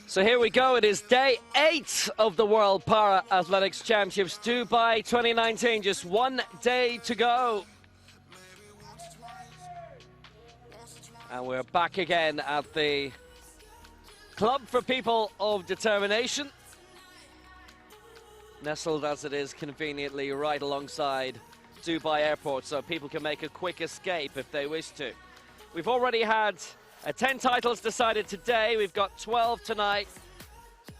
So here we go. It is day 8 of the World Para Athletics Championships, Dubai 2019. Just 1 day to go. And we're back again at the Club for People of Determination. Nestled as it is conveniently right alongside Dubai Airport, so people can make a quick escape if they wish to. We've already had 10 titles decided today. We've got 12 tonight.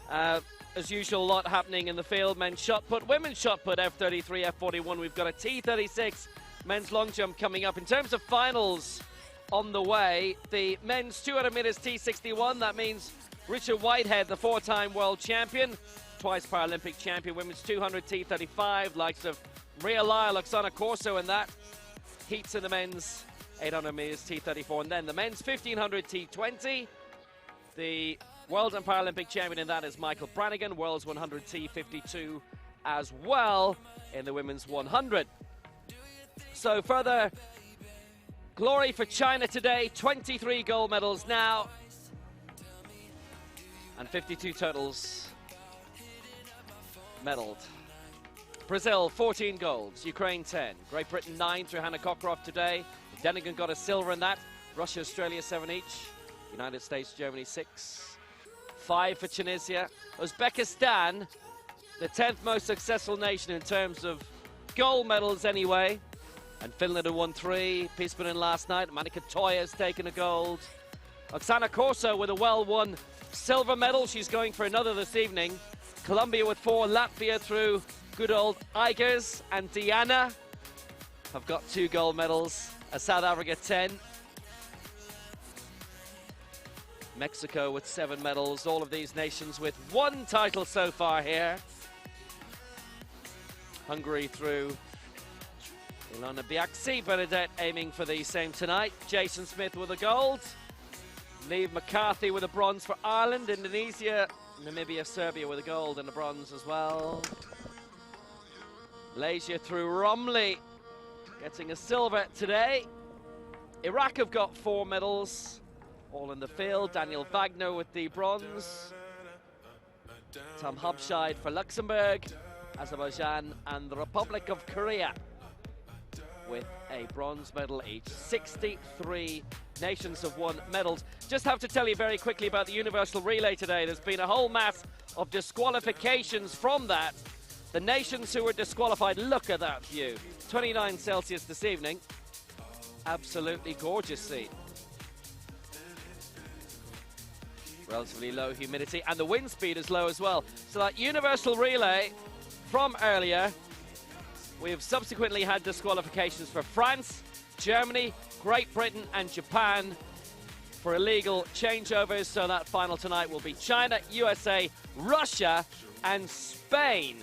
As usual, a lot happening in the field. Men's shot put, women's shot put, F33, F41. We've got a T36 men's long jump coming up. In terms of finals on the way, the men's 200 meters T61. That means Richard Whitehead, the 4-time world champion, twice Paralympic champion. Women's 200 T35, likes of Maria Lyle, Oksana Corso, and that heats in the men's 800 meters T34, and then the men's 1500 T20. The world and Paralympic champion in that is Michael Brannigan, world's 100 T52 as well in the women's 100. So further glory for China today, 23 gold medals now, and 52 totals medaled. Brazil, 14 golds. Ukraine, 10. Great Britain, 9 through Hannah Cockcroft today. Denigan got a silver in that. Russia, Australia, 7 each. United States, Germany, 6. 5 for Tunisia. Uzbekistan, the 10th most successful nation in terms of gold medals anyway. And Finland had won 3. Piespanen last night. Monika Toya's taken a gold. Oksana Corso with a well-won silver medal. She's going for another this evening. Colombia with 4. Latvia through good old Igers, and Diana have got 2 gold medals. South Africa, 10. Mexico with 7 medals. All of these nations with 1 title so far here. Hungary through Ilona Biaksi, Bernadette aiming for the same tonight. Jason Smith with a gold. Neve McCarthy with a bronze for Ireland. Indonesia, Namibia, Serbia with a gold and a bronze as well. Malaysia through Romley, getting a silver today. Iraq have got 4 medals, all in the field. Daniel Wagner with the bronze. Tom Hubscheid for Luxembourg, Azerbaijan, and the Republic of Korea with a bronze medal each. 63 nations have won medals. Just have to tell you very quickly about the universal relay today. There's been a whole mass of disqualifications from that. The nations who were disqualified, look at that view. 29 Celsius this evening. Absolutely gorgeous scene. Relatively low humidity, and the wind speed is low as well. So that universal relay from earlier, we have subsequently had disqualifications for France, Germany, Great Britain and Japan for illegal changeovers. So that final tonight will be China, USA, Russia and Spain,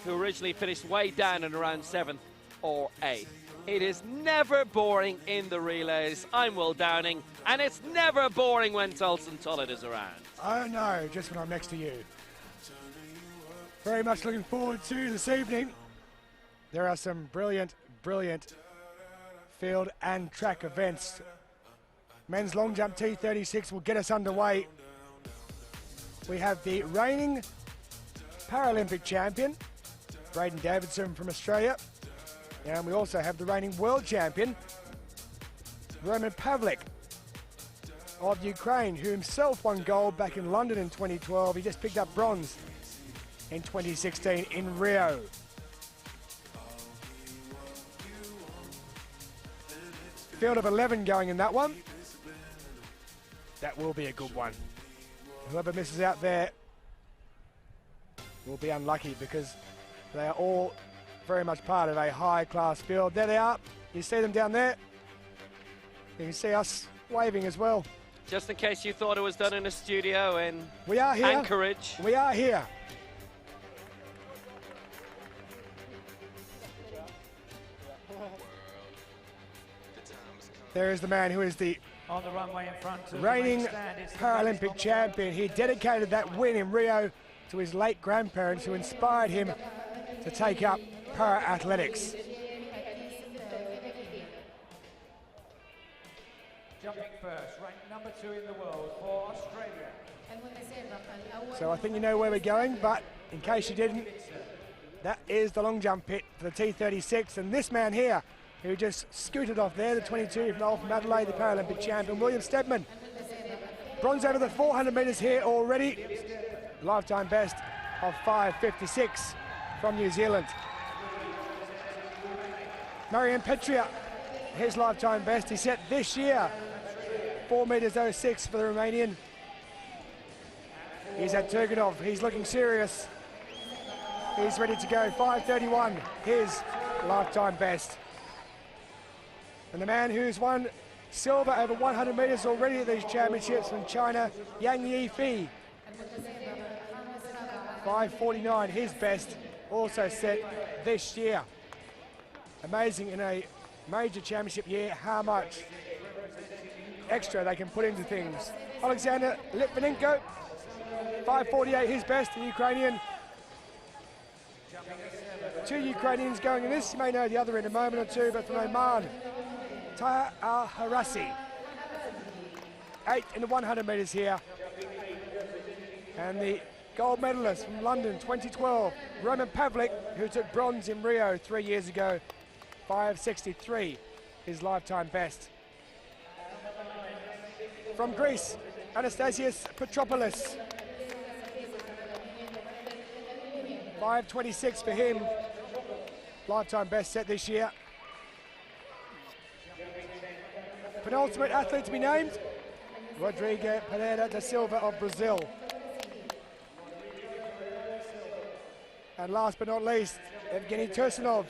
who originally finished way down in around 7th or 8th. It is never boring in the relays. I'm Will Downing, and it's never boring when Tolson Tollett is around. Oh no, just when I'm next to you. Very much looking forward to this evening. There are some brilliant, brilliant field and track events. Men's long jump T36 will get us underway. We have the reigning Paralympic champion, Braden Davidson from Australia. And we also have the reigning world champion, Roman Pavlik of Ukraine, who himself won gold back in London in 2012. He just picked up bronze in 2016 in Rio. Field of 11 going in that one. That will be a good one. Whoever misses out there will be unlucky, because they are all very much part of a high-class field. There they are. You see them down there. You can see us waving as well. Just in case you thought it was done in a studio in Anchorage. We are here. There is the man who is the on the runway in front reigning Paralympic champion. He dedicated that win in Rio to his late grandparents, who inspired him to take up para-athletics. Jumping first, ranked number 2 in the world for Australia. So I think you know where we're going, but in case you didn't, that is the long jump pit for the T36, and this man here, who just scooted off there, the 22-year-old from Adelaide, the Paralympic champion, William Stedman. Bronze over the 400 metres here already. Lifetime best of 5:56 from New Zealand. Marian Petria, his lifetime best, he set this year, 4 metres 06 for the Romanian. He's at Turganov, he's looking serious. He's ready to go, 5:31, his lifetime best. And the man who's won silver over 100 metres already at these championships from China, Yang Yifi. 5:49, his best, also set this year. Amazing in a major championship year how much extra they can put into things. Alexander Litvinenko, 5:48, his best, the Ukrainian. 2 Ukrainians going in this, you may know the other in a moment or two, but from Oman, Taya Al-Harasi, 8th in the 100 metres here. And the gold medalist from London 2012, Roman Pavlik, who took bronze in Rio 3 years ago, 5:63, his lifetime best. From Greece, Anastasios Petropoulos, 5:26 for him, lifetime best set this year. Penultimate athlete to be named, Rodrigo Pereira da Silva of Brazil. And last but not least, Evgeny Tursunov,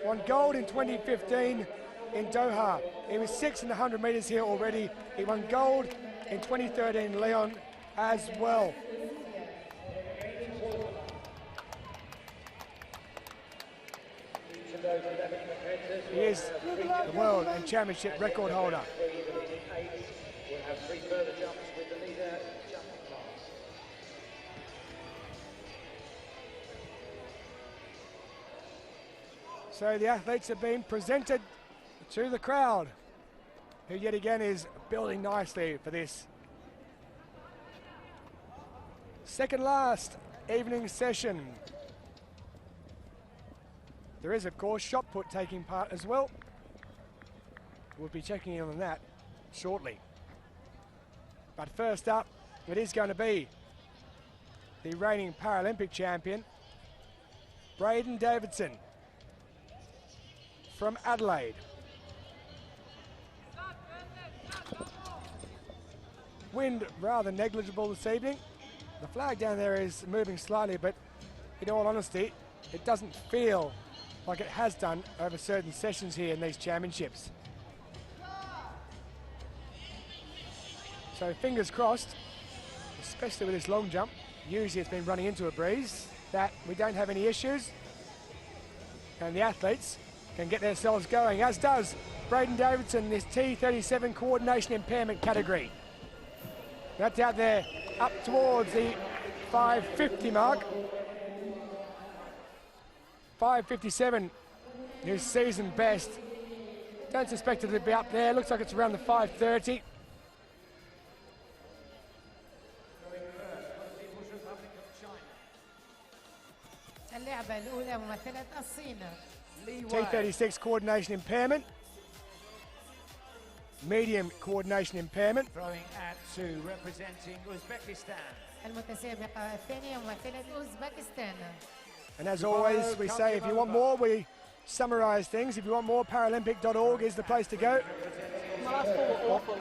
won gold in 2015 in Doha. He was 6th in the 100 metres here already. He won gold in 2013 in Lyon as well. He is the world and championship record holder. So the athletes have been presented to the crowd, who yet again is building nicely for this second last evening session. There is, of course, shot put taking part as well. We'll be checking in on that shortly. But first up, it is going to be the reigning Paralympic champion, Braden Davidson, from Adelaide. Wind rather negligible this evening. The flag down there is moving slightly, but in all honesty, it doesn't feel like it has done over certain sessions here in these championships. So fingers crossed, especially with this long jump. Usually it's been running into a breeze, that we don't have any issues. And the athletes can get themselves going, as does Braden Davidson in this T37 coordination impairment category. That's out there up towards the 5:50 mark. 5:57, his season best. Don't suspect it to be up there. Looks like it's around the 5:30. T36 coordination impairment. Medium coordination impairment. Throwing at 2, representing Uzbekistan. And as always, we say if you want more, we summarise things. If you want more, Paralympic.org is the place to go.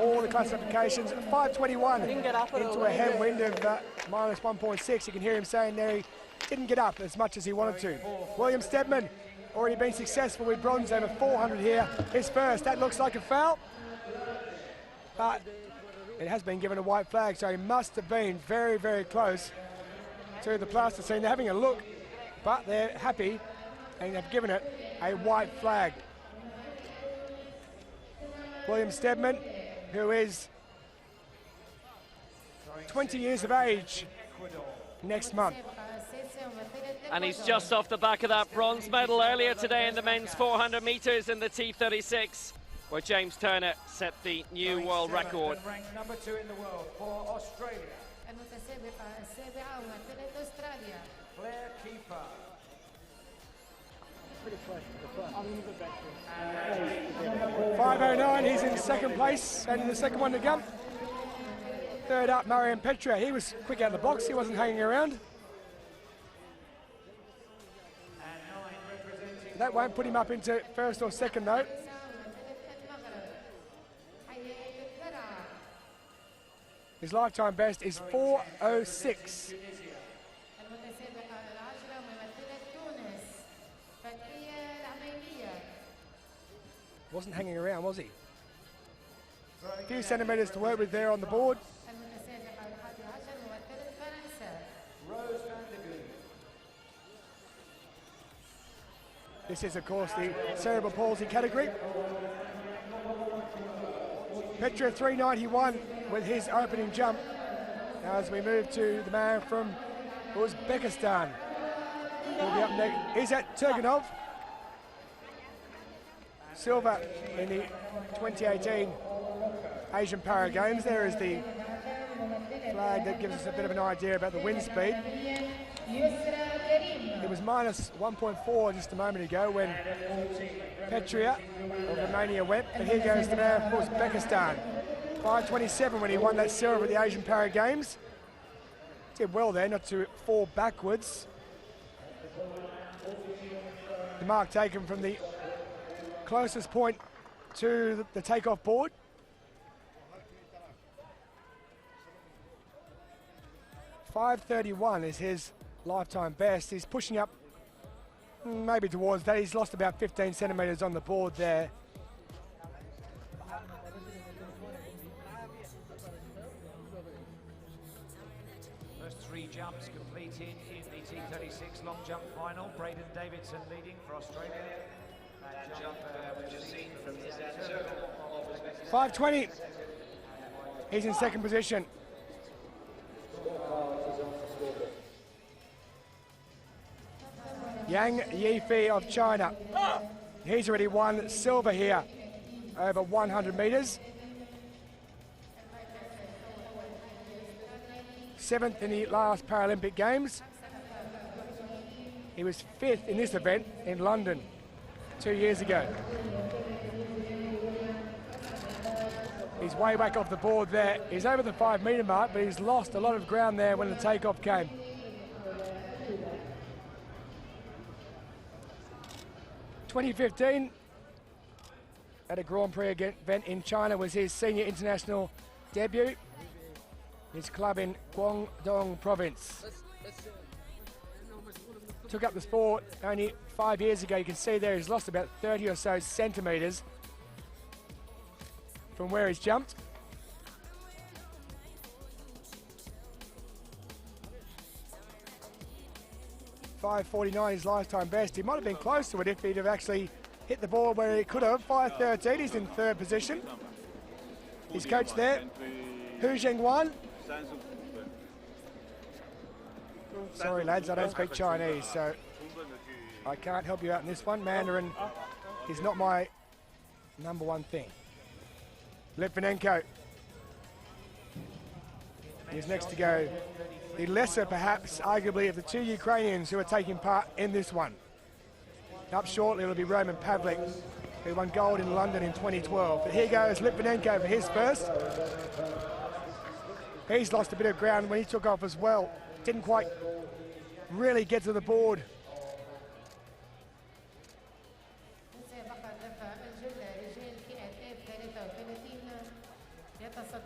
All the classifications. 5:21 into a headwind of minus 1.6. You can hear him saying there he didn't get up as much as he wanted to. William Stedman already been successful with bronze over 400 here. His first, that looks like a foul. But it has been given a white flag, so he must have been very, very close to the plasticine. They're having a look, but they're happy and have given it a white flag. William Stedman, who is 20 years of age next month. And he's just off the back of that bronze medal earlier today in the men's 400 metres in the T36. where James Turner set the new world record. Ranked number 2 in the world for Australia. Claire Keeper. 5:09, he's in second place, and in the second one to come. Third up, Marion Petra. He was quick out of the box, he wasn't hanging around. That won't put him up into first or second though. His lifetime best is 4:06. Wasn't hanging around, was he? A few centimetres to work with there on the board. This is, of course, the cerebral palsy category. Petra 391 with his opening jump. As we move to the man from Uzbekistan. He'll be up next. He's at Turganov. Silver in the 2018 Asian Para Games. There is the flag that gives us a bit of an idea about the wind speed. It was minus 1.4 just a moment ago when Petria of Romania went, but here goes the man from Uzbekistan. 5:27 when he won that silver at the Asian Para Games. Did well there, not to fall backwards. The mark taken from the closest point to the takeoff board. .531 is his lifetime best. He's pushing up maybe towards that. He's lost about 15 centimetres on the board there. First 3 jumps completed in the T36 long jump final. Braden Davidson leading for Australia. That jump we've just seen from his 5:20. He's in second position. Yang Yifei of China. He's already won silver here over 100 metres. 7th in the last Paralympic Games. He was 5th in this event in London 2 years ago. He's way back off the board there. He's over the 5 metre mark, but he's lost a lot of ground there when the takeoff came. ...2015, at a Grand Prix event in China, was his senior international debut. His club in Guangdong province. Took up the sport only 5 years ago. You can see there he's lost about 30 or so centimetres from where he's jumped. .549 his lifetime best. He might have been close to it if he'd have actually hit the ball where he could have. .513, he's in third position. His coach there, Hu Zhengwan. Sorry lads, I don't speak Chinese, so I can't help you out in this one. Mandarin is not my #1 thing. Litvinenko is next to go. The lesser, perhaps, arguably, of the 2 Ukrainians who are taking part in this one. Up shortly, it'll be Roman Pavlik, who won gold in London in 2012. But here goes Litvinenko for his first. He's lost a bit of ground when he took off as well. Didn't quite really get to the board.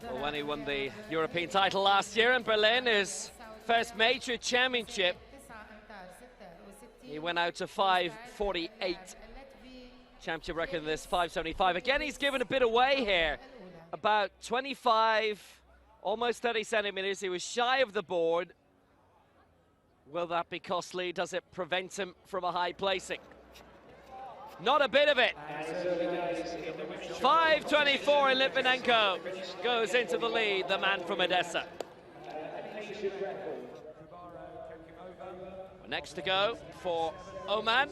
Well, when he won the European title last year in Berlin, his first major championship, he went out to 5:48. Championship record in this 5:75. Again, he's given a bit away here. About 25, almost 30 centimetres. He was shy of the board. Will that be costly? Does it prevent him from a high placing? Not a bit of it. 5:24 in Litvinenko goes into the lead, the man from Odessa. Next to go for Oman.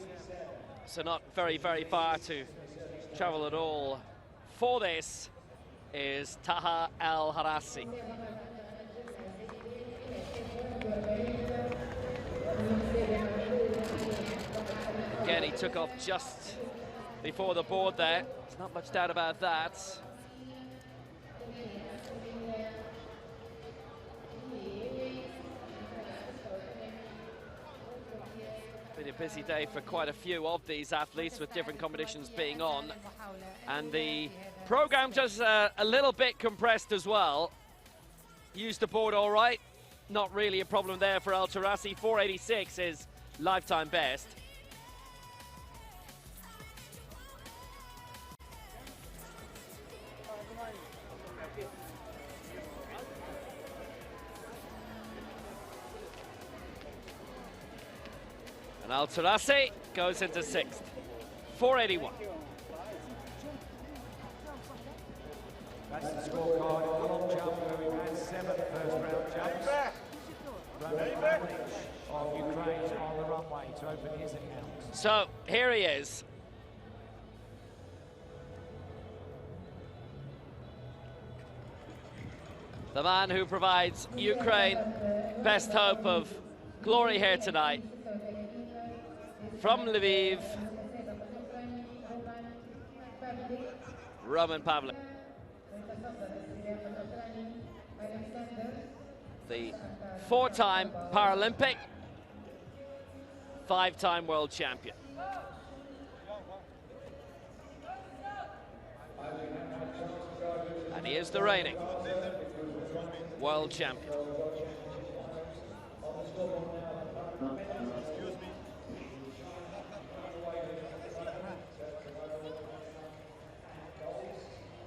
So not very, very far to travel at all for this is Taha El Harassi. Again, he took off just before the board there. There's not much doubt about that. Been a busy day for quite a few of these athletes with different competitions being on. And the program just a little bit compressed as well. Used the board all right. Not really a problem there for El Harassi. 486 is lifetime best. And El Harassi goes into 6th. 481. That's the scorecard in the long jump where we've had 7 first-round jumps. Roman Pavlich of Ukraine on the runway to open his account. So here he is. The man who provides Ukraine best hope of glory here tonight. From Lviv, Roman Pavlich. The 4-time Paralympic, 5-time world champion. And he is the reigning world champion.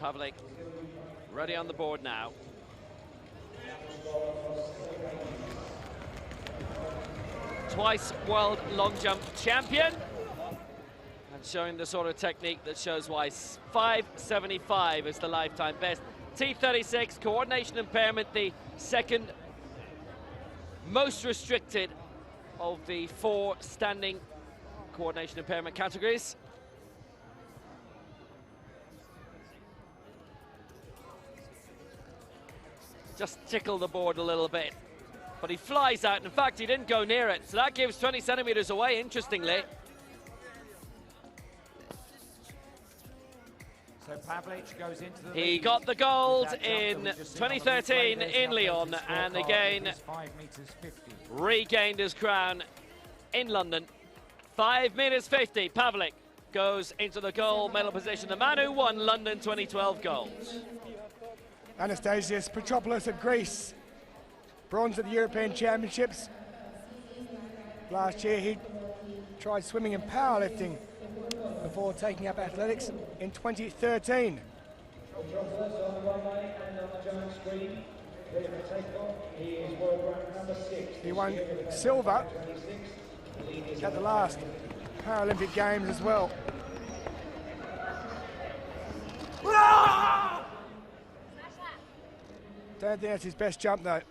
Pavlich ready on the board now. Twice world long jump champion, and showing the sort of technique that shows why 575 is the lifetime best. T36, coordination impairment, the second most restricted of the 4 standing coordination impairment categories. Just tickle the board a little bit, but he flies out. In fact, he didn't go near it, so that gives 20 centimeters away, interestingly. So Pavlich goes into the He lead got the gold with that in jump that we've just seen on the 2013 display. There's in the Lyon, updated and scorecard. again It is 5 meters 50. regained his crown in London. 5 meters 50, Pavlich goes into the gold medal position. The man who won London 2012 gold. Anastasios Petropoulos of Greece, bronze at the European Championships. Last year he tried swimming and powerlifting before taking up athletics in 2013. He won silver at the last Paralympic Games as well. Don't think that's his best jump though.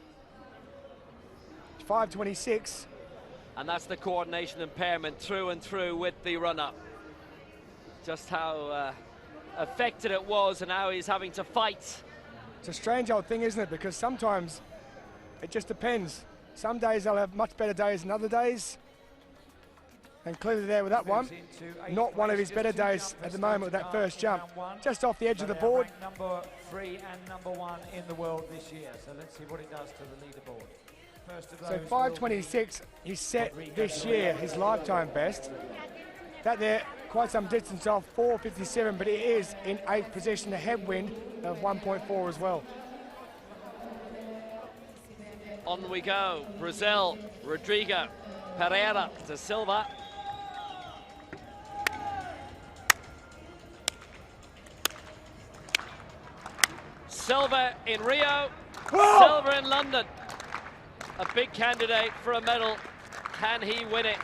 526. And that's the coordination impairment through and through with the run-up. Just how affected it was and how he's having to fight. It's a strange old thing, isn't it? Because sometimes it just depends. Some days they'll have much better days than other days. And clearly there with that one, not one of his better days at the moment with that first jump. Just off the edge of the board. Number 3 and number 1 in the world this year. So let's see what it does to the leaderboard. First of So those 526, he set this year his lifetime best. That there, quite some distance off, 457, but it is in 8th position, a headwind of 1.4 as well. On we go. Brazil, Rodrigo Pereira to Silva. Silver in Rio, silver in London. A big candidate for a medal. Can he win it?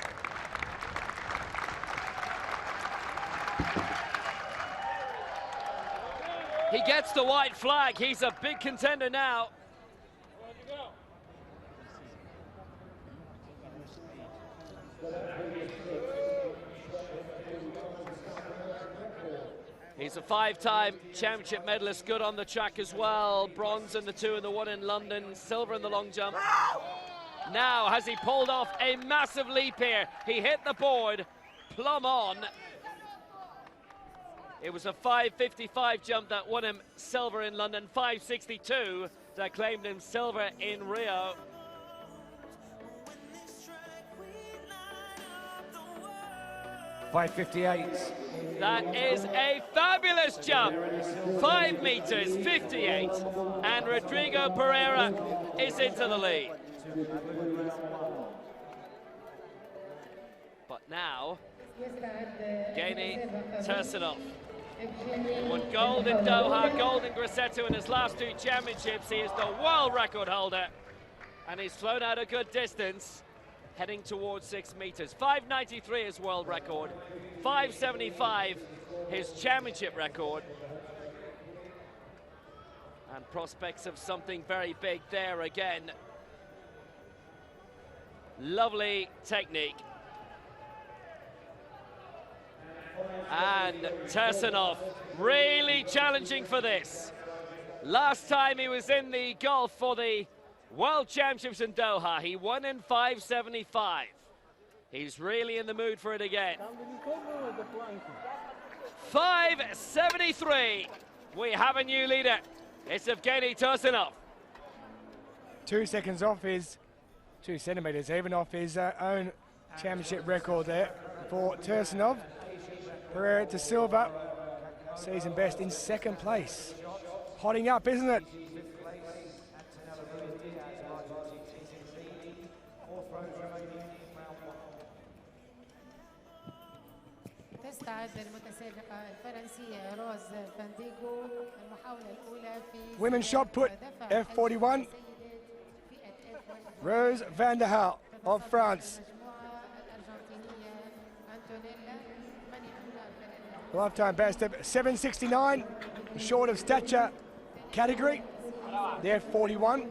He gets the white flag. He's a big contender now. He's a 5-time championship medalist, good on the track as well. Bronze in the 2 and the 1 in London, silver in the long jump. Now, has he pulled off a massive leap here? He hit the board, plumb on. It was a 5.55 jump that won him silver in London, 5.62 that claimed him silver in Rio. .558. That is a fabulous jump. 5 meters, 58. And Rodrigo Pereira is into the lead. But now, Evgeny Tursunov. He won gold in Doha, gold in Grosseto in his last 2 championships. He is the world record holder. And he's flown out a good distance, heading towards 6 meters. 5.93 is world record. 5.75 his championship record. And prospects of something very big there again. Lovely technique. And Tursunov really challenging for this. Last time he was in the Gulf for the World Championships in Doha, he won in 5.75. He's really in the mood for it again. 5.73. We have a new leader. It's Evgeny Tursunov. 2 seconds off his, 2 centimeters even off his own championship record there for Tursunov. Pereira de Silva, season best in 2nd place. Hotting up, isn't it? تستعد المتسابقة الفرنسية روز فانديغو المحاولة الأولى في Women's shot put, F41. Rose van der Haal of France. Lifetime best of 7.69, short of stature category. The F41.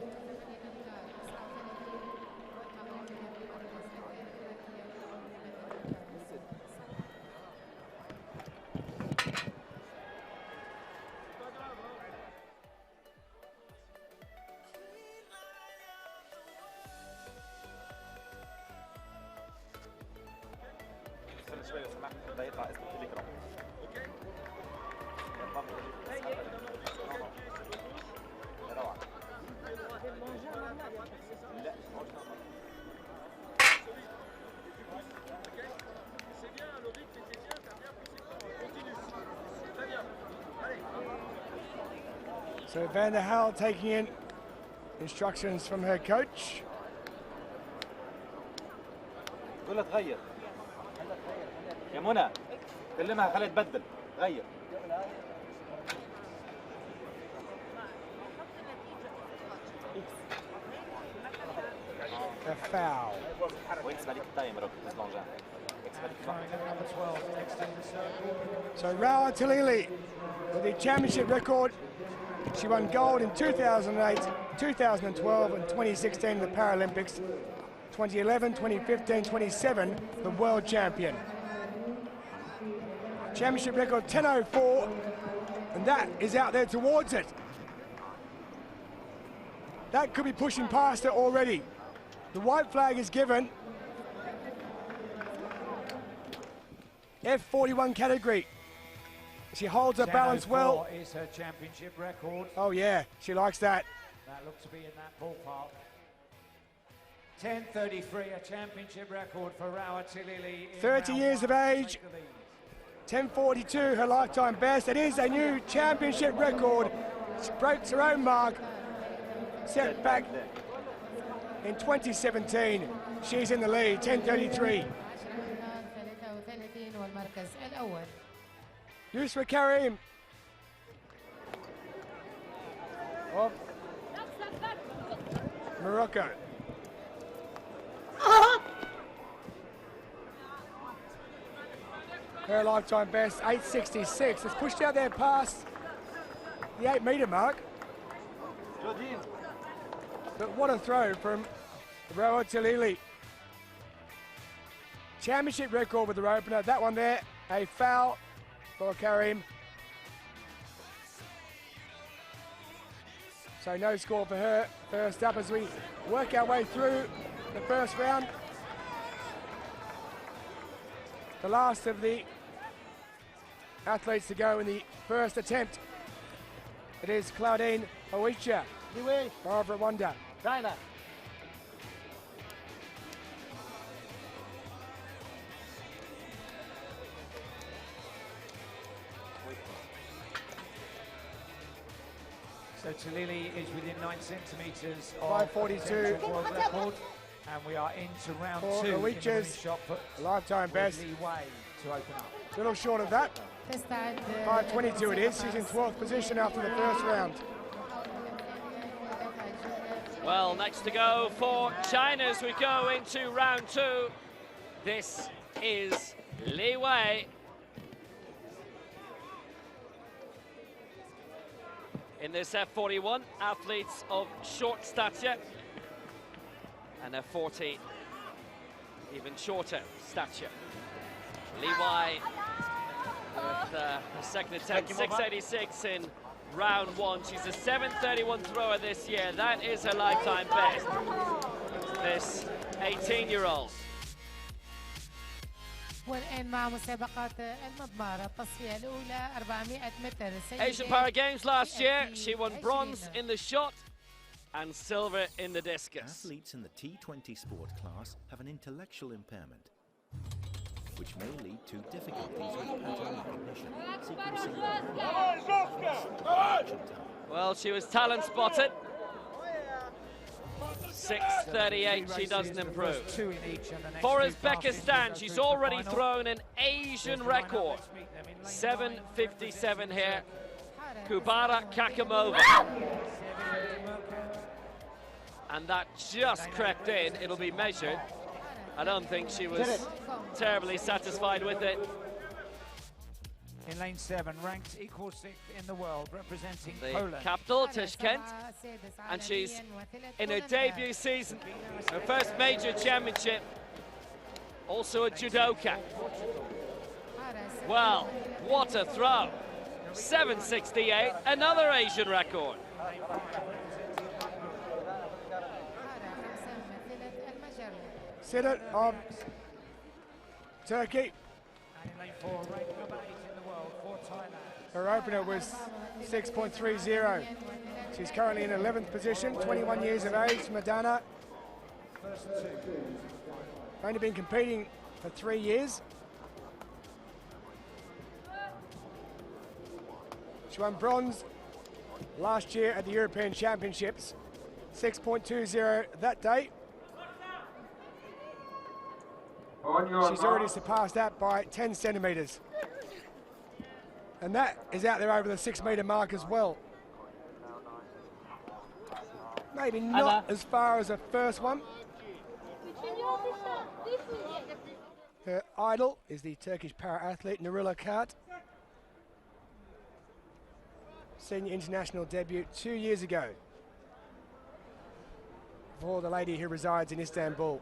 So Van der Haal taking in instructions from her coach. قول تغير يا منى كلمها خليها تبدل غير A foul. So Rawa Talili with the championship record. She won gold in 2008, 2012 and 2016 in the Paralympics. 2011, 2015, 27, the world champion. Championship record 10.04, and that is out there towards it. That could be pushing past it already. The white flag is given. F41 category. She holds her balance well. Is her championship record. Oh yeah, she likes that. That looked to be in that ballpark. 10.33, a championship record for Rawa Talili. 30 years of age. 10.42, her lifetime best. It is a new championship record. She breaks her own mark. Set back in 2017. She's in the lead, 10.33. Yusra Karim of Morocco. Her lifetime best, 8.66. It's pushed out there past the 8 metre mark. But what a throw from Rawa Talili. Championship record with the opener. That one there, a foul for Karim. So no score for her. First up as we work our way through the first round. The last of the athletes to go in the first attempt. It is Claudine Oicha, of Rwanda. China. So Talili is within 9 centimetres of 5:42. potential world record, and we are into round For 2 in the Oicha's women's shot put lifetime best. Lee Wei to open up. A little short of that. تستعد 5:22 it is. She's in 12th position after the first round. Well, next to go for China as we go into round 2. This is Li Wei. In this F41, athletes of short stature and F40, even shorter stature. Li Wei with a second attempt, 686 in round 1. She's a 731 thrower this year. That is her lifetime best. This 18-year-old. والآن مع مسابقات المضمارة التصفية الأولى 400 متر Asian Para Games last year, she won bronze in the shot and silver in the discus. Athletes in the T20 sport class have an intellectual impairment, which may lead to difficulties with pattern recognition, sequencing, Well, she was talent spotted. 6:38, she doesn't improve. 2 in each, and the next For two Uzbekistan, passes she's go through to the already final. thrown an Asian Here's the lineup. record. Let's meet them in lane 7:57 here. حارة Kubara Kakamova. And that just crept in. It'll be measured. I don't think she was terribly satisfied with it. In lane 7, ranked equal 6th in the world, representing The Poland. capital, Tashkent, and she's in her debut season, her first major championship, also a judoka. Well, what a throw. 768, another Asian record. Siddhat of Turkey. And in lane 4, ranked number 8 in the world for Thailand. Her opener was 6.30. She's currently in 11th position, 21 years of age, Madana. First 2. Only been competing for 3 years. She won bronze last year at the European Championships. 6.20 that day. She's already surpassed that by 10 centimetres. And that is out there over the 6 metre mark as well. Maybe not as far as the first one. Her idol is the Turkish para-athlete Nurullah Kart. Senior international debut 2 years ago for the lady who resides in Istanbul.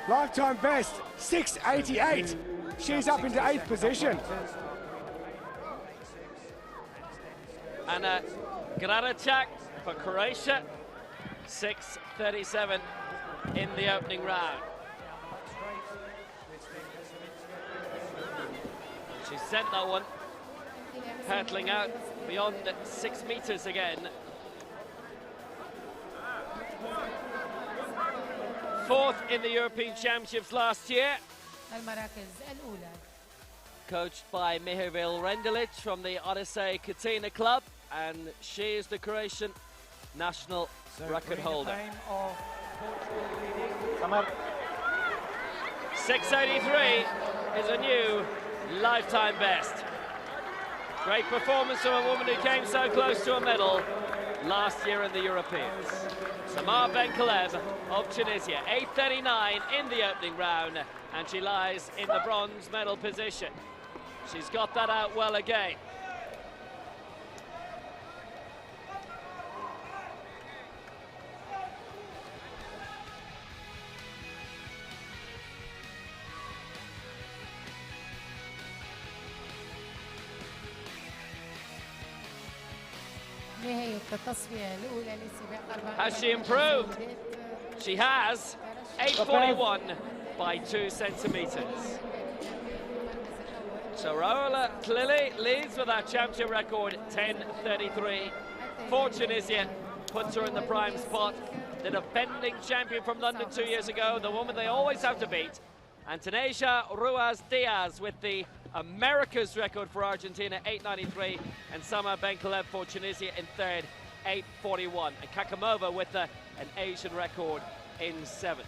Lifetime best, 688. She's up into 8th position. Anna Gradacek for Croatia, 6:37 in the opening round. She sent that one hurtling out beyond 6 meters again. 4th in the European Championships last year. المراكز الأولى. Coached by Mihajlo Rendelic from the Odyssey Katina club, and she is the Croatian national record holder. 683 is a new lifetime best. Great performance from a woman who came so close to a medal last year in the Europeans. Samar Benkelev of Tunisia, 8:39 in the opening round, and she lies in the bronze medal position. She's got that out well again. نهاية التصفية الأولى لسباق 400. Has she improved? She has. 8:41 by 2 centimeters. So Raoula clearly leads with that championship record, 10:33. For Tunisia, puts her in the prime spot. The defending champion from London 2 years ago, the woman they always have to beat. And Tanisha Ruiz Diaz with the America's record for Argentina, 8:93. And Sama Benkelev for Tunisia in third, 8:41. And Kakamova with an Asian record in 7th.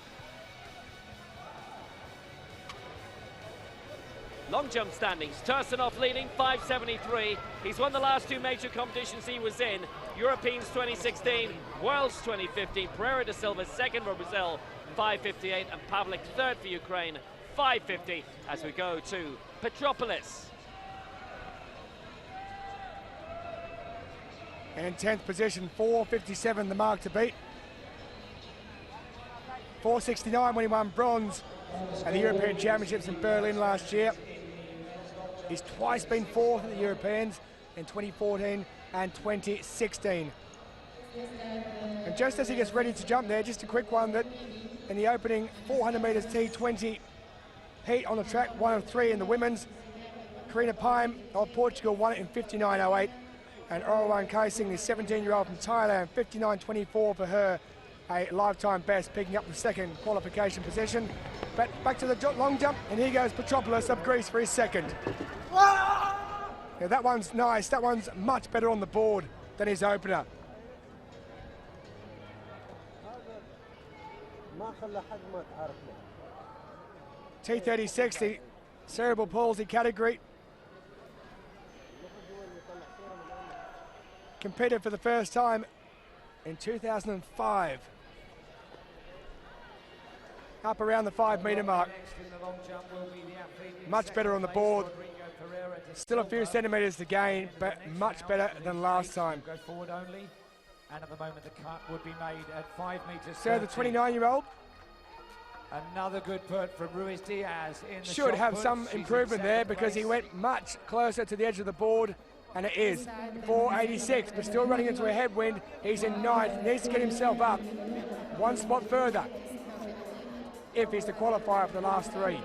Long jump standings, Tursunov leading, 5:73. He's won the last 2 major competitions he was in. Europeans 2016, Worlds 2015. Pereira da Silva second for Brazil, 5:58. And Pavlik third for Ukraine, 5:50. As we go to Petropolis. And in 10th position, 4:57 the mark to beat. 4:69 when he won bronze at the European Championships in Berlin last year. He's twice been 4th at the Europeans in 2014 and 2016. And just as he gets ready to jump there, just a quick one that in the opening 400 metres T20 heat on the track, 1 of 3 in the women's, Karina Paim of Portugal won it in 59.08, and Orwan Kaising, the 17-year-old from Thailand, 59.24 for her, a lifetime best, picking up the second qualification position. But back to the long jump, and here goes Petropolis of Greece for his second. Yeah, that one's nice. That one's much better on the board than his opener. T36, the cerebral palsy category. Competed for the first time in 2005. Up around the 5 metre mark. Much better on the board. Still a few centimetres to gain, but much better than last time. Go forward only, and at the moment the cut would be made at 5 metres. So the 29-year-old another good put from Ruiz Diaz in the should have some improvement there because he went much closer to the edge of the board, and it is 4.86, but still running into a headwind. He's in 9th, needs to get himself up 1 spot further if he's the qualifier for the last 3. And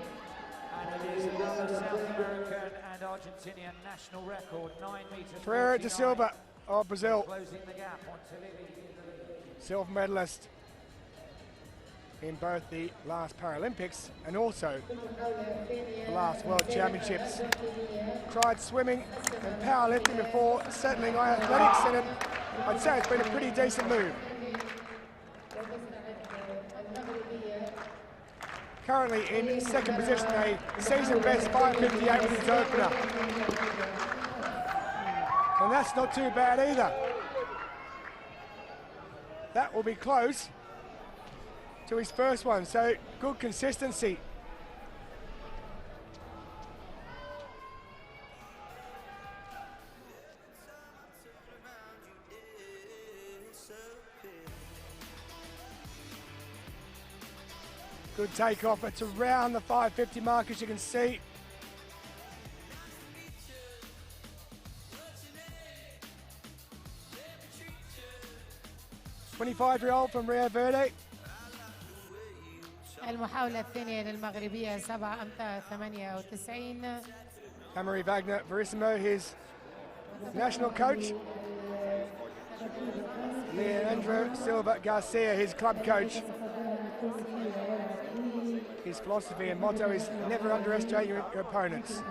it is another South American and Argentinian national record, 9 metres. Pereira da Silva of Brazil, Closing the gap on Tillili. silver medalist in both the last Paralympics and also the last World Championships. Tried swimming and powerlifting before settling on athletics, and I'd say it's been a pretty decent move. Currently in second position, a season best 5:58 with his opener. And that's not too bad either. That will be close to his first one, so good consistency. Good takeoff. It's around the 5:50 mark, as you can see. '25-year-old from Rio Verde. المحاولة الثانية للمغربية 7 أمتار 98. Anne-Marie Wagner Verissimo, his national coach. Leandro Silva Garcia, his club coach. His philosophy and motto is never underestimate your opponents.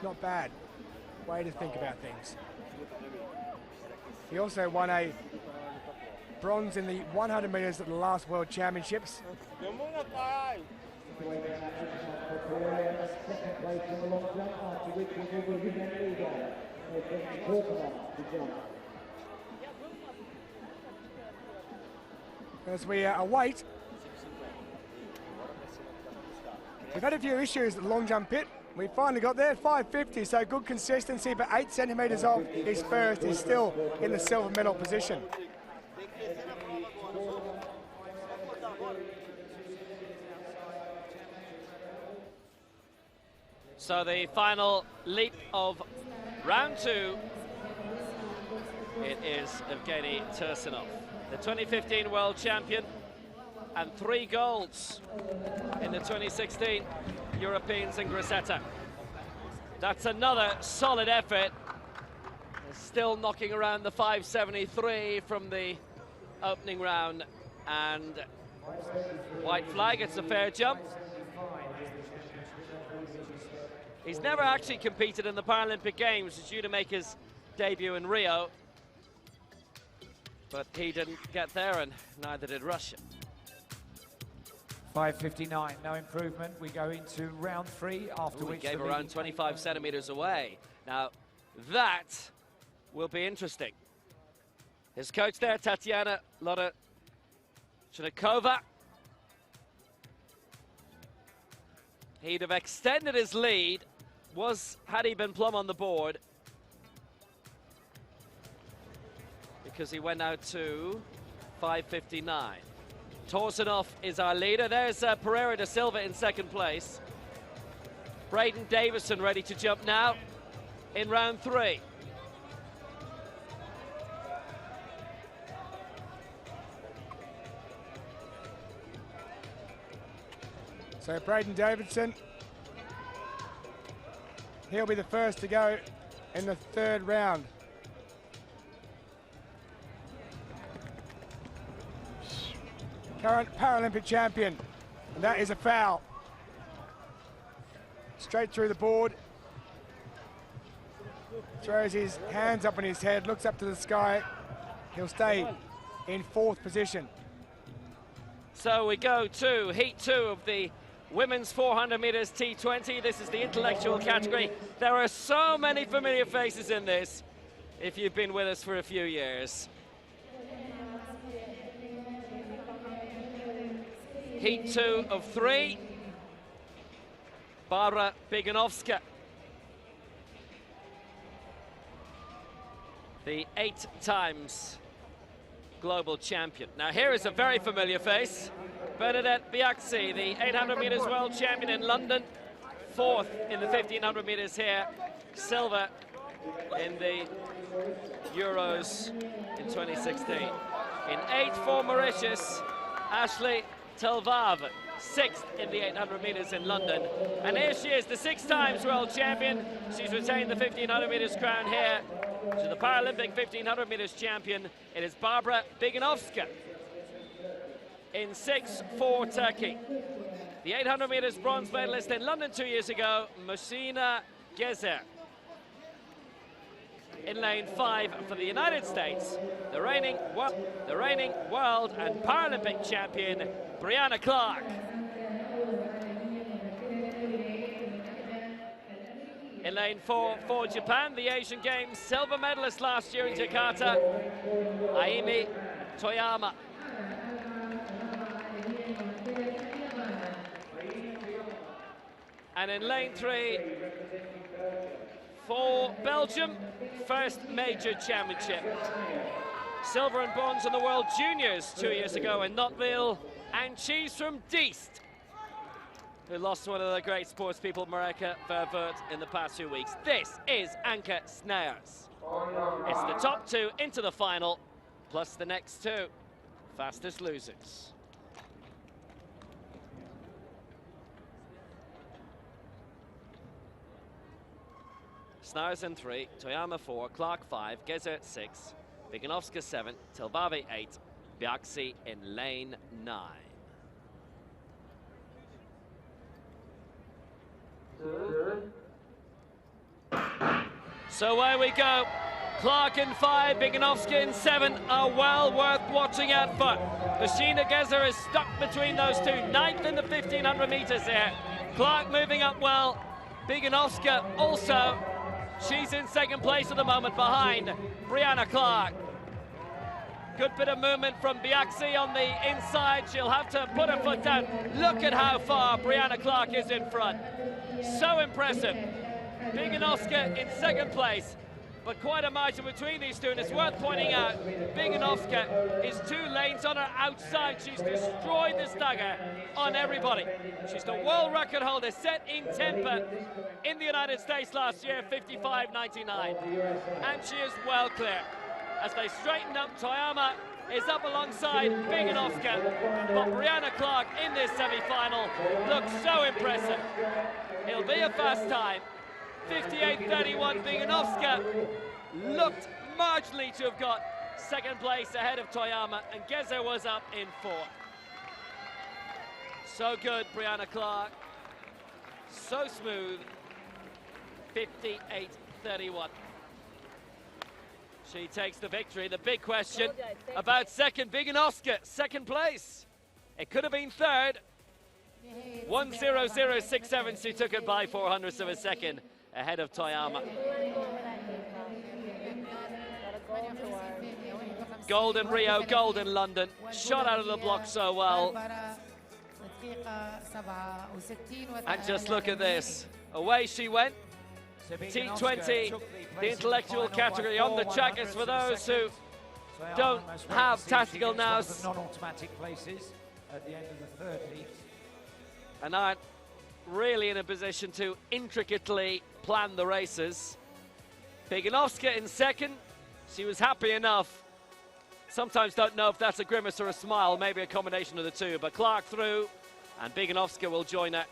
Not bad way to think about things. He also won a bronze in the 100 metres at the last World Championships. As we await, we've had a few issues at the long jump pit. We finally got there, 5:50, so good consistency, but 8 centimetres off his first. He's still in the silver medal position. So the final leap of round 2 It is Evgeny Tursunov, the 2015 world champion, and 3 golds in the 2016 Europeans in Grosseto. That's another solid effort. Still knocking around the 573 from the opening round, and white flag, it's a fair jump. He's never actually competed in the Paralympic Games. He's due to make his debut in Rio, but he didn't get there, and neither did Russia. 5:59, no improvement. We go into round 3, after which he gave the around 25 centimeters away. Now, that will be interesting. His coach there, Tatiana Lotochnikova. He'd have extended his lead, had he been plumb on the board, because he went out to 5:59. Tursunov is our leader. There's Pereira da Silva in second place. Braden Davison ready to jump now in round 3. So Braden Davidson, he'll be the first to go in the 3rd round. Current Paralympic champion, and that is a foul. Straight through the board. Throws his hands up on his head, looks up to the sky. He'll stay in 4th position. So we go to Heat 2 of the women's 400 meters T20. This is the intellectual category. There are so many familiar faces in this, if you've been with us for a few years. Heat 2 of 3. Barbara Bieganowska, the 8 times global champion. Now here is a very familiar face. Bernadette Biaxi, the 800 meters world champion in London, 4th in the 1500 meters here, silver in the Euros in 2016. In 8 for Mauritius, Ashley Telvav, 6th in the 800 meters in London. And here she is, the 6 times world champion. She's retained the 1500 meters crown here. She's the Paralympic 1500 meters champion. It is Barbara Bieganowska in 6 for Turkey. The 800 meters bronze medalist in London 2 years ago, Muhsina Gezer. In lane 5 for the United States, the reigning world and Paralympic champion, Brianna Clark. In lane 4 for Japan, the Asian Games silver medalist last year in Jakarta, Aimi Toyama. And in lane 3 for Belgium, first major championship. Silver and bronze in the World Juniors 2 years ago in Knotville, and she's from Diest, who lost one of the great sports people, Marika Vervoort, in the past 2 weeks. This is Anke Snijers. It's the top 2 into the final, plus the next 2 fastest losers. Snijers in 3, Toyama 4, Clark 5, Gezer 6, Bieganowska 7, Telvave 8, Biaxi in lane 9. So away we go. Clark in 5, Bieganowska in 7 are well worth watching out for. Muhsina Gezer is stuck between those two, 9th in the 1500 meters here. Clark moving up well. Bieganowska also. She's in 2nd place at the moment behind Brianna Clark. Good bit of movement from Biaxi on the inside. She'll have to put her foot down. Look at how far Brianna Clark is in front. So impressive. Bieganowska in 2nd place, but quite a margin between these two, and it's worth pointing out, Bieganowska is 2 lanes on her outside. She's destroyed the stagger on everybody. She's the world record holder, set in Tempe in the United States last year, 55.99. And she is well clear. as they straighten up. Toyama is up alongside Biganovska, but Brianna Clark in this semi-final looks so impressive. It'll be a fast time. 58.31. Biganovska looked marginally to have got second place ahead of Toyama, and Gezer was up in fourth. So good, Brianna Clark. So smooth. 58.31. She takes the victory. The big question about second, Biganovska, second place. It could have been third. 1:00.67. She took it by 400ths of a second ahead of Toyama. Gold in Rio, gold in London. Shot out of the block so well. And just look at this. Away she went. T20, the intellectual category on the track is for those who don't have tactical nous non-automatic places at the end of the third heat. and aren't really in a position to intricately plan the races. Biganovska in second. She was happy enough. Sometimes don't know if that's a grimace or a smile, maybe a combination of the two, but Clark through, and Biganovska will join her.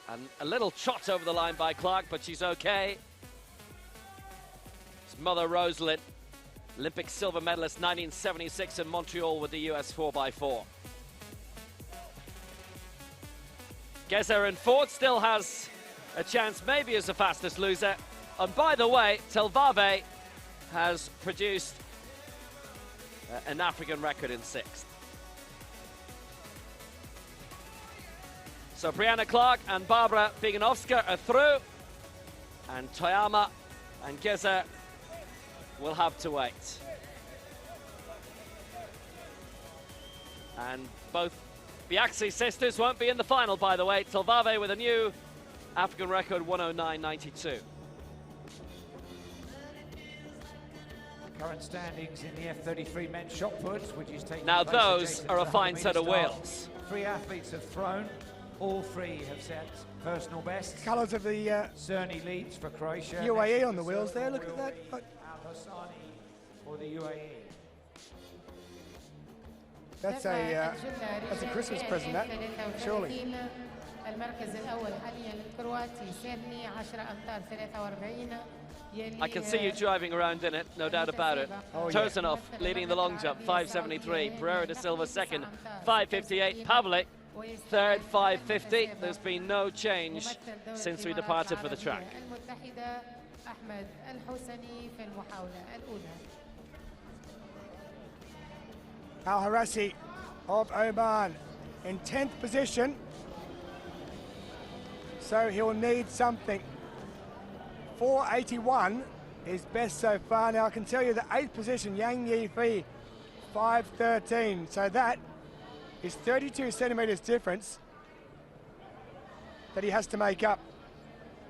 And a little trot over the line by Clark, but she's okay. It's mother Rosalind, Olympic silver medalist 1976 in Montreal with the US 4x4. Gezer in fourth, still has a chance maybe as the fastest loser. And by the way, Telvave has produced an African record in sixth. So Brianna Clark and Barbara Biganovska are through, and Toyama and Gezer will have to wait. And both Biaksi sisters won't be in the final, by the way. Telvave with a new African record, 109.92. Current standings in the F33 men's shot put, which is taking Now place at those Jason are a to fine 100 set of metre wheels. start. 3 athletes have thrown. All 3 have set personal bests. Colours of the Cerny leads for Croatia. UAE on the wheels there, look at that. Al-Hassani for the UAE. That's a Christmas present, that, surely. المركز الأول حاليا الكرواتي سيرني 10 أمتار 43 I can see you driving around in it, no doubt about it. Oh, yeah. Tursunov leading the long jump, 5.73. Pereira da Silva second, 5.58. Pavlik third, 5.50. There's been no change since we departed for the track. المتحدة أحمد الحسني في المحاولة الأولى. Al Harassi of Oman in 10th position. So he'll need something. 481 is best so far. Now I can tell you the 8th position, Yang Yifi, 513. So that is 32 centimetres difference that he has to make up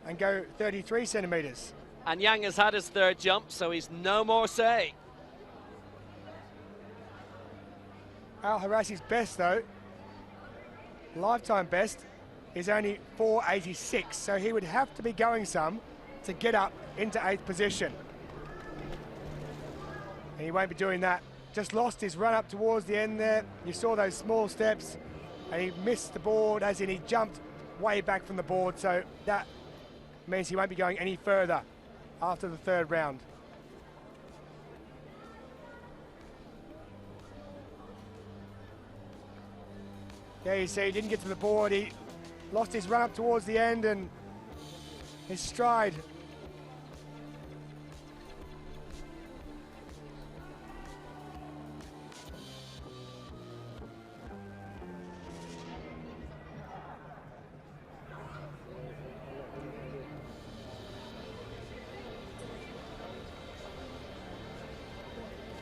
and go 33 centimetres. And Yang has had his third jump, so he's no more say. Al Harassi's best though, lifetime best, is only 486. So he would have to be going some to get up into 8th position. And he won't be doing that. Just lost his run up towards the end there. You saw those small steps and he missed the board, as in he jumped way back from the board. So that means he won't be going any further after the third round. Yeah, you see, he didn't get to the board. He lost his run up towards the end and his stride.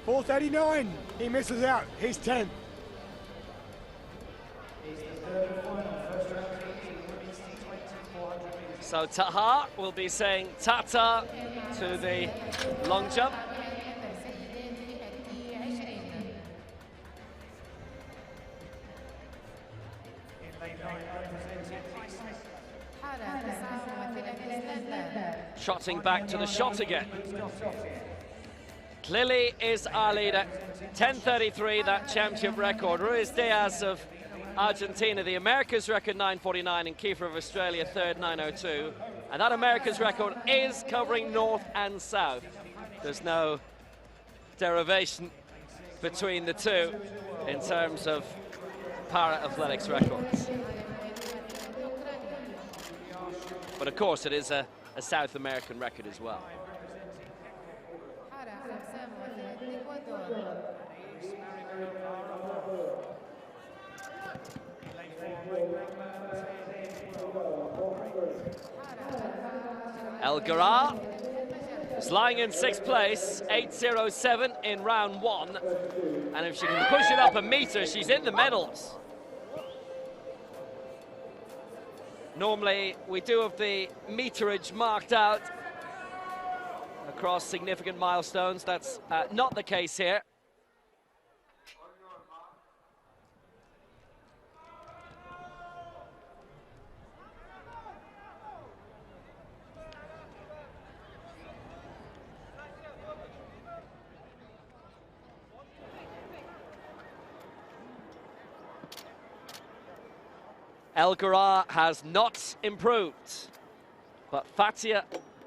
.439, he misses out, he's 10th. So Taha will be saying tata to the long jump. Trotting back to the shot again. Lily is our leader. 10:33, that championship record. Ruiz Diaz of Argentina, the Americas record 9:49, and Kiefer of Australia third 9:02. And that Americas record is covering north and south. There's no derivation between the two in terms of para-athletics records. But of course, it is a South American record as well. El Garra is lying in 6th place, 8:07 in round 1. And if she can push it up a meter, she's in the medals. Normally, we do have the meterage marked out across significant milestones. That's not the case here. El Garra has not improved, but Fatia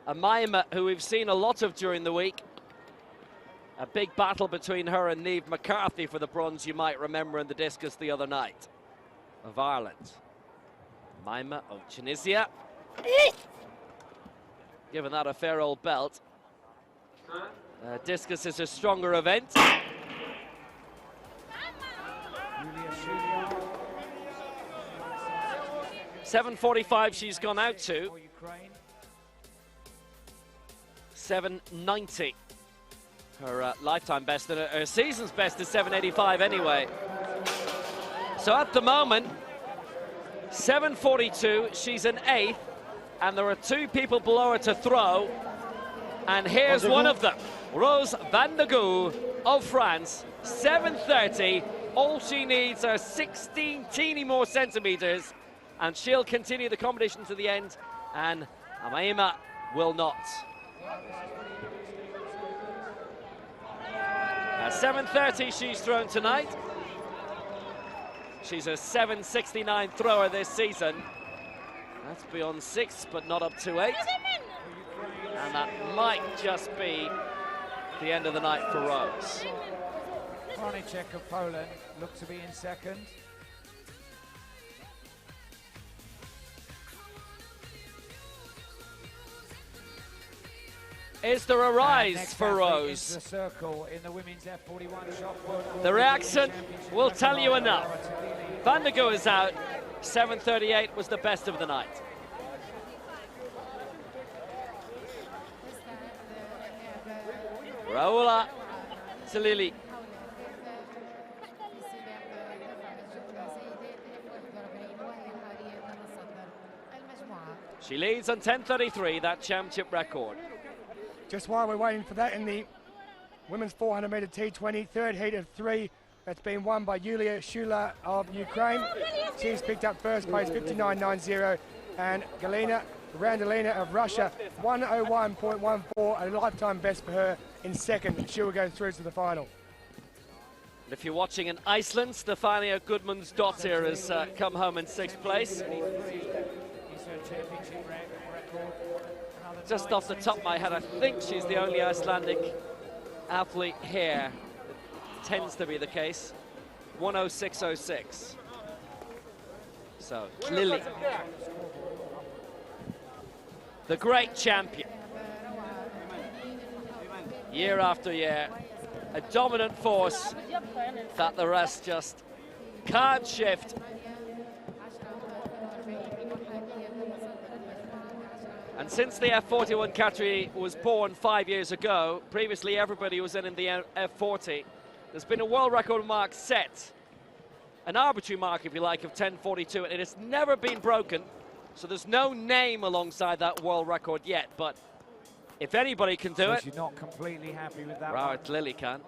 Amaima, who we've seen a lot of during the week, a big battle between her and Niamh McCarthy for the bronze, you might remember, in the discus the other night, of Ireland. Amaima of Tunisia, given that a fair old belt. Discus is a stronger event. 7:45 she's gone out to. 7:90. Her lifetime best, and her season's best is 7:85 anyway. So at the moment, 7:42, she's in 8th, and there are 2 people below her to throw. And here's one of them, Rose Van de Goo of France, 7:30. All she needs are 16 teeny more centimeters, and she'll continue the competition to the end, and Amaima will not. At 7:30 she's thrown tonight. She's a 7:69 thrower this season. That's beyond 6, but not up to 8. And that might just be the end of the night for Rose. Hronicek of Poland looked to be in 2nd. Is there a rise for Rose? The circle in the women's F41 shot put. The reaction will tell you enough. Van de Goo is out. 7:38 was the best of the night. Raoula Salili. She leads on 10:33, that championship record. Just while we're waiting for that, in the women's 400 meter T20, third heat of 3, that's been won by Yulia Shula of Ukraine. She's picked up first place, 59.90, and Galina Randalina of Russia, 101.14, a lifetime best for her in 2nd. She will go through to the final. And if you're watching in Iceland, Stefania Gudmundsdottir has come home in 6th place. Just off the top of my head, I think she's the only Icelandic athlete here. It tends to be the case. 106.06. So, Lily, the great champion. Year after year, a dominant force that the rest just can't shift. And since the F41 category was born 5 years ago, previously everybody was in the F40, there's been a world record mark set, an arbitrary mark if you like, of 10:42, and it has never been broken, so there's no name alongside that world record yet, but if anybody can do it, she's not completely happy with that. Right, Lily can.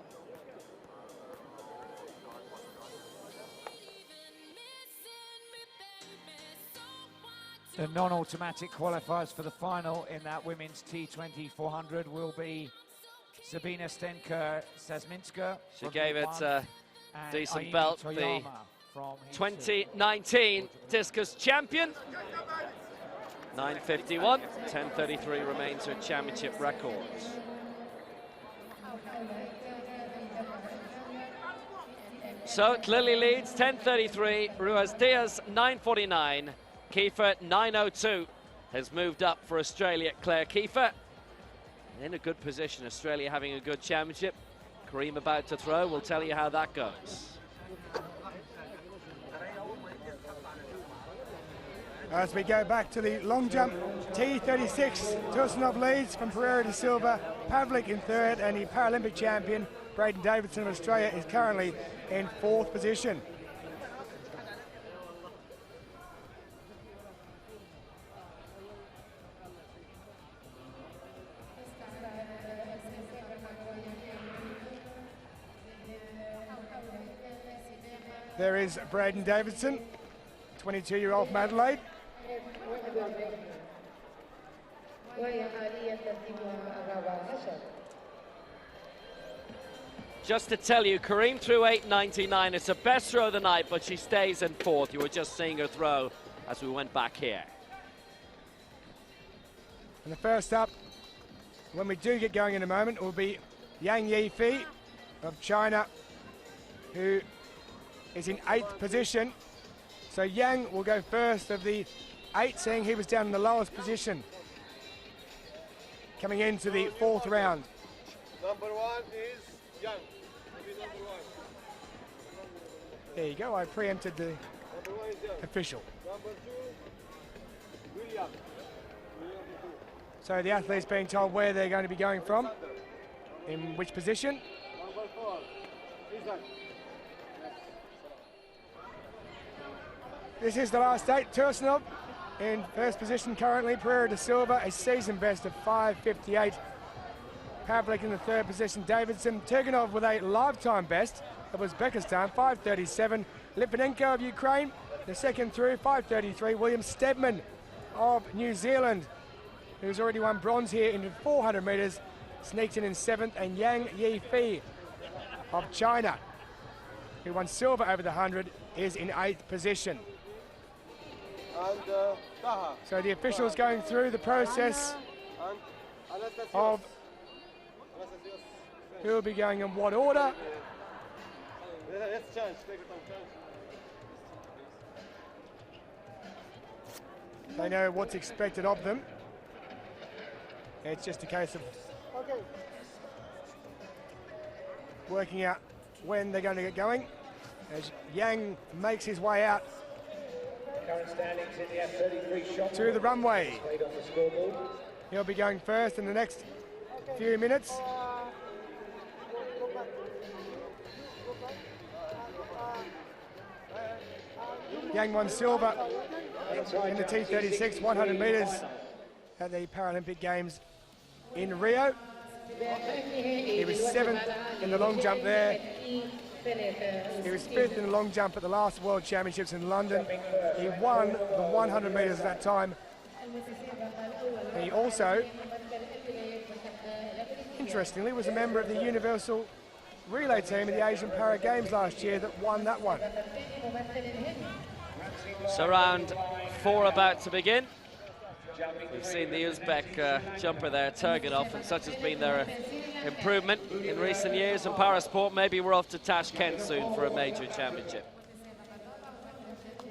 The non-automatic qualifiers for the final in that women's T20 400 will be Sabina Stenker-Sasminska. She gave it a decent Aimi belt, the Toyama from Heat 2019 discus champion. 9:51, 10:33 remains her championship record. So clearly leads 10:33. Ruiz Diaz 9:49. Kiefer 9:02 has moved up for Australia. Claire Kiefer in a good position. Australia having a good championship. Kareem about to throw. We'll tell you how that goes. As we go back to the long jump, T36, Tursunov leads from Pereira de Silva, Pavlik in third, and the Paralympic champion, Braden Davidson of Australia, is currently in fourth position. There is Braden Davidson, 22-year-old from Adelaide. Just to tell you, Kareem threw 8.99. It's the best throw of the night, but she stays in fourth. You were just seeing her throw as we went back here. And the first up, when we do get going in a moment, will be Yang Yifei of China, who is in 8th position. So Yang will go first of the 8, seeing he was down in the lowest position. Coming into the 4th round. Number 1 is Yang. Number 1. There you go, I preempted the Number 1 is Yang. official. Number 2, William. So the athlete's being told where they're going to be going from, in which position. Number 4, Isaac. This is the last 8. Tursunov in first position currently. Pereira de Silva, a season best of 5:58. Pavlik in the 3rd position. Davidson. Turganov with a lifetime best of Uzbekistan, 5:37. Litvinenko of Ukraine, the 2nd through, 5:33. William Stedman of New Zealand, who's already won bronze here in 400 metres, sneaks in 7th. And Yang Yifei of China, who won silver over the 100, is in 8th position. And Taha. So the officials going through the process And Anastasios. of who will be going in what order. Let's change. Take your time. They know what's expected of them. It's just a case of working out when they're going to get going. As Yang makes his way out to the runway. He'll be going first in the next few minutes. Yang won silver in the T36 100 metres at the Paralympic Games in Rio. He was 7th in the long jump there. He was 5th in the long jump at the last World Championships in London. He won the 100 metres at that time. And he also, interestingly, was a member of the Universal Relay team at the Asian Para Games last year that won that one. So round 4 about to begin. We've seen the Uzbek jumper there, Turganov, and such has been their improvement in recent years in parasport. Maybe we're off to Tashkent soon for a major championship.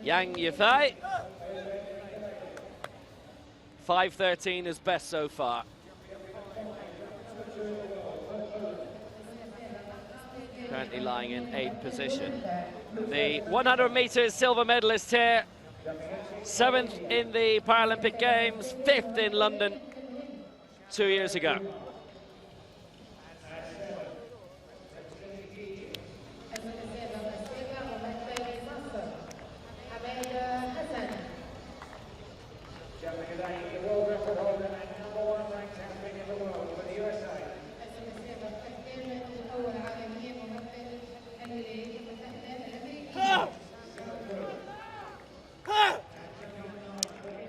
Yang Yifei, 5:13 is best so far. Currently lying in 8th position. The 100 meters silver medalist here, 7th in the Paralympic Games, 5th in London 2 years ago.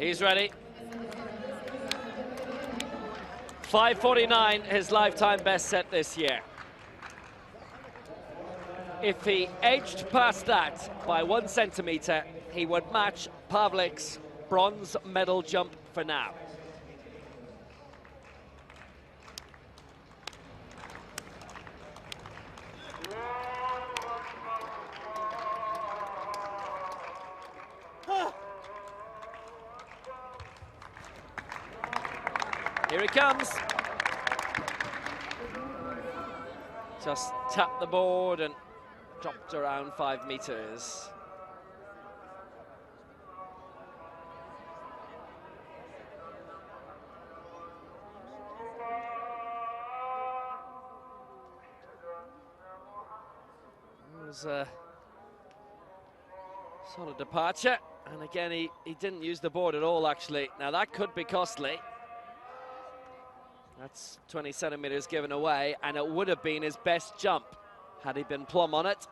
He's ready. 5:49, his lifetime best set this year. If he edged past that by 1 centimetre, he would match Pavlik's bronze medal jump for now. Here he comes. Just tapped the board and dropped around 5 meters. It was a sort of departure, and again he didn't use the board at all actually. Now that could be costly. That's 20 centimeters given away, and it would have been his best jump had he been plumb on it.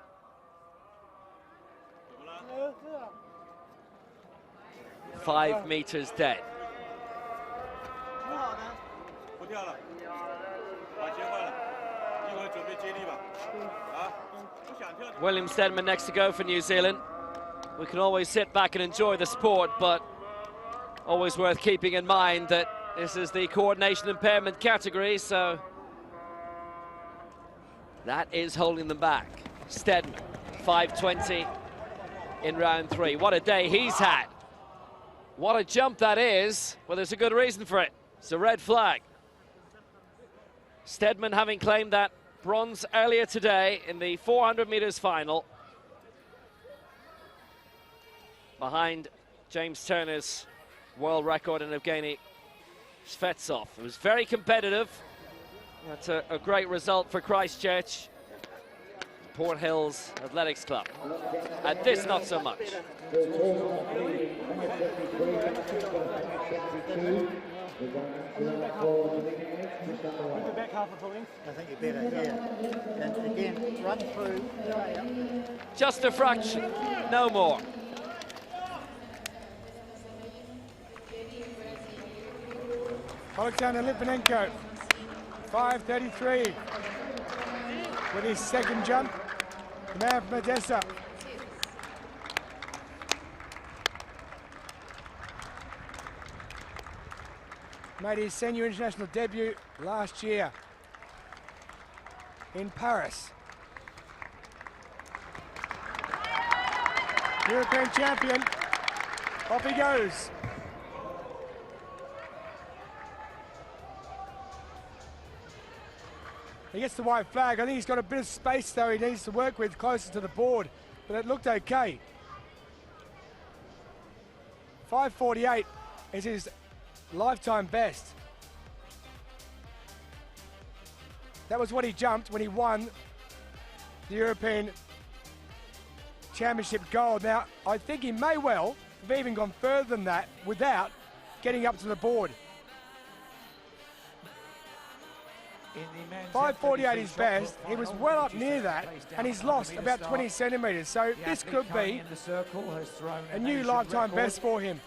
Five meters dead. William Steadman next to go for New Zealand. We can always sit back and enjoy the sport, but always worth keeping in mind that this is the coordination impairment category, so that is holding them back. Steadman, 5:20 in round 3. What a day he's had. What a jump that is. Well, there's a good reason for it. It's a red flag. Steadman having claimed that bronze earlier today in the 400 meters final, behind James Turner's world record and Evgeny Svetsov. It was very competitive. That's a great result for Christchurch. Port Hills Athletics Club. And this, not so much. I think you better, yeah. And again, run through. Just a fraction, no more. Alexander Litvinenko, 5:33 with his second jump. The man from Odessa. Made his senior international debut last year in Paris. European champion. Off he goes. He gets the white flag. I think he's got a bit of space though he needs to work with closer to the board, but it looked okay. 5:48 is his lifetime best. That was what he jumped when he won the European Championship gold. Now, I think he may well have even gone further than that without getting up to the board. 5:48 is best. He was well up near that, and he's lost about 20 centimetres. So this could be a new lifetime best for him.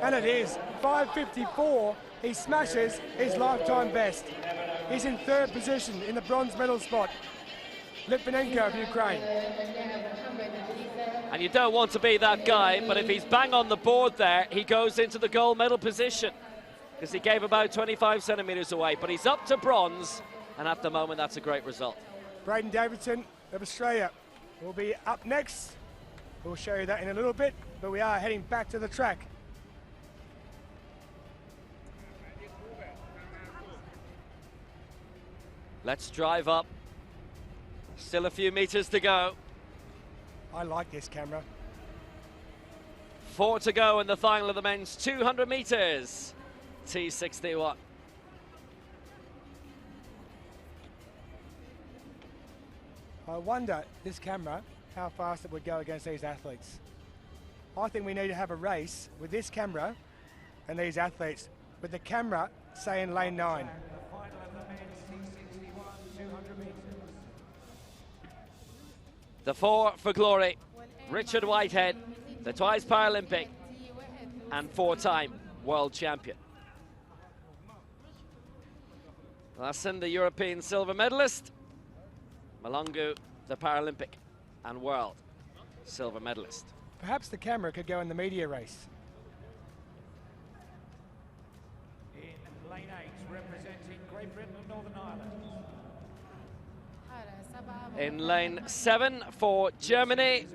And it is 5:54. He smashes his lifetime best. He's in third position in the bronze medal spot. Litvinenko of Ukraine. And you don't want to be that guy, but if he's bang on the board there, he goes into the gold medal position, because he gave about 25 centimetres away, but he's up to bronze, and at the moment that's a great result. Braden Davidson of Australia will be up next. We'll show you that in a little bit, but we are heading back to the track. Let's drive up. Still a few meters to go. I like this camera. 4 to go in the final of the men's 200 meters. T61. I wonder, this camera, how fast it would go against these athletes. I think we need to have a race with this camera and these athletes, with the camera, say, in lane 9. The 4 for glory. Richard Whitehead, the twice Paralympic and four-time world champion. Lassen, the European silver medalist. Malungu, the Paralympic and world silver medalist. Perhaps the camera could go in the media race. In lane 8, representing Great Britain and Northern Ireland. In lane 7 for Germany,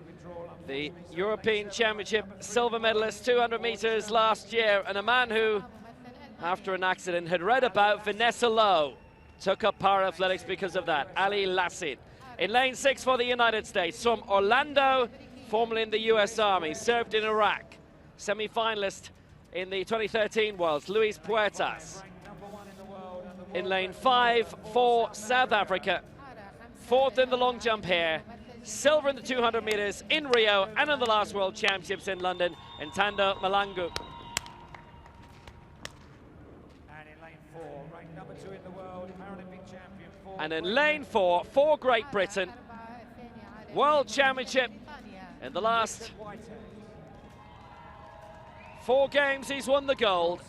the European Championship silver medalist, 200 meters last year, and a man who, after an accident, had read about Vanessa Lowe, took up para athletics because of that. Ali Lassin. In lane 6 for the United States, from Orlando, formerly in the US Army, served in Iraq. Semi-finalist in the 2013 Worlds, Luis Puertas. In lane 5 for South Africa, fourth in the long jump here, silver in the 200 meters in Rio and in the last World Championships in London, Ntando Malungu. And in lane 4, ranked number 2 in the world, Paralympic champion. And in lane 4 for Great Britain, World Championship in the last 4 games, he's won the gold.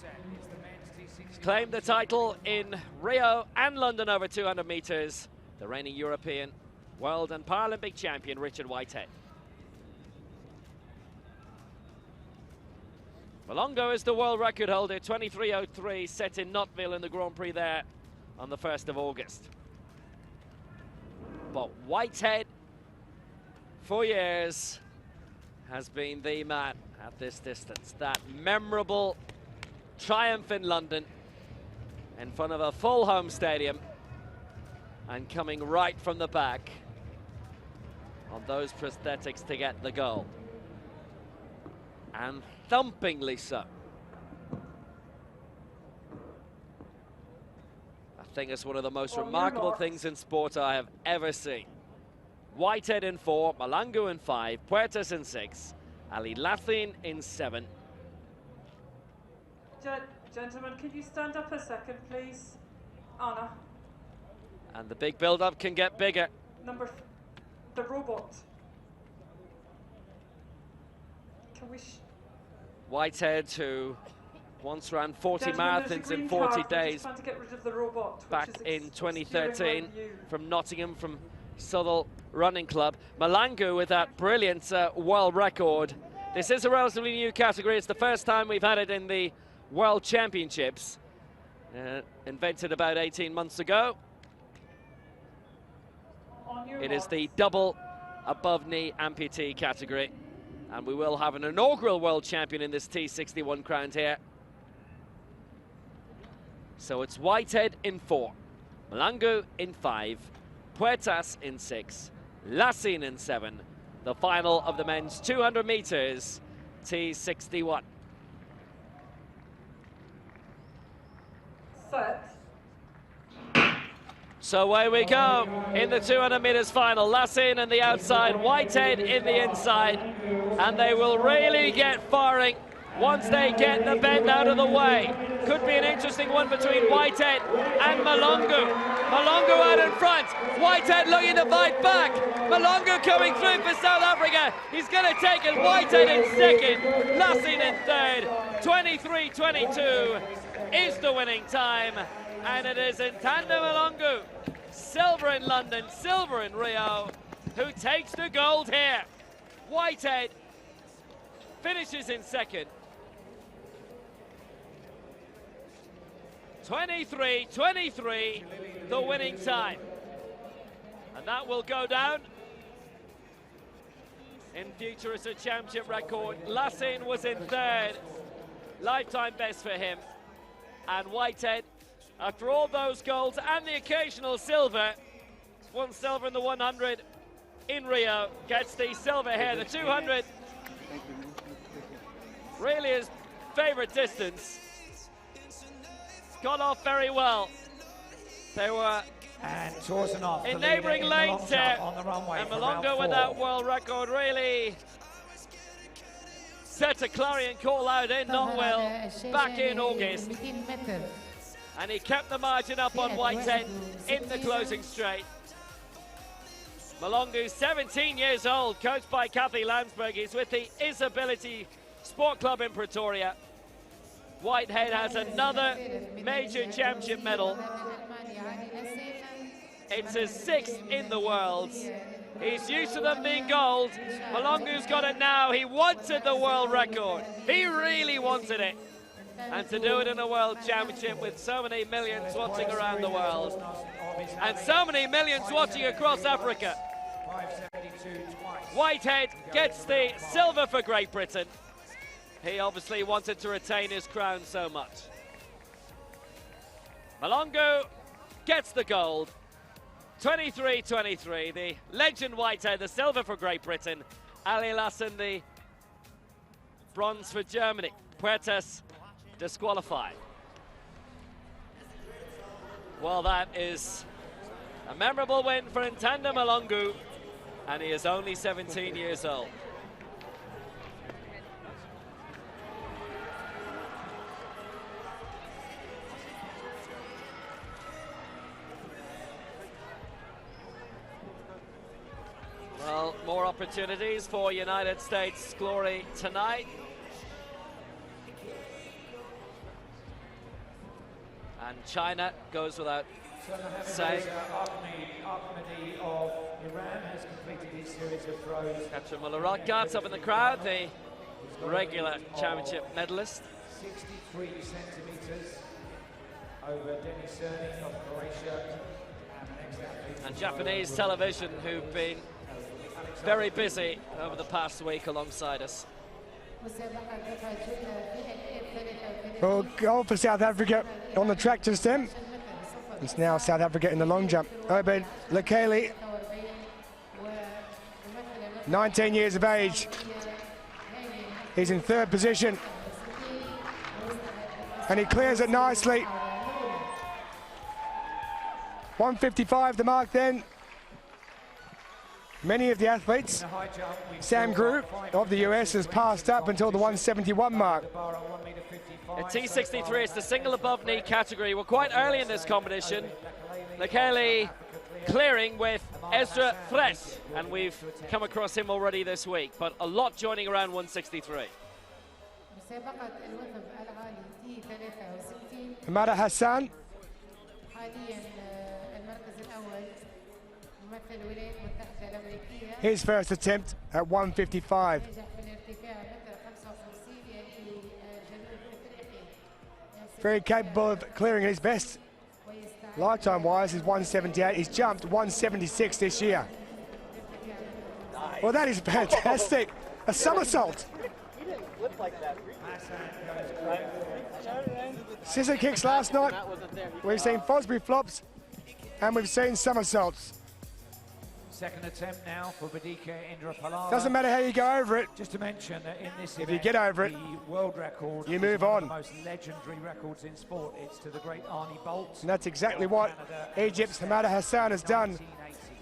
He's claimed the title in Rio and London over 200 meters. The reigning European, world and Paralympic champion, Richard Whitehead. Malungu is the world record holder, 23:03, set in Knotville in the Grand Prix there on the 1st of August. But Whitehead, for years, has been the man at this distance. That memorable triumph in London in front of a full home stadium, and coming right from the back on those prosthetics to get the goal. And thumpingly so. I think it's one of the most remarkable things in sport I have ever seen. Whitehead in 4, Malungu in 5, Puertas in 6, Ali Lassin in 7. Gentlemen, could you stand up a second, please? Anna. And the big build-up can get bigger. The robot. Can we... Whitehead, who once ran 40 Gentlemen, marathons in 40 days to get rid of the robot, back in 2013 from Nottingham, from Southall Running Club. Malungu with that brilliant world record. This is a relatively new category. It's the first time we've had it in the World Championships. Invented about 18 months ago. It is the double above knee amputee category, and we will have an inaugural world champion in this T61 crowned here. So it's Whitehead in 4, Malungu in 5, Puertas in 6, Lassin in 7. The final of the men's 200 meters, T61. Set. So away we go in the 200 meters final. Lassin in the outside, Whitehead in the inside, and they will really get firing once they get the bend out of the way. Could be an interesting one between Whitehead and Malungu. Malungu out in front, Whitehead looking to fight back. Malungu coming through for South Africa. He's going to take it. Whitehead in second, Lassin in third. 23:22 is the winning time. And it is Ntando Malungu, silver in London, silver in Rio, who takes the gold here. Whitehead finishes in second. 23:23, the winning time. And that will go down in future as a championship record. Lassin was in third, lifetime best for him. And Whitehead, after all those golds and the occasional silver, one silver in the 100 in Rio, gets the silver here. The 200, really his favorite distance. Got off very well. They were in neighboring lanes here, and Malungu with that world record really set a clarion call out in Knotville back in August. And he kept the margin up on Whitehead in the closing straight. Malongu, 17 years old, coached by Kathy Landsberg. He's with the Isability Sport Club in Pretoria. Whitehead has another major championship medal. It's his 6th in the Worlds. He's used to them being gold. Malongu's got it now. He wanted the world record. He really wanted it. And to do it in a World Championship with so many millions watching around the world, and so many millions watching across Africa. Whitehead gets the silver for Great Britain. He obviously wanted to retain his crown so much. Malongu gets the gold. 23-23, the legend Whitehead, the silver for Great Britain. Ali Lassen, the bronze for Germany. Puertas disqualified. Well, that is a memorable win for Ntanda Malongu, and he is only 17 years old. Well, more opportunities for United States glory tonight. And China goes without saying. Ahmadi of Iran has completed his series of throws. Katrin Muller-Rothgart up in the crowd, the regular championship medalist. 63 centimeters over Denis Cerny of Croatia. And Japanese television, who've been very busy over the past week alongside us. Well, goal for South Africa on the tractor stem. It's now South Africa in the long jump. Obed Lekele, 19 years of age. He's in 3rd position. And he clears it nicely. 155 the mark then. Many of the athletes, Sam Grew of the US has passed up until the 171 mark. At T63, it's the single above knee category. We're quite early in this competition. Lekele clearing with Ezra Fresh, and we've come across him already this week, but a lot joining around 163. Hamada Hassan. His first attempt at 155. Very capable of clearing his best. Lifetime-wise is 178. He's jumped 176 this year. Well, that is fantastic. A somersault. He didn't flip like that. Scissor kicks last night. We've seen Fosbury flops, and we've seen somersaults. Second attempt now for Badika Indrapala. Doesn't matter how you go over it. Just to mention that in this If event, you get over it, the world record you move is one on. of the most legendary records in sport. It's to the great Arnie Bolt. And that's exactly what Egypt's Hamada Hassan has done.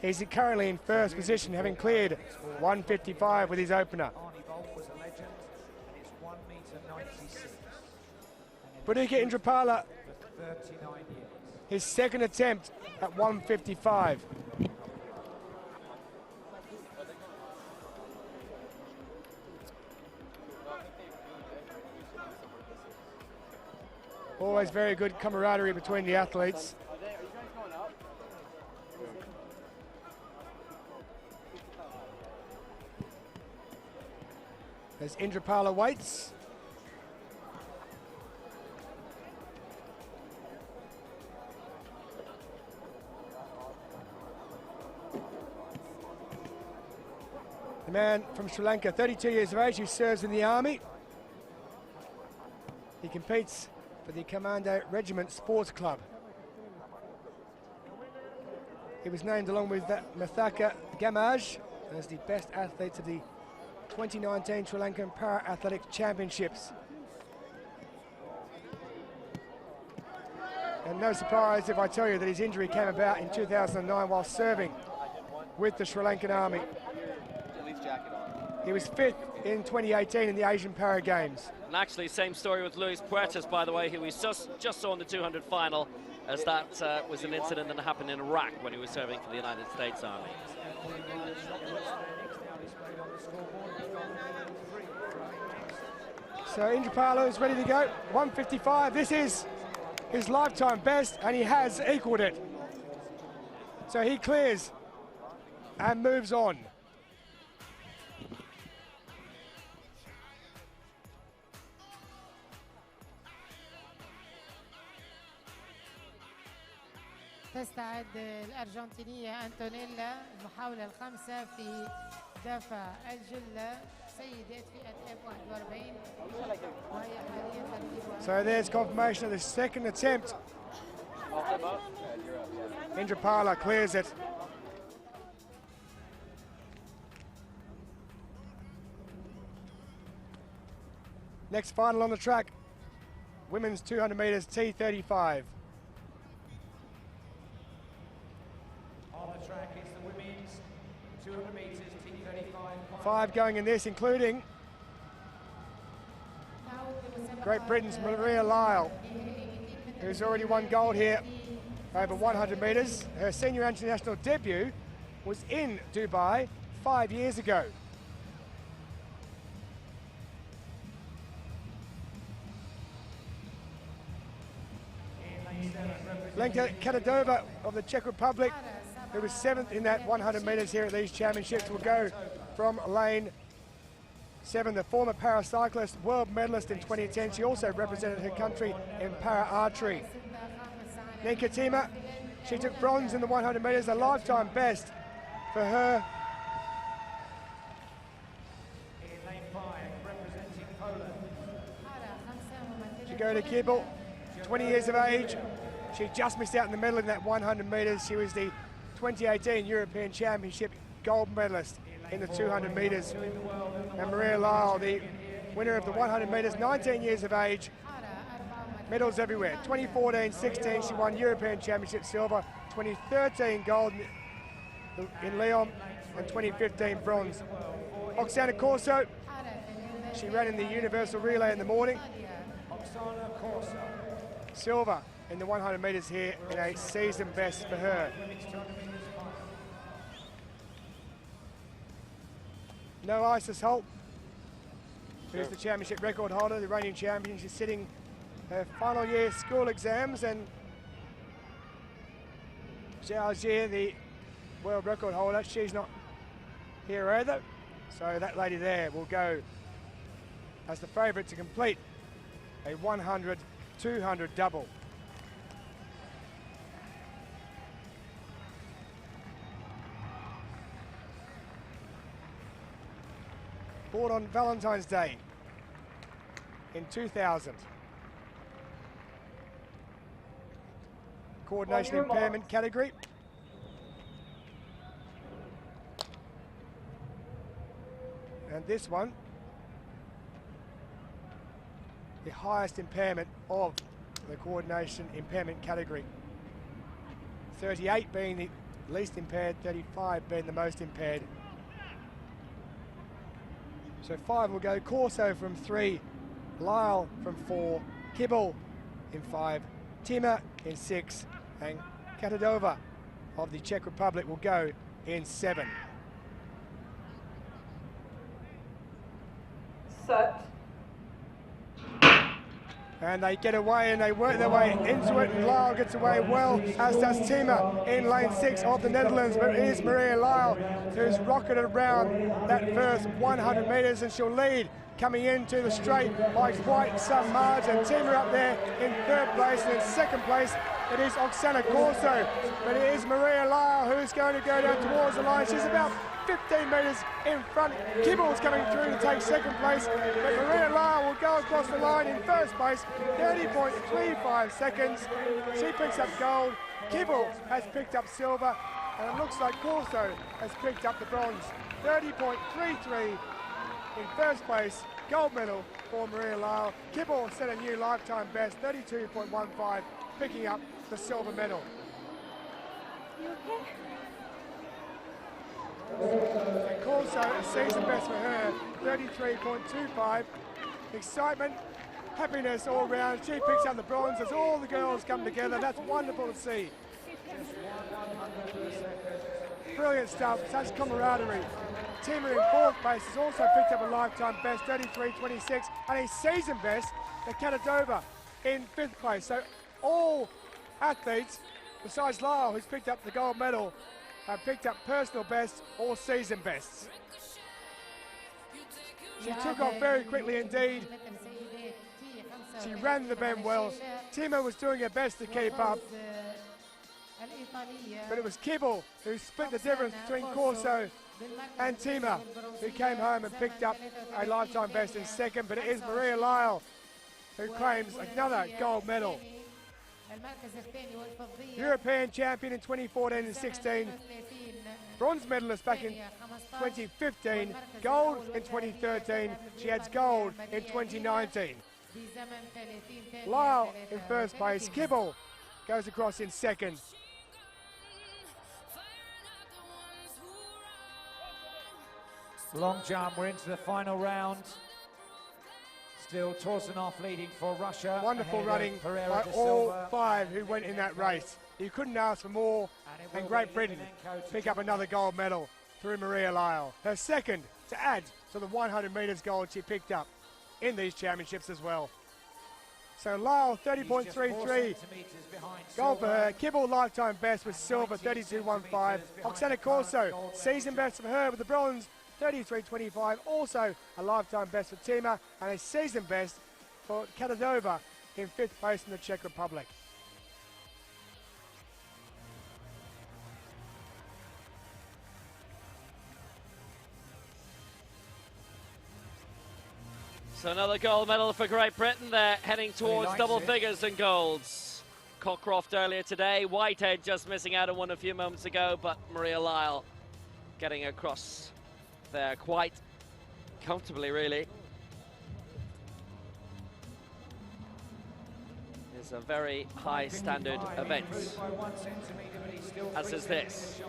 He's currently in 1st position, having cleared 155 with his opener. Arnie Bolt was a legend, and it's 1 meter 96. Badika Indrapala, For 39 years. his 2nd attempt at 155. Always very good camaraderie between the athletes. As Indrapala waits. The man from Sri Lanka, 32 years of age, who serves in the army. He competes for the Commando Regiment Sports Club. He was named along with Mathaka Gamage as the best athletes of the 2019 Sri Lankan Para-Athletic Championships. And no surprise if I tell you that his injury came about in 2009 while serving with the Sri Lankan Army. He was 5th in 2018 in the Asian Para Games. And actually, same story with Luis Puertas, by the way, who we just saw in the 200 final, as that was an incident that happened in Iraq when he was serving for the United States Army. pulling right shot puts their next now displayed on the scoreboard. We've got 3 running next. So Indrapala is ready to go. 155. This is his lifetime best, and he has equaled it. So he clears and moves on. تستعد الأرجنتينية أنتونيلا المحاولة الخامسة في دفع الجلة سيدات فئة F41 وهي حاليا ترتيبها. So there's confirmation of the second attempt. Indrapala clears it. Next final on the track, women's 200 meters T35. On the track is the women's 200 meters T35. 5 going in this, including Great Britain's Maria Lyle, who's already won gold here over 100 meters. Her senior international debut was in Dubai 5 years ago. Lenka Kadadova of the Czech Republic, who was 7th in that 100 meters here at these championships, will go from lane 7. The former paracyclist, world medalist in 2010. She also represented her country in para archery. Lenka Tima, she took bronze in the 100 meters, a lifetime best for her. In lane 5, representing Poland. She go to Kibble, 20 years of age. She just missed out in the medal in that 100 meters. She was the 2018 European Championship gold medalist in the 200 meters. And Maria Lyle, the winner of the 100 meters, 19 years of age. Medals everywhere. 2014, 16, she won European Championship silver. 2013 gold in Lyon, and 2015 bronze. Oksana Corso, she ran in the universal relay in the morning. Oksana Corso. Silver in the 100 meters here in a season best for her. No Isis Holt, who's the championship record holder, the reigning champion. She's sitting her final year school exams, and Zhao Jie, the world record holder, she's not here either. So that lady there will go as the favourite to complete a 100-200 double. Born on Valentine's Day in 2000. Coordination impairment category. And this one, the highest impairment of the coordination impairment category. 38 being the least impaired, 35 being the most impaired. So 5 will go Corso from 3, Lyle from 4, Kibble in 5, Tima in 6, and Katadova of the Czech Republic will go in 7. Set. And they get away and they work their way into it, and Lyle gets away well, as does Tima in lane 6 of the Netherlands. But it is Maria Lyle who's rocketed around that first 100 metres, and she'll lead coming into the straight by quite some margin. Tima up there in 3rd place, and in 2nd place it is Oksana Corso. But it is Maria Lyle who's going to go down towards the line. She's about 15 metres in front. Kibble's coming through to take 2nd place, but Maria Lyle will go across the line in 1st place, 30.35 seconds. She picks up gold. Kibble has picked up silver, and it looks like Corso has picked up the bronze. 30.33 in 1st place, gold medal for Maria Lyle. Kibble set a new lifetime best, 32.15, picking up the silver medal. You okay? And Corso, a season best for her, 33.25. Excitement, happiness all round. She picks up the bronze as all the girls come together. That's wonderful to see. Just 1/100 per second. brilliant stuff, such camaraderie. Tima in fourth place has also picked up a lifetime best, 33.26, and a season best, the Kadadova, in fifth place. So all athletes, besides Lyle, who's picked up the gold medal, have picked up personal bests or season bests. She took off very quickly indeed. She ran the bend well. Tima was doing her best to keep up, but it was Kibble who split the difference between Corso and Tima, who came home and picked up a lifetime best in second, but it is Maria Lyle who claims another gold medal. European champion in 2014 and 16, bronze medalist back in 2015, gold in 2013, she adds gold in 2019. Lyle in first place, Kibble goes across in second. Long jump, we're into the final round. Still Torsunov leading for Russia. Wonderful running by all five who went in that race. You couldn't ask for more, and Great Britain pick up another gold medal through Maria Lyle. Her second to add to the 100 metres gold she picked up in these championships as well. So Lyle, 30.33 gold for her. Kibble lifetime best with silver, 32.15. Oksana Corso, season best for her with the bronze, 33.25, also a lifetime best for Tima and a season best for Kadadova in fifth place in the Czech Republic. So another gold medal for Great Britain. They're heading towards double figures in golds. Cockcroft earlier today, Whitehead just missing out on one a few moments ago, but Maria Lyle getting across there quite comfortably, really. It's a very high standard event, as is this.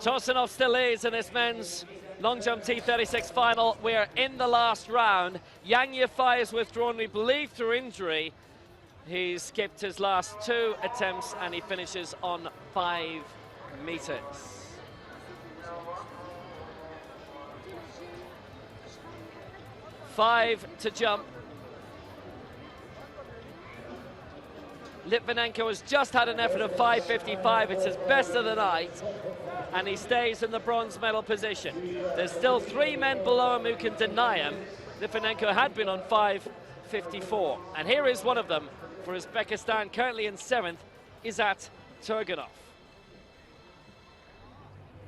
Torsunov still leads in this men's long jump T36 final. We're in the last round. Yang Yifei is withdrawn, we believe, through injury. He's skipped his last two attempts and he finishes on 5 meters. Five to jump. Litvinenko has just had an effort of 5.55. It's his best of the night, and he stays in the bronze medal position. There's still 3 men below him who can deny him. Litvinenko had been on 5.54, and here is one of them for Uzbekistan, currently in 7th, Izat Turganov.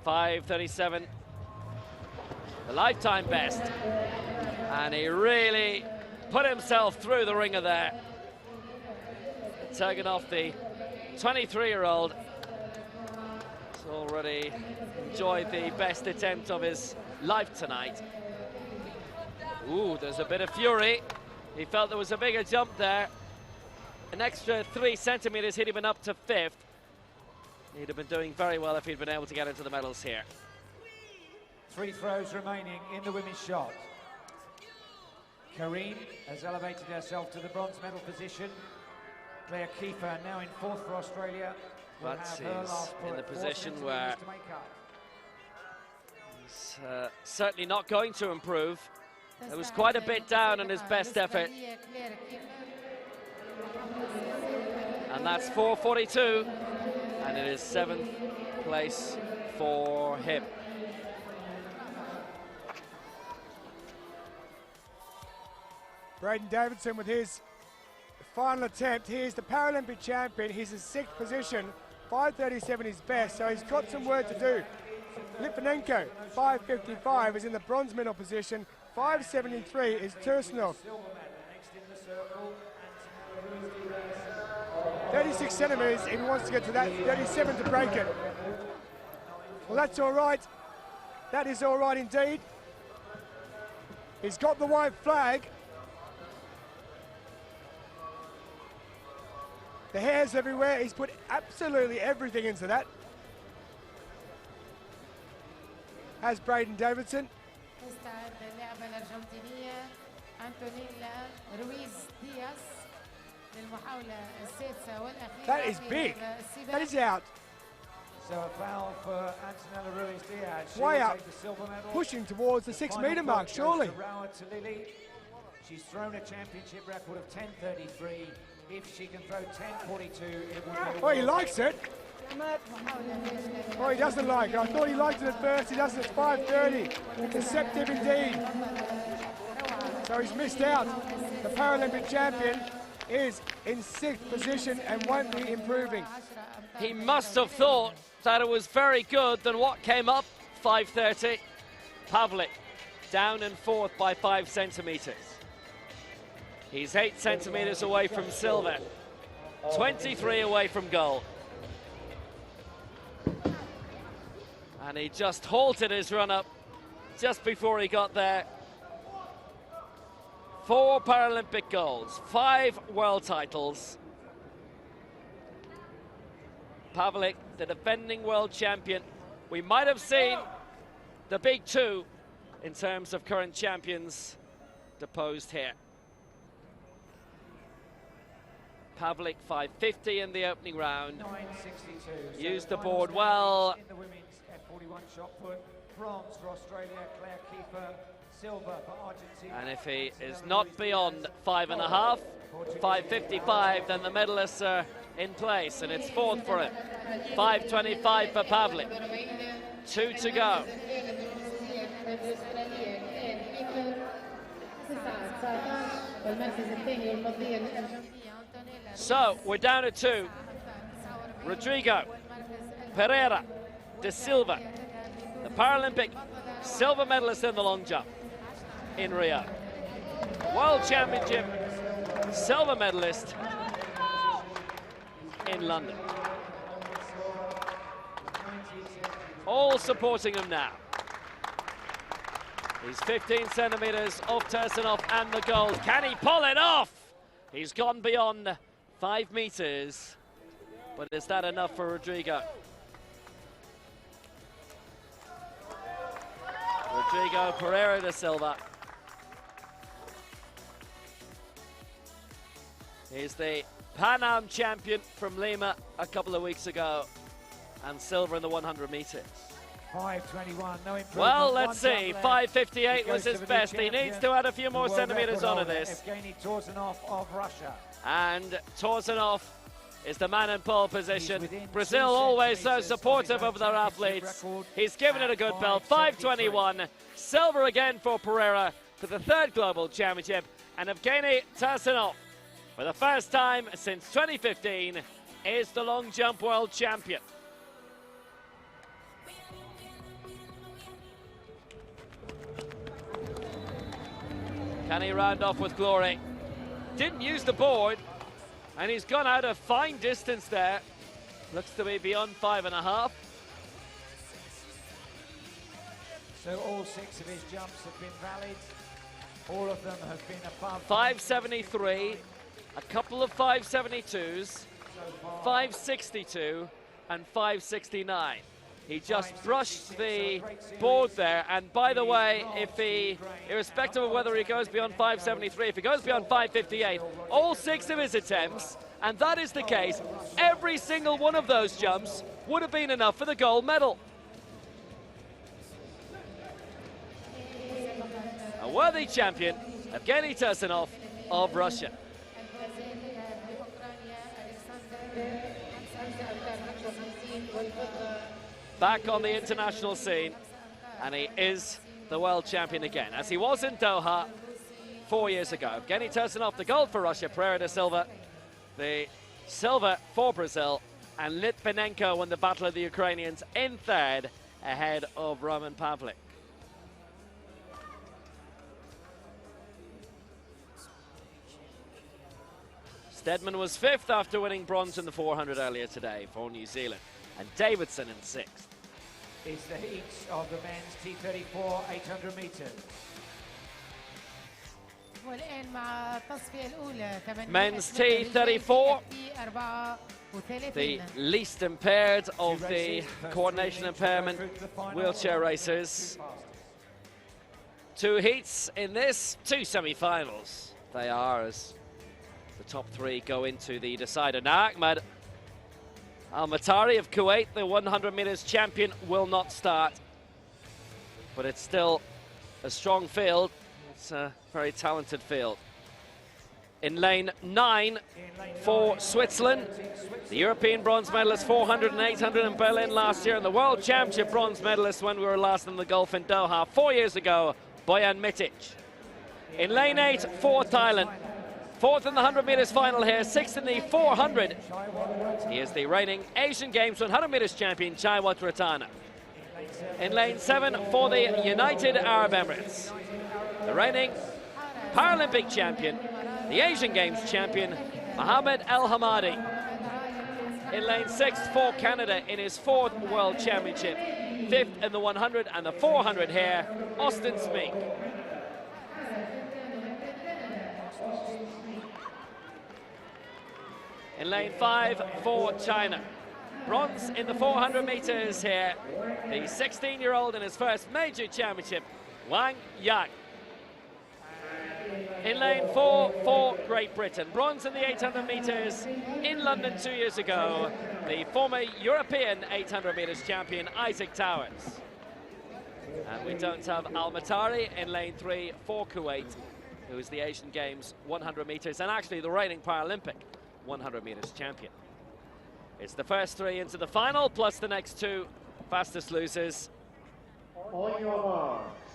5.37, the lifetime best. And he really put himself through the ringer there. Turganov, the 23-year-old, has already enjoyed the best attempt of his life tonight. Ooh, there's a bit of fury. He felt there was a bigger jump there. An extra 3 centimeters, he'd have been up to 5th. He'd have been doing very well if he'd been able to get into the medals here. 3 throws remaining in the women's shot. Karine has elevated herself to the bronze medal position. Claire Kiefer now in 4th for Australia. But is in the position where he's certainly not going to improve. It was quite a bit down on his best effort. And that's 4.42. And it is 7th place for him. Braden Davidson with his final attempt. He's the Paralympic champion. He's in 6th position. 5.37 is best, so he's got some work to do. Litvinenko, 5.55, is in the bronze medal position. 5.73 is Tursunov. 36 centimeters if he wants to get to that. 37 to break it. Well, that's all right. That is all right indeed. He's got the white flag. The hairs everywhere. He's put absolutely everything into that. Has Braden Davidson. That is big. That is out. So a foul for Antonella Ruiz-Diaz. She Way will up, take the silver medal. pushing towards the The 6 final metre point mark, goes surely. to Rawa Talili. She's thrown a championship record of 10:33. If she can throw 10:42, it will be. Oh, he likes it. Oh, he doesn't like it. I thought he liked it at first. He doesn't at 5:30. Deceptive indeed. So he's missed out. The Paralympic champion is in 6th position and won't be improving. He must have thought that it was very good than what came up, 5:30. Pavlik down in 4th by 5 centimetres. He's 8 centimetres away from silver, 23 away from gold. And he just halted his run-up just before he got there. 4 Paralympic golds, 5 world titles. Pavlik, the defending world champion. We might have seen the big 2 in terms of current champions deposed here. Pavlik 550 in the opening round. 9:62. Used So the board finals well. in the women's F41 shot put. Bronze for Australia, Claire Kiefer. Silver for Argentina. And if he is not beyond 5.5, 555, then the medalists are in place, and it's 4th for him. 525 for Pavlik. 2 to go. So we're down to 2. Rodrigo Pereira de Silva, the Paralympic silver medalist in the long jump in Rio. World Championship silver medalist in London. All supporting him now. He's 15 centimetres off Tursunov and the gold. Can he pull it off? He's gone beyond 5 metres, but is that enough for Rodrigo? Rodrigo Pereira da Silva. He's the Pan Am champion from Lima a couple of weeks ago, and silver in the 100 metres. 5:21, no improvement. Well, One let's see. jump left. 5:58 It goes was to his the new best. He champion, needs to add a few more the world centimetres record onto holder, this. Evgeny Torzanov of Russia. And Torzanov is the man in pole position. within Brazil 2 always so centimetres supportive of of his their own athletes. record He's given it a good belt. 5:21. Silver again for Pereira for the 3rd global championship. And Evgeny Torzanov, for the first time since 2015, is the long jump world champion. Can he round off with glory? Didn't use the board, and he's gone out a fine distance there. Looks to be beyond 5.5. So all 6 of his jumps have been valid. All of them have been above 573, a couple of 572s, 562, and 569. He just brushed the board there, and by the way, if he, irrespective of whether he goes beyond 573, if he goes beyond 558, all 6 of his attempts, and that is the case, every single one of those jumps would have been enough for the gold medal. A worthy champion, Evgeny Tursunov of Russia. Back on the international scene, and he is the world champion again, as he was in Doha 4 years ago. Evgeny Tursunov, the gold for Russia, Pereira da Silva, the silver for Brazil, and Litvinenko won the battle of the Ukrainians in 3rd, ahead of Roman Pavlik. Steadman was 5th after winning bronze in the 400 earlier today for New Zealand, and Davidson in 6th. It's the heat of the men's T34 800 meters. Men's T34, the least impaired of the coordination impairment wheelchair racers. 2 heats in this, 2 semi-finals. They are, as the top 3 go into the decider. Now Ahmed Al-Matari of Kuwait, the 100 meters champion, will not start. But it's still a strong field. It's a very talented field. In lane 9 for Switzerland, the European bronze medalist 400 and 800 in Berlin last year, and the World Championship bronze medalist when we were last in the Gulf in Doha 4 years ago, Bojan Mitic. In lane 8 for Thailand, 4th in the 100 meters final here, 6th in the 400. He is the reigning Asian Games 100 meters champion, Chaiwat Ratana. In lane 7 for the United Arab Emirates, the reigning Paralympic champion, the Asian Games champion, Mohamed El Hamadi. In lane 6 for Canada in his 4th World Championship, 5th in the 100 and the 400 here, Austin Smeek. In lane 5 for China, bronze in the 400 meters here, the 16-year-old in his first major championship, Wang Yang. In lane 4 for Great Britain, bronze in the 800 meters in London 2 years ago, the former European 800 meters champion, Isaac Towers. And we don't have Al-Matari in lane 3 for Kuwait, who is the Asian Games 100 meters and actually the reigning Paralympic 100 meters champion. It's the first 3 into the final, plus the next 2 fastest losers. On your marks.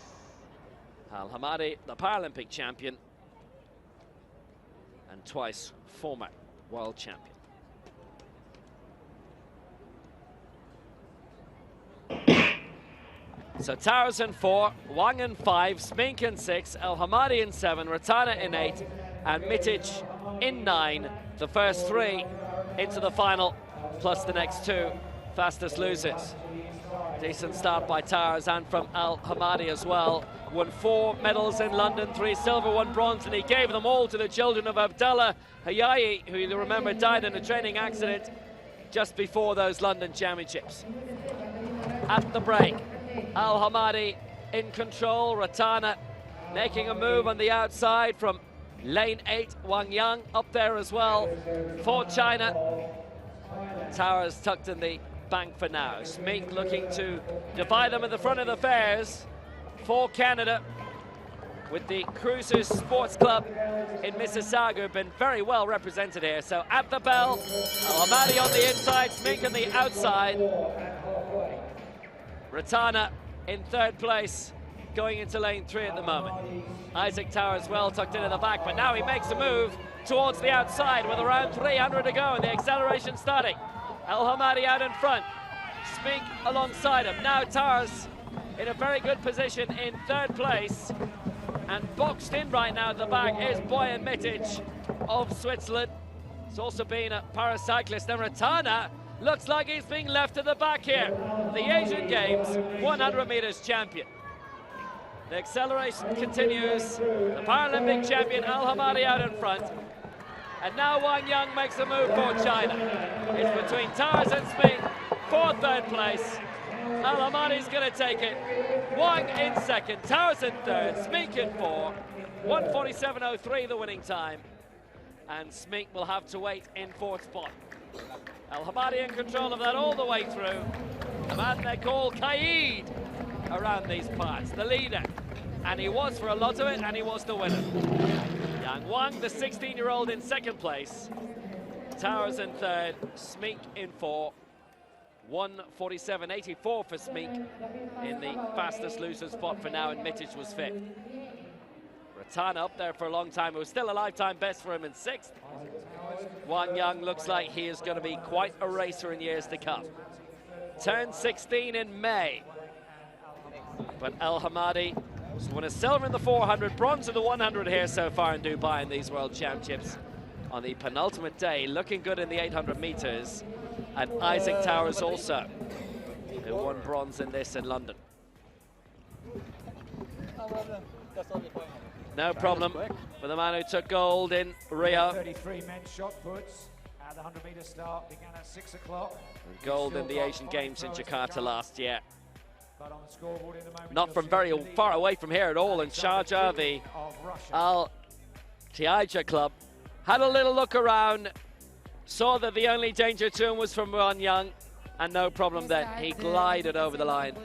Al Hamadi, the Paralympic champion, and twice former world champion. So Towers in 4, Wang in 5, Smink in 6, El Hamadi in 7, Ratana in 8, and Mitic in 9. The first 3 into the final, plus the next 2 fastest losers. Decent start by Towers and from Al Hamadi as well. Won 4 medals in London, 3 silver, 1 bronze, and he gave them all to the children of Abdallah Hayayi, who you remember died in a training accident just before those London Championships. At the break, Al Hamadi in control, Ratana making a move on the outside from lane 8, Wang Yang up there as well for China. Towers tucked in the bank for now. Smink looking to divide them at the front of the fairs for Canada, with the Cruisers Sports Club in Mississauga been very well represented here. So at the bell, Al Hamadi on the inside, Smink on the outside. Ratana in 3rd place, going into lane 3 at the moment. Isaac Towers well tucked in at the back, but now he makes a move towards the outside with around 300 to go and the acceleration starting. Al Hamadi out in front, Smink alongside him. Now Towers in a very good position in 3rd place, and boxed in right now at the back is Bojan Mitic of Switzerland. He's also been a paracyclist, and Ratana looks like he's being left at the back here. The Asian Games 100 meters champion. The acceleration continues. The Paralympic champion Al Hamadi out in front. And now Wang Yang makes a move for China. It's between Towers and Smink for 3rd place. Al Hamadi's going to take it. Wang in 2nd, Towers in 3rd, Smink in 4. 1:47.03 the winning time. And Smink will have to wait in 4th spot. Al Hamadi in control of that all the way through. The man they call Qaid around these parts, the leader. And he was for a lot of it, and he was the winner. Yang Wang, the 16-year-old, in 2nd place. Towers in 3rd, Smink in 4. 1:47.84 for Smink in the fastest loser spot for now, and Mitic was 5th. Ratana up there for a long time. It was still a lifetime best for him in 6th. Wang Yang looks like he is going to be quite a racer in years to come. Turned 16 in May. But El Hamadi has won a silver in the 400, bronze in the 100 here so far in Dubai in these World Championships. On the penultimate day, looking good in the 800 meters. And Isaac Towers also, who won bronze in this in London. No problem for the man who took gold in Rio. 33 men's shot puts. The 100-meter start began at 6 o'clock. Gold in the Asian Games in Jakarta last year. But on the scoreboard in the moment, Not from very far away from here at all in Sharjah, the Al Tiaja Club. Had a little look around Saw that the only danger to him was from Wan Young, and no problem then. He glided over the line.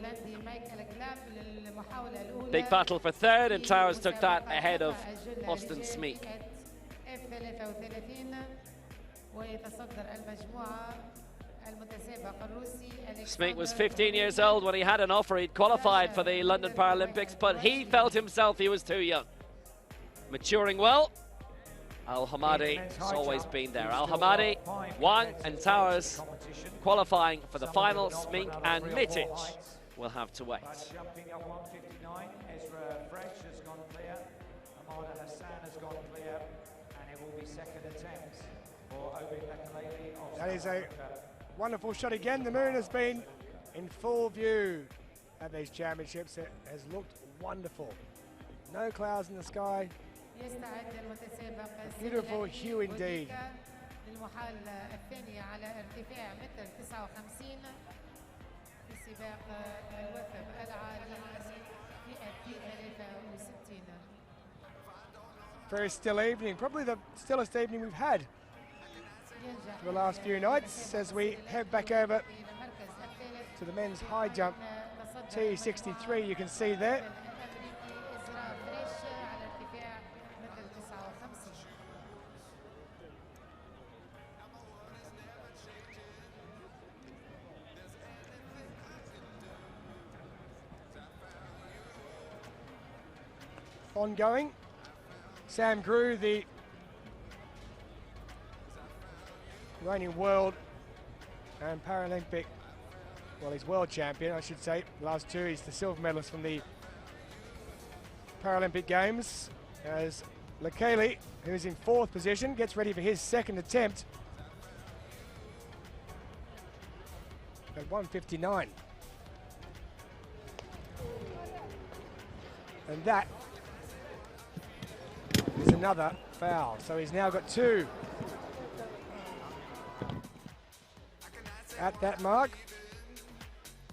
Big battle for third, and Towers took that ahead of Austin Smeek. Smeek was 15 years old when he had an offer. He'd qualified for the London Paralympics, but he felt himself he was too young. Maturing well. Al Hamadi has always been there. Al Hamadi, Wang and Towers qualifying for the final. Smeek and Mitic will have to wait. Jumping up 159, Ezra Fresh has gone clear, Amada Hassan has gone clear, and it will be second attempt for Obed Lekalele of That is South a Africa. wonderful shot again. The moon has been in full view at these championships. It has looked wonderful. No clouds in the sky. Beautiful hue indeed. للمحاولة الثانية على ارتفاع متر 59 في سباق الوثب العالي في 63. Very still evening, probably the stillest evening we've had for the last few nights as we head back over to the men's high jump T63. You can see there. Ongoing. Sam Grew, the reigning world and Paralympic, well, he's world champion, I should say. The last two, he's the silver medalist from the Paralympic Games. As Lekalele, who's in fourth position, gets ready for his second attempt at 1:59. And that is another foul. So he's now got two at that mark.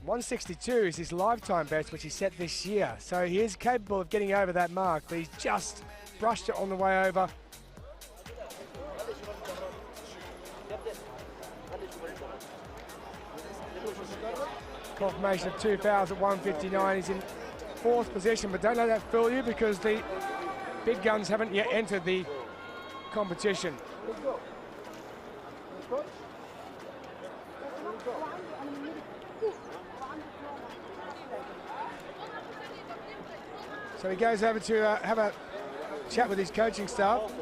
162 is his lifetime best, which he set this year. So he is capable of getting over that mark, but he's just brushed it on the way over. Confirmation of 2 fouls at 1:59. He's in fourth position, but don't let that fool you because the big guns haven't yet entered the competition. So he goes over to have a chat with his coaching staff.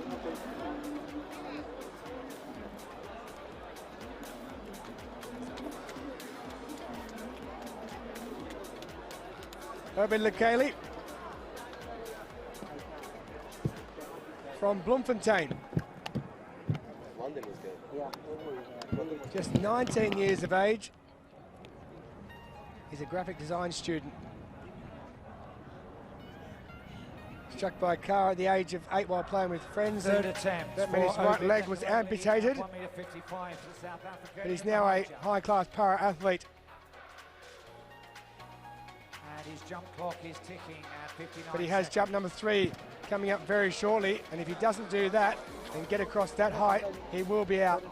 Obed Lekalele from Bloemfontein. London was good. Yeah. Just 19 years of age. He's a graphic design student. Struck by a car at the age of 8 while playing with friends. Third attempt. That meant his right leg was amputated. 1:55 for South Africa. But he's now a high-class para-athlete. And his jump clock is ticking at 59. But he has jump number 3 coming up very shortly, and if he doesn't do that and get across that height, he will be out.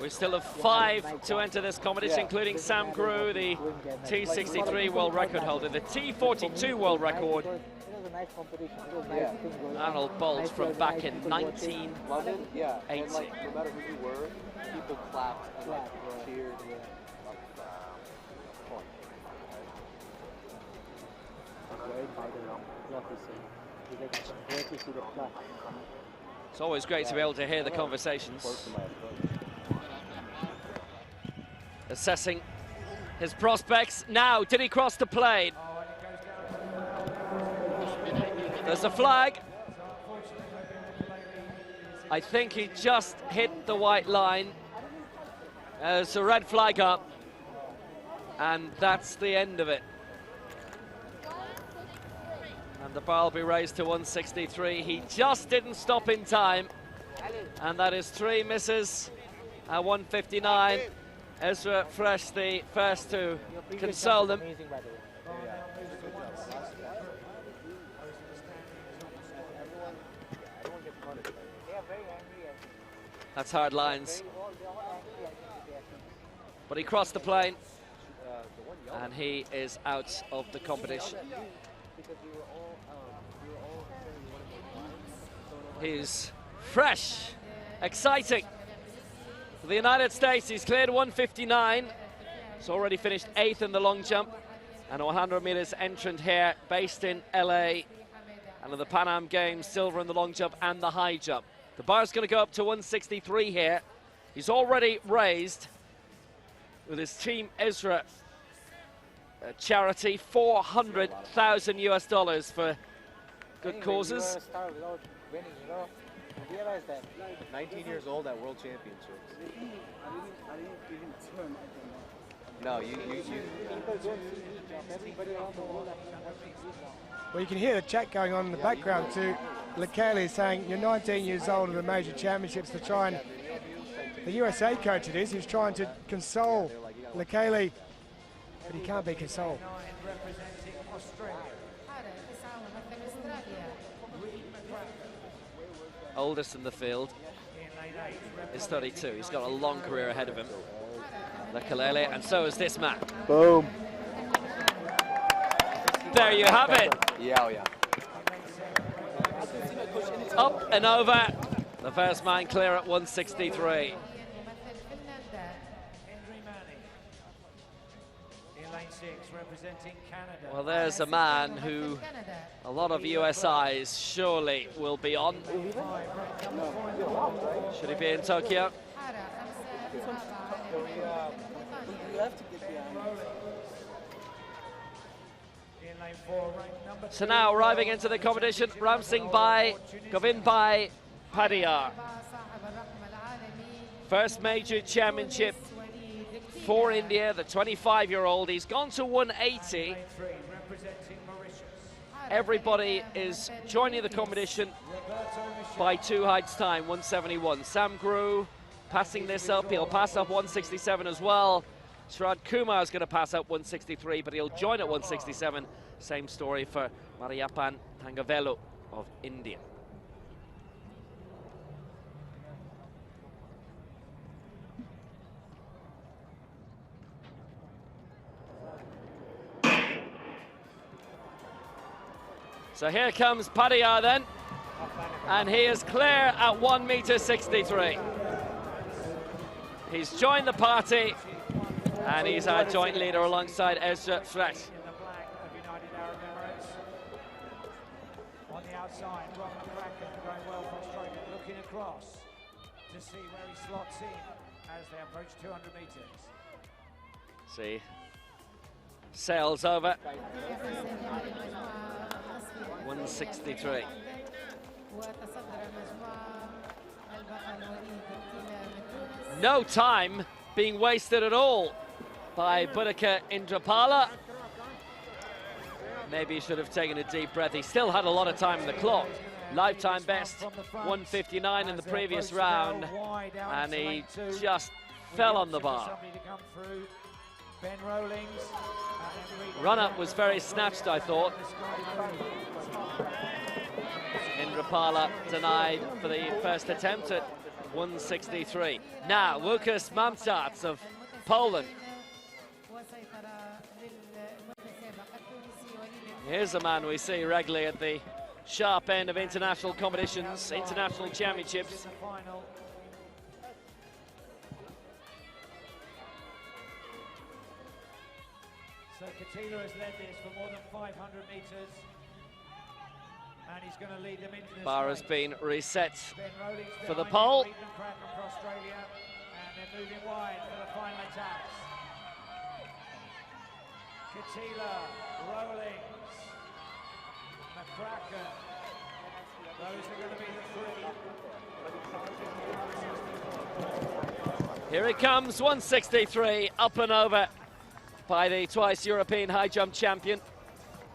We still have 5 to enter this competition, including Sam Grew, the T63 world record holder, the T42 world record. Arnold Bolt from back in 1980. Yeah, and like, no matter who you were, people clapped and like, cheered. It's always great to be able to hear the conversations. Assessing his prospects. Now, did he cross the plane? There's a flag. I think he just hit the white line. There's a red flag up. And that's the end of it. And the bar will be raised to 163. He just didn't stop in time. And that is 3 misses at 159. Ezra Fresh, the first to console them. That's hard lines. But he crossed the plane, and he is out of the competition. He's fresh, exciting. For the United States, he's cleared 159. He's already finished 8th in the long jump. And 100 meters entrant here, based in LA. And in the Pan Am Games, silver in the long jump and the high jump. The bar's going to go up to 163 here. He's already raised, with his Team Ezra charity, $400,000 US for good causes. You realize that 19 years old at World Championships. No, you. Well, you can hear the chat going on in the background too. Lekele saying, you're 19 years old at the major championships, to try and, the USA coach it is, who's trying to console Lekele, but he can't be consoled. Oldest in the field is 32. He's got a long career ahead of him, Lekele, and so is this man. Boom. There you have it. Yeah, oh yeah. Up and over. The first man clear at 163. Well, there's a man who a lot of US eyes surely will be on. Should he be in Tokyo? So now arriving into the competition, Ramsing Bhai, Govind Bhai Padiyar. First major championship for India, the 25-year-old. He's gone to 180. Everybody is joining the competition by 2 heights time, 171. Sam Grew passing this up. He'll pass up 167 as well. Sharad Kumar is going to pass up 163, but he'll join at 167. Same story for Mariappan Thangavelu of India. So here comes Padiyar then, and he is clear at 1.63 meters. He's joined the party, and he's our joint leader alongside Ezra Fresh. On the outside, Ron McCracken going well from Australia, looking across to see where he slots in as they approach 200 meters. See, sails over. 163. No time being wasted at all by Boudica Indrapala. Maybe he should have taken a deep breath. He still had a lot of time in the clock. Lifetime best, 159 in the previous round, and he just fell on the bar. Run-up was very snatched, I thought. Indrapala denied for the first attempt at 163. Now, Łukasz Mamczarz of Poland. Here's a man we see regularly at the sharp end of international competitions, international championships. So Katila has led this for more than 500 meters, and he's going to lead them into the Bar has straight. been reset for the pole. For Australia, and they're moving wide for the final attacks. Katila, Rowlings, McCracken. Those are going to be the three. Here it comes, 163, up and over by the twice European high jump champion.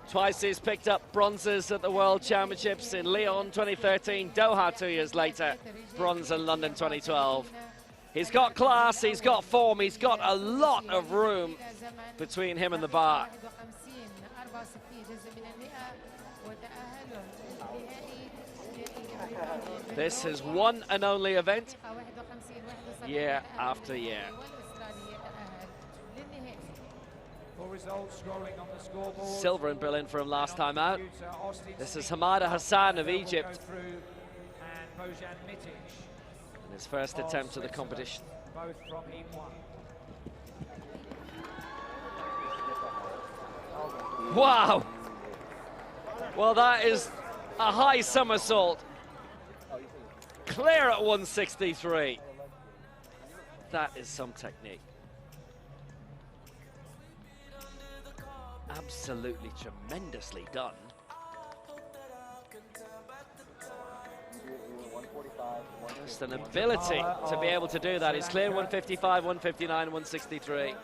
Twice he's picked up bronzes at the World Championships in Lyon 2013, Doha 2 years later, bronze in London 2012. He's got class, he's got form, he's got a lot of room between him and the bar. This is one and only event, year after year. For results scoring on the scoreboard. Silver and brilliant from last time out. This is Hamada Hassan of Egypt. And Bojan Mitic. In his first attempt at the competition. Both from Heat 1. Wow! Well, that is a high somersault. Clear at 163. That is some technique. Absolutely tremendously done. Just an ability to be able to do that. He's cleared 155, 159, 163.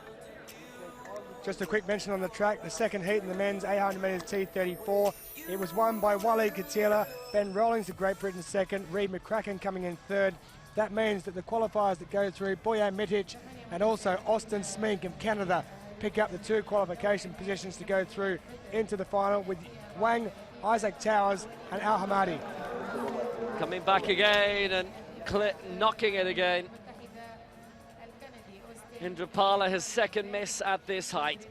Just a quick mention on the track, the second heat in the men's 800 metres T34. It was won by Waleed Katila, Ben Rawlings of Great Britain second, Reid McCracken coming in third. That means that the qualifiers that go through, Bojan Mitic and also Austin Smink of Canada, pick up the two qualification positions to go through into the final with Wang, Isaac Towers and Al Hamadi. Coming back again and knocking it again. Indrapala, his second miss at this height.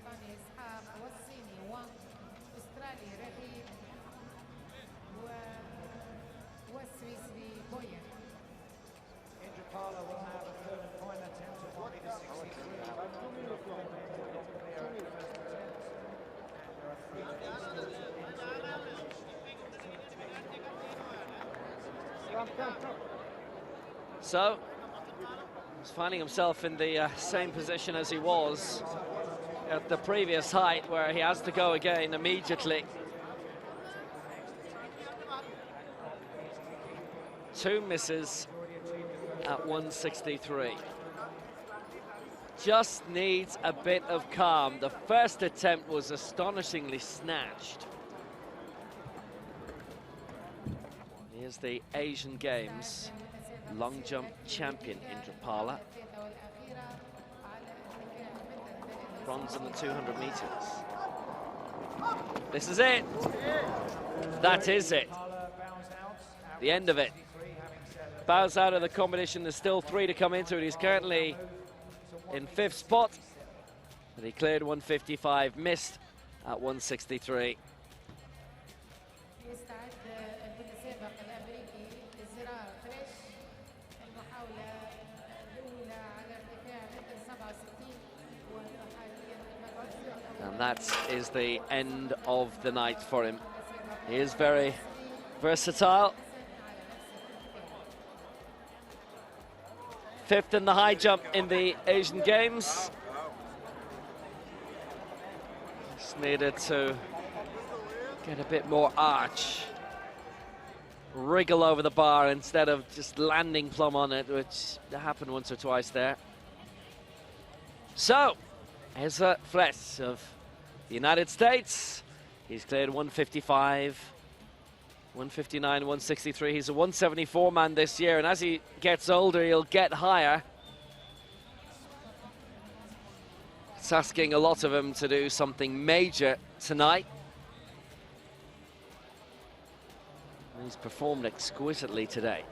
So, he's finding himself in the same position as he was at the previous height, where he has to go again immediately. Two misses at 163. Just needs a bit of calm. The first attempt was astonishingly snatched. Here's the Asian Games long jump champion Indrapala. Bronze in the 200 meters. This is it. That is it. The end of it. Bows out of the competition. There's still three to come into it. He's currently in fifth spot, but he cleared 155, missed at 163. And that is the end of the night for him. He is very versatile. Fifth in the high jump in the Asian Games. Just needed to get a bit more arch. Wriggle over the bar instead of just landing plumb on it, which happened once or twice there. So, Ezra Fletch of the United States. He's cleared 155, 159, 163. He's a 174 man this year, and as he gets older, he'll get higher. It's asking a lot of him to do something major tonight. And he's performed exquisitely today.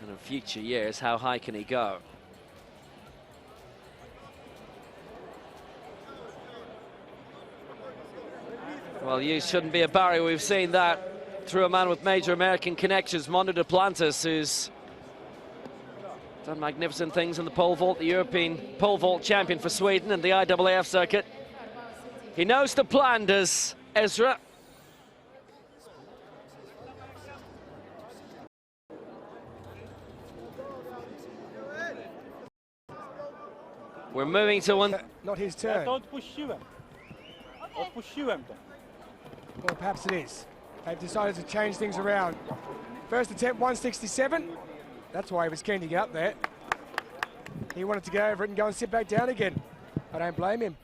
And in future years, how high can he go? Well, you shouldn't be a barrier. We've seen that through a man with major American connections, Mondo Duplantis, who's done magnificent things in the pole vault, the European pole vault champion for Sweden and the IAAF circuit. He knows the plan, does Ezra. We're moving to one. Not his turn. Don't push you him. Or push you him. Well, perhaps it is. They've decided to change things around. First attempt, 167. That's why he was keen to get up there. He wanted to go over it and go and sit back down again. I don't blame him.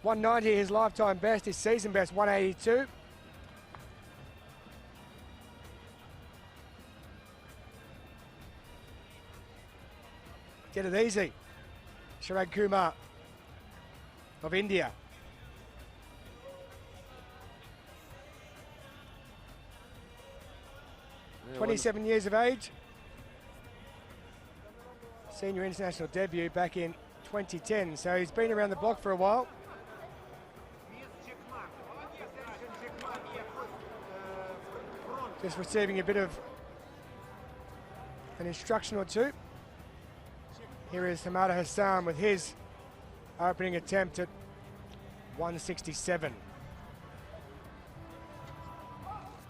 190, his lifetime best, his season best, 182. Get it easy. Sharad Kumar of India. 27 years of age. Senior international debut back in 2010, so he's been around the block for a while. Just receiving a bit of an instruction or two. Here is Hamada Hassan with his opening attempt at 167.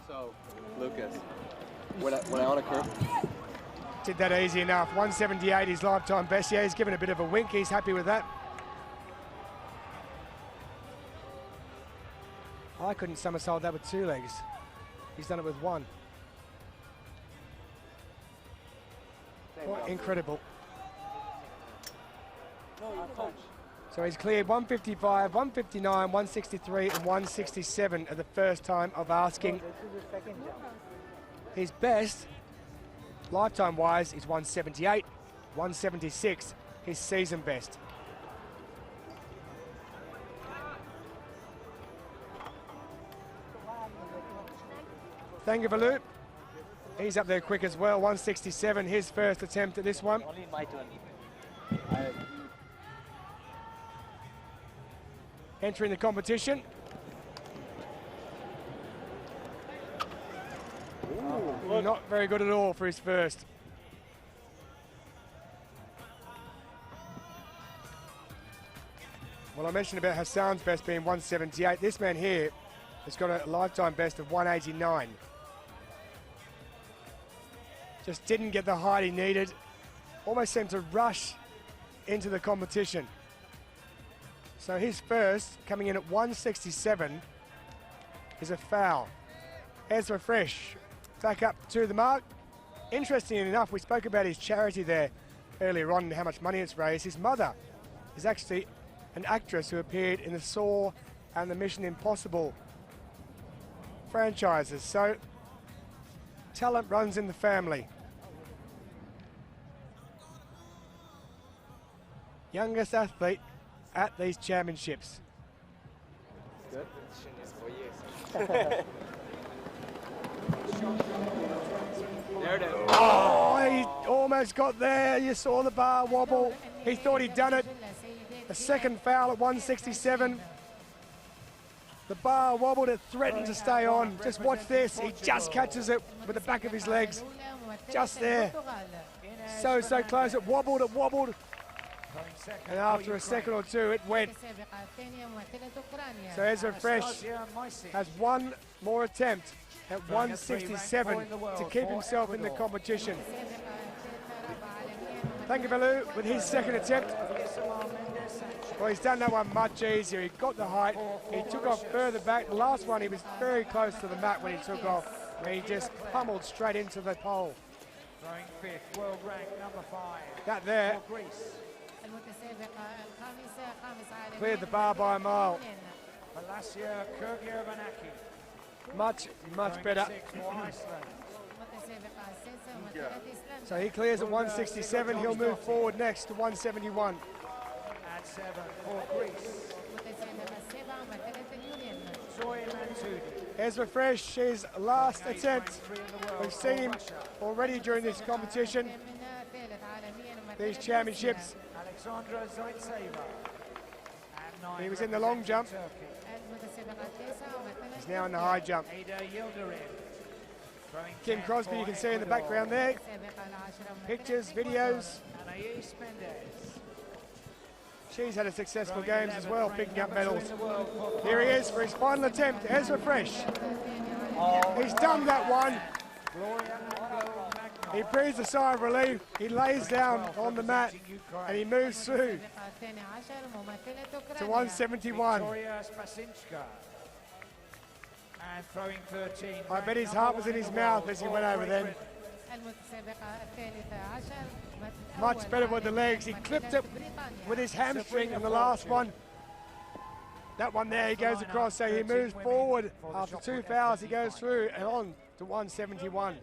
So, Lucas, when I on a curve, Did that easy enough. 178 his lifetime best. Yeah, he's given a bit of a wink. He's happy with that. I couldn't somersault that with 2 legs. He's done it with 1. Quite incredible. So he's cleared 155, 159, 163 and 167 at the first time of asking. His best, lifetime-wise, is 178, 176, his season best. Thangavalou, he's up there quick as well, 167, his first attempt at this one. Only my turn. Entering the competition. Not very good at all for his first. Well, I mentioned about Hassan's best being 178. This man here has got a lifetime best of 189. Just didn't get the height he needed. Almost seemed to rush into the competition. So his first, coming in at 167, is a foul. Ezra Fresh back up to the mark. Interesting enough, we spoke about his charity there earlier on and how much money it's raised. His mother is actually an actress who appeared in the Saw and the Mission Impossible franchises. So talent runs in the family. Youngest athlete at these championships. good. There it is. Oh, he almost got there. You saw the bar wobble. He thought he'd done it. A second foul at 167. The bar wobbled, it threatened to stay on. Just watch this. He just catches it with the back of his legs. Just there. So close. It wobbled, And after a second or two, it went. So Ezra Fresh has one more attempt at 167 to keep himself in the competition. Thangavalou with his second attempt. Well, he's done that one much easier. He got the height. He took off further back. The last one, he was very close to the mat when he took off. And he just pummeled straight into the pole. Throwing fifth, world rank number 5. That there cleared the bar by a mile. Palacio Kurgiovanaki. Much better. So he clears at 167. He'll move forward next to 171. At 7 for Greece. Zoe Mantudi. Ezra Fresh, his last attempt. We've seen him already during this competition, these championships. Alexandra Zaitseva. He was in the long jump. He's now in the high jump. Ada Yildirim. Kim Crosby, you can see in the background there. Pictures, videos. Anais Mendez. She's had a successful games as well, picking up medals. Here he is for his final attempt, Ezra Fresh. He's done that one. He breathes a sigh of relief. He lays down on the mat and he moves through to 171. Victoria Spasinska. And throwing 13. I bet his heart was in his mouth as he went over then. Much better with the legs. He clipped it with his hamstring in the last one. That one there, he goes across, so he moves forward. After 2 fouls, he goes through and on to 171.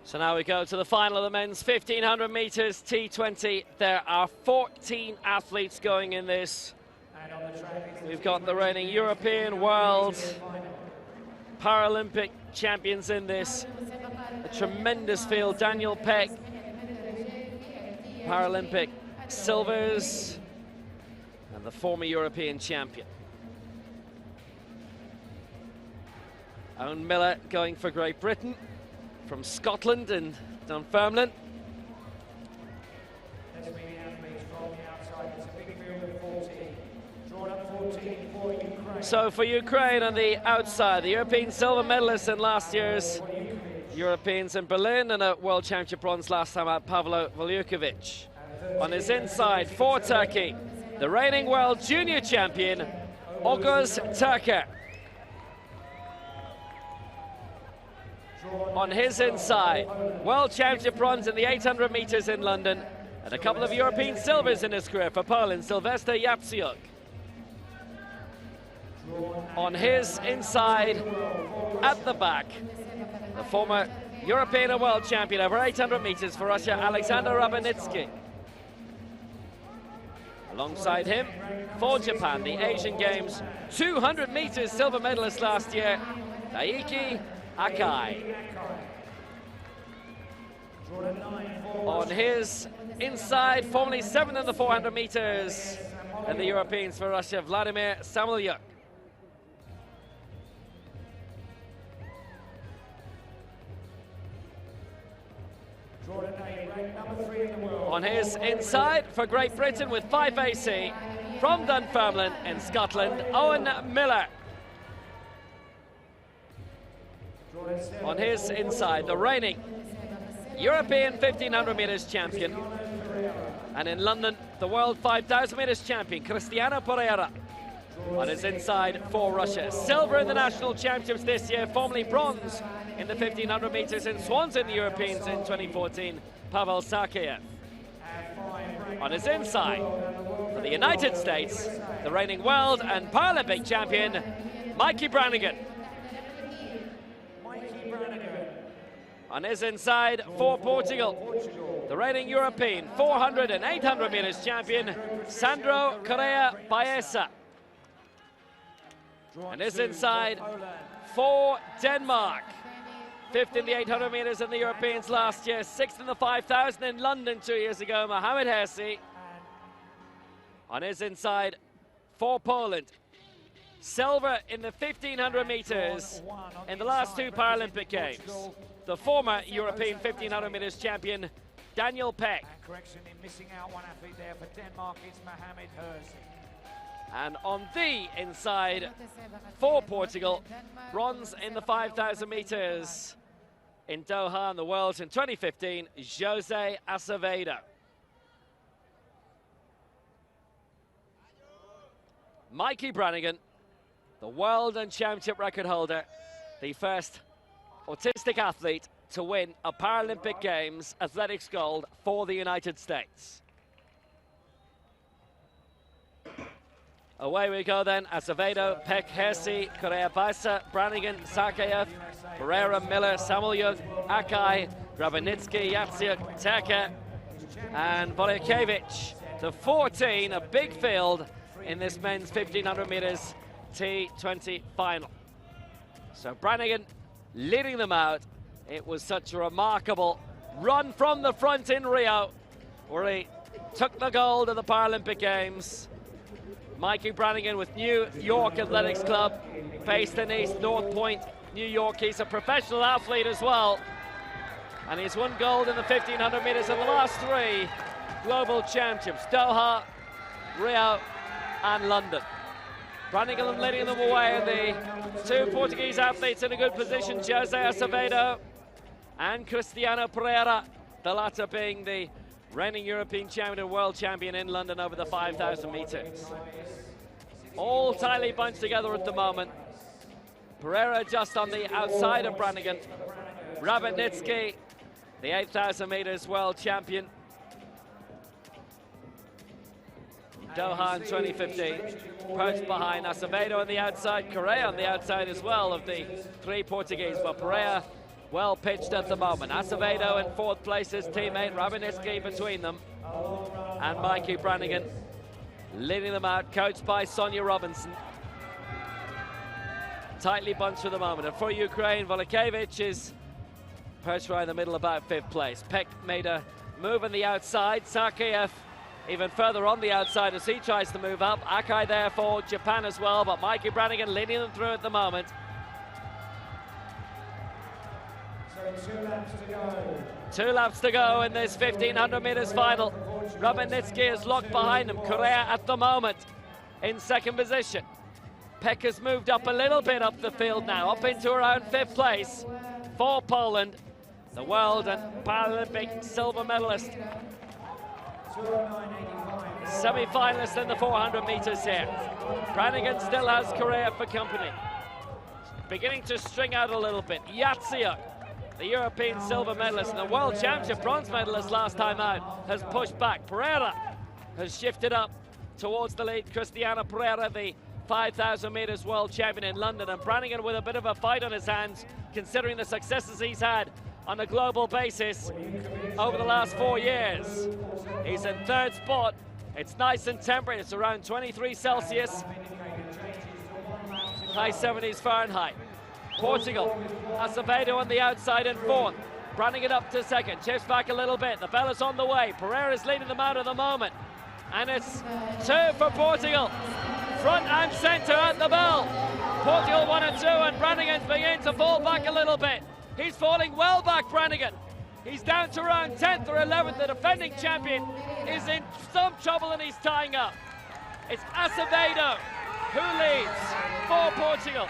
So now we go to the final of the men's 1500 meters T20. There are 14 athletes going in this. We've got the reigning European, World, Paralympic champions in this. A tremendous field. Daniel Peck, Paralympic silvers, and the former European champion. Owen Miller going for Great Britain from Scotland and Dunfermline. So for Ukraine on the outside, the European silver medalist in last year's Europeans in Berlin and a World Championship bronze last time at Pavlo Voljukovic. On his inside for Turkey, the reigning World Junior Champion, Oguz Turker. On his inside, World Championship bronze in the 800 meters in London, and a couple of European silvers in his career for Poland, Sylwester Yapciuk. On his inside, at the back, the former European and World Champion over 800 meters for Russia, Alexander Rabenitsky. Alongside him, for Japan, the Asian Games 200 meters silver medalist last year, Daiki Akai. On his inside, formerly 7th in the 400 meters, and the Europeans for Russia, Vladimir Samolyuk. On his inside for Great Britain with 5 AC from Dunfermline in Scotland, Owen Miller. On his inside, the reigning European 1500 meters champion, and in London, the world 5000 meters champion, Cristiano Pereira. On his inside for Russia, silver in the national championships this year, formerly bronze in the 1500 meters in Swansea in the Europeans in 2014, Pavel Sarkeyev. On his inside, for the United States, the reigning world and Paralympic champion, Mikey Brannigan. On his inside for Portugal, the reigning European 400 and 800 meters champion, Sandro Correa Baeza. And his inside for Denmark, 5th in the 800 meters in the Europeans last year, 6th in the 5,000 in London 2 years ago, Mohamed Hersi. On his inside for Poland, silver in the 1500 meters in the last 2 Paralympic Games, the former European 1500 meters champion, Daniel Peck. Correction in missing out one athlete there for Denmark, it's Mohamed Hersi. And on the inside for Portugal, bronze in the 5,000 meters in Doha and the Worlds in 2015, Jose Acevedo. Mikey Brannigan, the world and championship record holder, the first autistic athlete to win a Paralympic Games athletics gold for the United States. Away we go then, Acevedo, Peck, Hersi, Correa Baeza, Brannigan, Sarkeyev, Pereira, Miller, Samolyuk, Akai, Rabenitsky, Yapciuk, Turker, and Voljukovic. The 14, a big field in this men's 1500 meters T20 final. So Brannigan leading them out. It was such a remarkable run from the front in Rio, where he took the gold of the Paralympic Games. Mikey Brannigan with New York Athletics Club, based in East North Point, New York. He's a professional athlete as well, and he's won gold in the 1500 meters in the last 3 global championships, Doha, Rio, and London. Brannigan leading them away, and the 2 Portuguese athletes in a good position, Jose Acevedo and Cristiano Pereira, the latter being the reigning European champion and world champion in London over the 5,000 meters. All tightly bunched together at the moment. Pereira just on the outside of Brannigan. Rabenitsky, the 8,000 meters world champion. Doha in 2015, perched behind Acevedo on the outside, Correa on the outside as well of the 3 Portuguese, but Pereira well pitched at the moment. Acevedo in fourth place, his teammate Rabinitsky between them, and Mikey Brannigan leading them out, coached by Sonia Robinson. Tightly bunched for the moment, and for Ukraine, Volokevich is perched right in the middle, about fifth place. Peck made a move on the outside. Sakeyev even further on the outside as he tries to move up. Akai there for Japan as well, but Mikey Brannigan leading them through at the moment. So 2 laps to go. 2 laps to go in this 1500 meters final. Rabinitsky is locked behind him. Korea at the moment in second position. Peck has moved up a little bit up the field now, up into around fifth place for Poland, the world and Paralympic silver medalist. Semi-finalist in the 400 meters here. Brannigan still has Korea for company. Beginning to string out a little bit. Yatsyuk, the European silver medalist and the world championship bronze medalist last time out, has pushed back. Pereira has shifted up towards the lead. Cristiano Pereira, the 5,000 meters world champion in London, and Brannigan with a bit of a fight on his hands, considering the successes he's had on a global basis over the last 4 years. He's in third spot. It's nice and temperate. It's around 23 Celsius, high 70s Fahrenheit. Portugal, Acevedo on the outside in fourth. Brannigan up to second, chips back a little bit. The bell is on the way. Pereira's leading them out at the moment. And it's 2 for Portugal. Front and centre at the bell. Portugal 1 and 2, and Brannigan's beginning to fall back a little bit. He's falling well back, Brannigan. He's down to around 10th or 11th. The defending champion is in some trouble and he's tying up. It's Acevedo who leads for Portugal.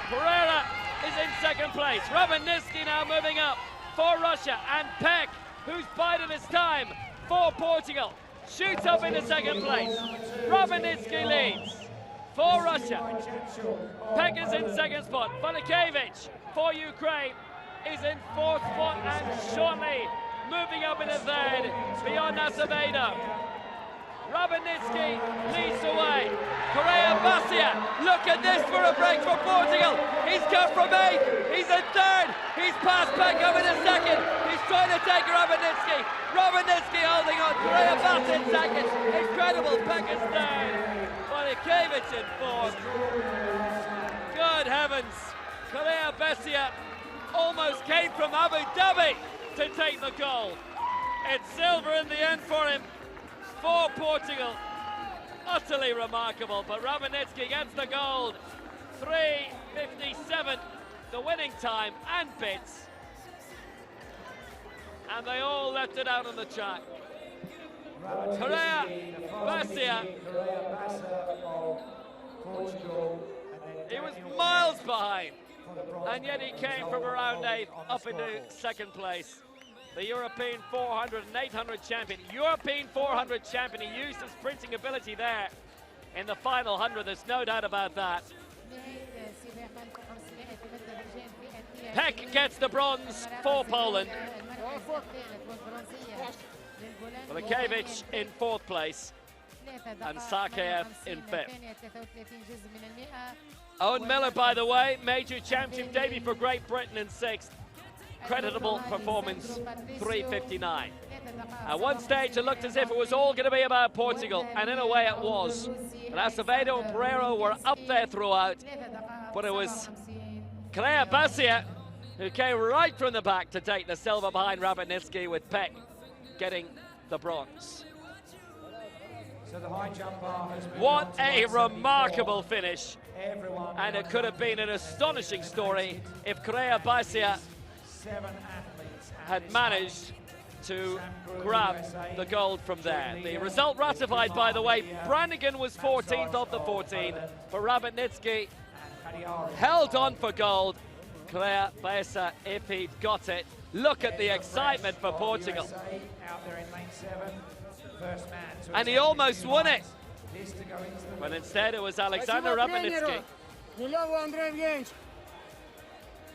Pereira is in second place. Rabinitsky now moving up for Russia, and Peck, who's bided his time for Portugal, shoots up into second place. Rabinitsky leads for Russia. Peck is in second spot. Volokevich for Ukraine is in fourth spot and shortly moving up into third beyond Acevedo. Rabinitsky leads the way. Correa Basia, look at this for a break for Portugal. He's cut from 8th, he's in third, he's passed Peck over to second. He's trying to take Rabinitsky. Rabinitsky holding on, Correa Basia in second. Incredible, Peck is third. Volokevich in fourth. Good heavens, Correa Basia almost came from Abu Dhabi to take the gold. It's silver in the end for him. For Portugal, utterly remarkable, but Rabinitsky gets the gold. 3:57, the winning time and bits. And they all left it out on the track. Correa Basia, he was miles behind, and yet he came from around 8th up into second place. The European 400 and 800 champion. European 400 champion. He used his sprinting ability there in the final 100. There's no doubt about that. Peck gets the bronze for Poland. Volokevich in fourth place. And Sakeyev in fifth. Owen Miller, by the way, major championship debut for Great Britain in sixth. Creditable performance, 3:59. At one stage it looked as if it was all going to be about Portugal, and in a way it was. But Acevedo and Pereira were up there throughout, but it was Correa Basia who came right from the back to take the silver behind Rabinitsky, with Peck getting the bronze. So the high jump bar has been what a remarkable finish, and it could have been an astonishing story if Correa Basia had managed to grab the gold from there. The result ratified, by the way. Brannigan was 14th of the 14, but Rabinitsky held on for gold. Correa Basia, if he'd got it. Look at the excitement for Portugal. And he almost won it. But instead it was Alexander Rabinitsky,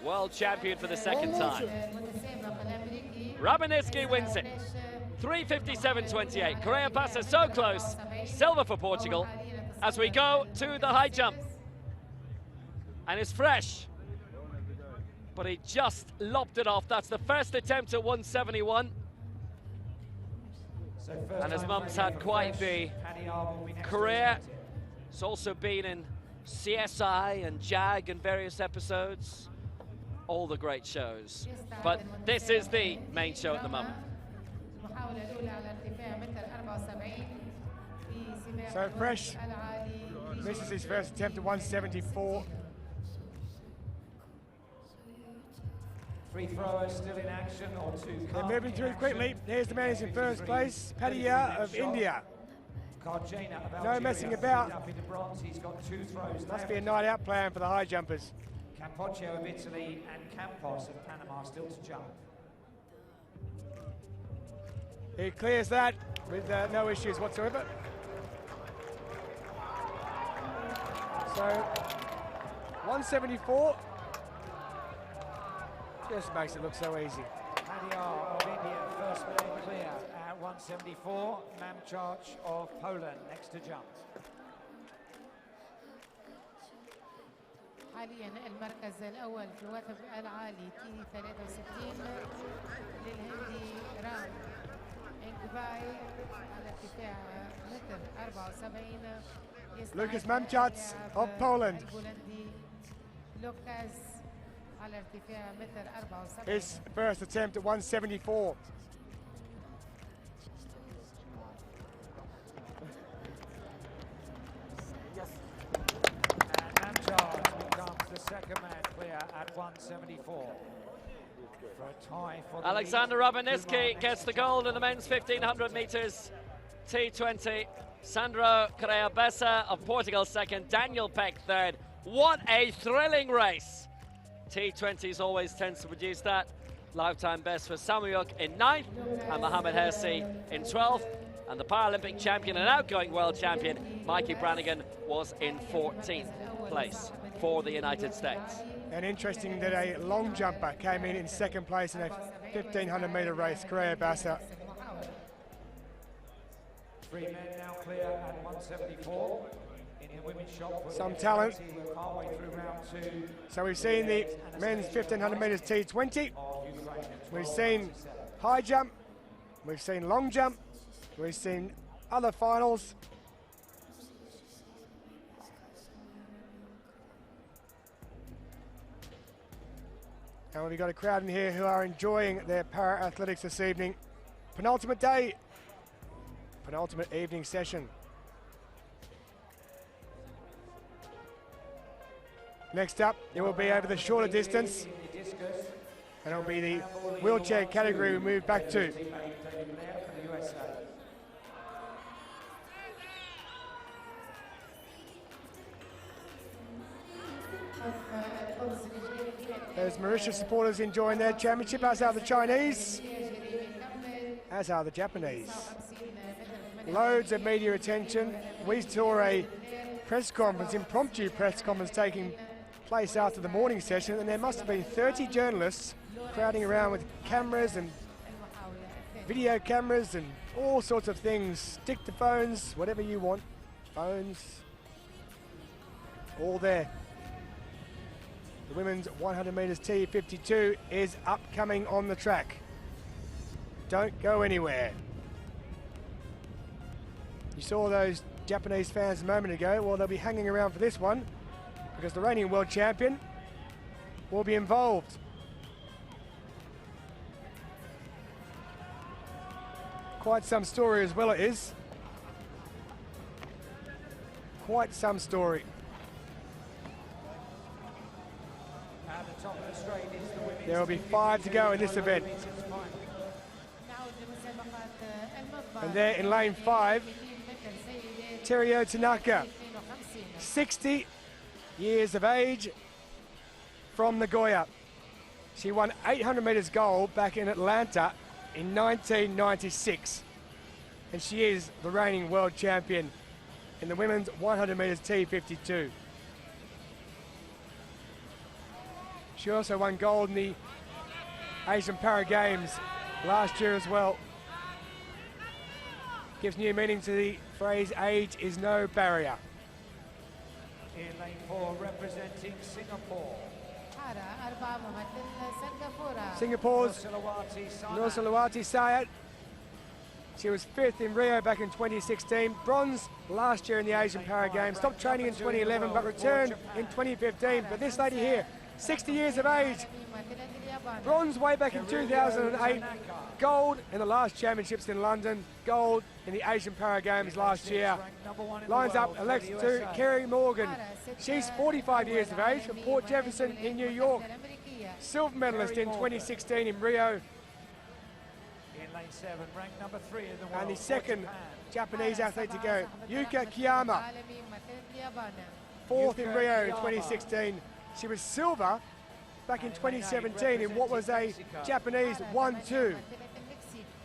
world champion for the second time. Rabinitsky wins it. 3:57.28. Correa Basia so close. Silver for Portugal as we go to the high jump. And it's fresh. but he just lobbed it off. That's the first attempt at 171. And his mum's had quite the career. He's also been in CSI and JAG and various episodes. All the great shows. But this is the main show at the moment. So Fresh misses his first attempt at 174. Three throwers still in action, or two. They're moving through quickly. Here's the man who's in first place, Padilla of India. No messing about. Must be a night out plan for the high jumpers. Campoccio of Italy and Campos of Panama still to jump. He clears that with no issues whatsoever. So 174 just makes it look so easy. Padilla of India, first man clear at 174. Mamchach of Poland next to jump. حاليا المركز الأول في الوثب العالي تي 63 للهندي رام انكباي على ارتفاع متر 74. Lucas Mamchach of Poland. لوكاس على ارتفاع متر 74. His first attempt at 174. The second man clear at 174. For a tie for the Alexander Rabinitsky gets the gold in the men's 1500 meters T20. Sandro Correa Bessa of Portugal second, Daniel Peck third. What a thrilling race. T20s always tends to produce that. Lifetime best for Samuyuk in 9th and Mohamed Hersi in 12th. And the Paralympic champion and outgoing world champion, Mikey Brannigan, was in 14th place for the United States. And interesting that a long jumper came in second place in a 1500 meter race, Correa Bassa. Three men now clear at 174 in the women's shot. Some talent. We're partway through round two. So we've seen the men's 1500 meters T20. We've seen high jump. We've seen long jump. We've seen other finals. And we've got a crowd in here who are enjoying their para-athletics this evening. Penultimate day, penultimate evening session. Next up, it will be over the shorter distance. And it'll be the wheelchair category we move back to. There's Mauritius supporters enjoying their championship, as are the Chinese, as are the Japanese. Loads of media attention. We saw a press conference, impromptu press conference taking place after the morning session, and there must have been 30 journalists crowding around with cameras and video cameras and all sorts of things, dictaphones, whatever you want, phones, all there. The women's 100 metres T52 is upcoming on the track. Don't go anywhere. You saw those Japanese fans a moment ago. Well, they'll be hanging around for this one because the reigning world champion will be involved. Quite some story as well it is. Quite some story. There will be 5 to go in this event. And there in lane 5, Terio Tanaka, 60 years of age, from Nagoya. She won 800 metres gold back in Atlanta in 1996. And she is the reigning world champion in the women's 100 metres T52. She also won gold in the Asian Para Games last year as well. Gives new meaning to the phrase, age is no barrier. In lane 4, representing Singapore. Singapore's Nur Salawati Sayed. She was 5th in Rio back in 2016. Bronze last year in the Asian Para Games. Stopped training in 2011 but returned in 2015. But this lady here, 60 years of age. Bronze way back in 2008. Gold in the last championships in London. Gold in the Asian Para Games last year. Lines up next to Kerry Morgan. She's 45 years of age from Port Jefferson in New York. Silver medalist in 2016 in Rio. In lane 7, ranked number 3 in the world. And the second Japanese athlete to go, Yuka Kiyama. 4th in Rio in 2016. She was silver back in 2017 in what was a Japanese 1-2.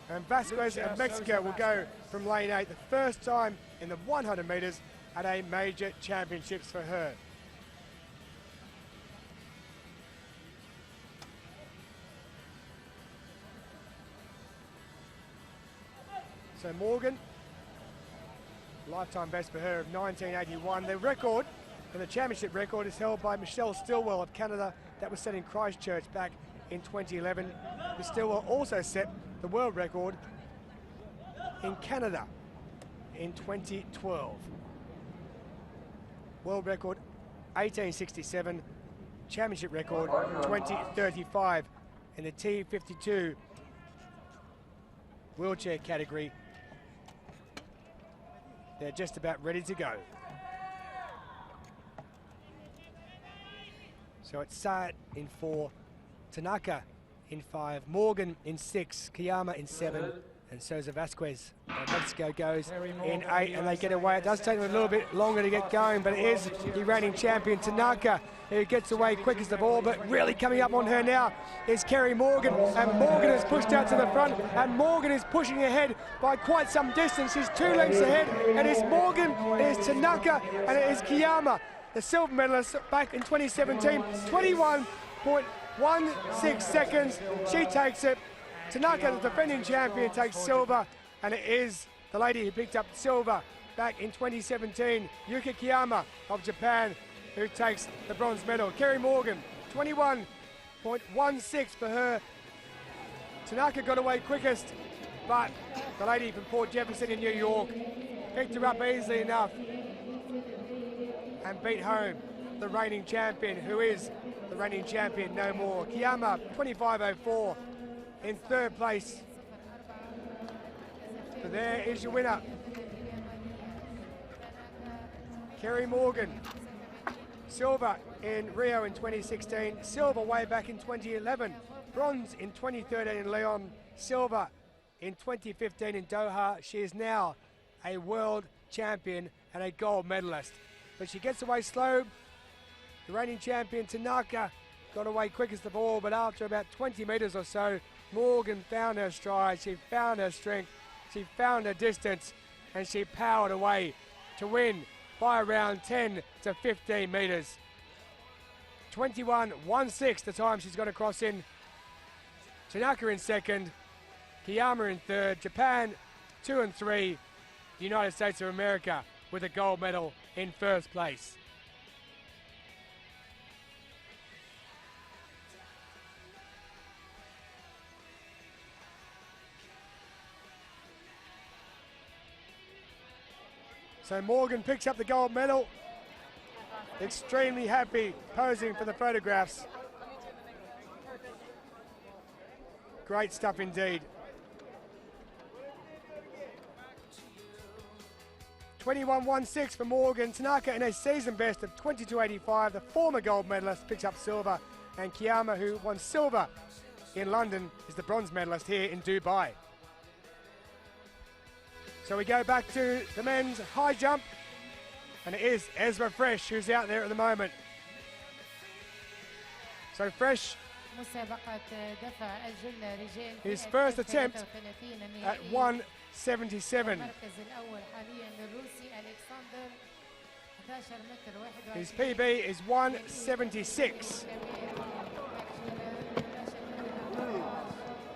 And Vasquez of Mexico will go from lane 8, the first time in the 100 metres at a major championships for her. So Morgan, lifetime best for her of 1981. The record, and the championship record, is held by Michelle Stilwell of Canada. That was set in Christchurch back in 2011. Ms. Stilwell also set the world record in Canada in 2012. World record 1867, championship record 2035 in the T52 wheelchair category. They're just about ready to go. So it's Sayed in 4, Tanaka in 5, Morgan in 6, Kiyama in 7, and Sousa Vasquez of Mexico goes in 8, and they get away. It does take them a little bit longer to get going, but it is the reigning champion Tanaka who gets away quickest of all. But really coming up on her now is Kerry Morgan, and Morgan is pushed out to the front, and Morgan is pushing ahead by quite some distance. She's 2 lengths ahead, and it's Morgan, it is Tanaka, and it is Kiyama, the silver medalist back in 2017. 21.16 seconds, she takes it. Tanaka, the defending champion, takes silver, and it is the lady who picked up silver back in 2017, Yuka Kiyama of Japan, who takes the bronze medal. Kerry Morgan, 21.16 for her. Tanaka got away quickest, but the lady from Port Jefferson in New York picked her up easily enough and beat home the reigning champion, who is the reigning champion no more. Kiyama, 25.04 in 3rd place. So there is your winner, Kerry Morgan. Silver in Rio in 2016, silver way back in 2011, bronze in 2013 in Lyon, silver in 2015 in Doha. She is now a world champion and a gold medalist. But she gets away slow. The reigning champion Tanaka got away quickest of all, but after about 20 metres or so, Morgan found her stride, she found her strength, she found her distance, and she powered away to win by around 10 to 15 metres. 21.16 the time she's got to cross in. Tanaka in 2nd, Kiyama in 3rd, Japan 2 and 3, the United States of America with a gold medal in 1st place. So Morgan picks up the gold medal. Extremely happy, posing for the photographs. Great stuff indeed. 21.16 for Morgan. Tanaka in a season best of 22.85. The former gold medalist picks up silver. And Kiyama, who won silver in London, is the bronze medalist here in Dubai. So we go back to the men's high jump, and it is Ezra Fresh who's out there at the moment. So Fresh, his first attempt at 177. His PB is 176.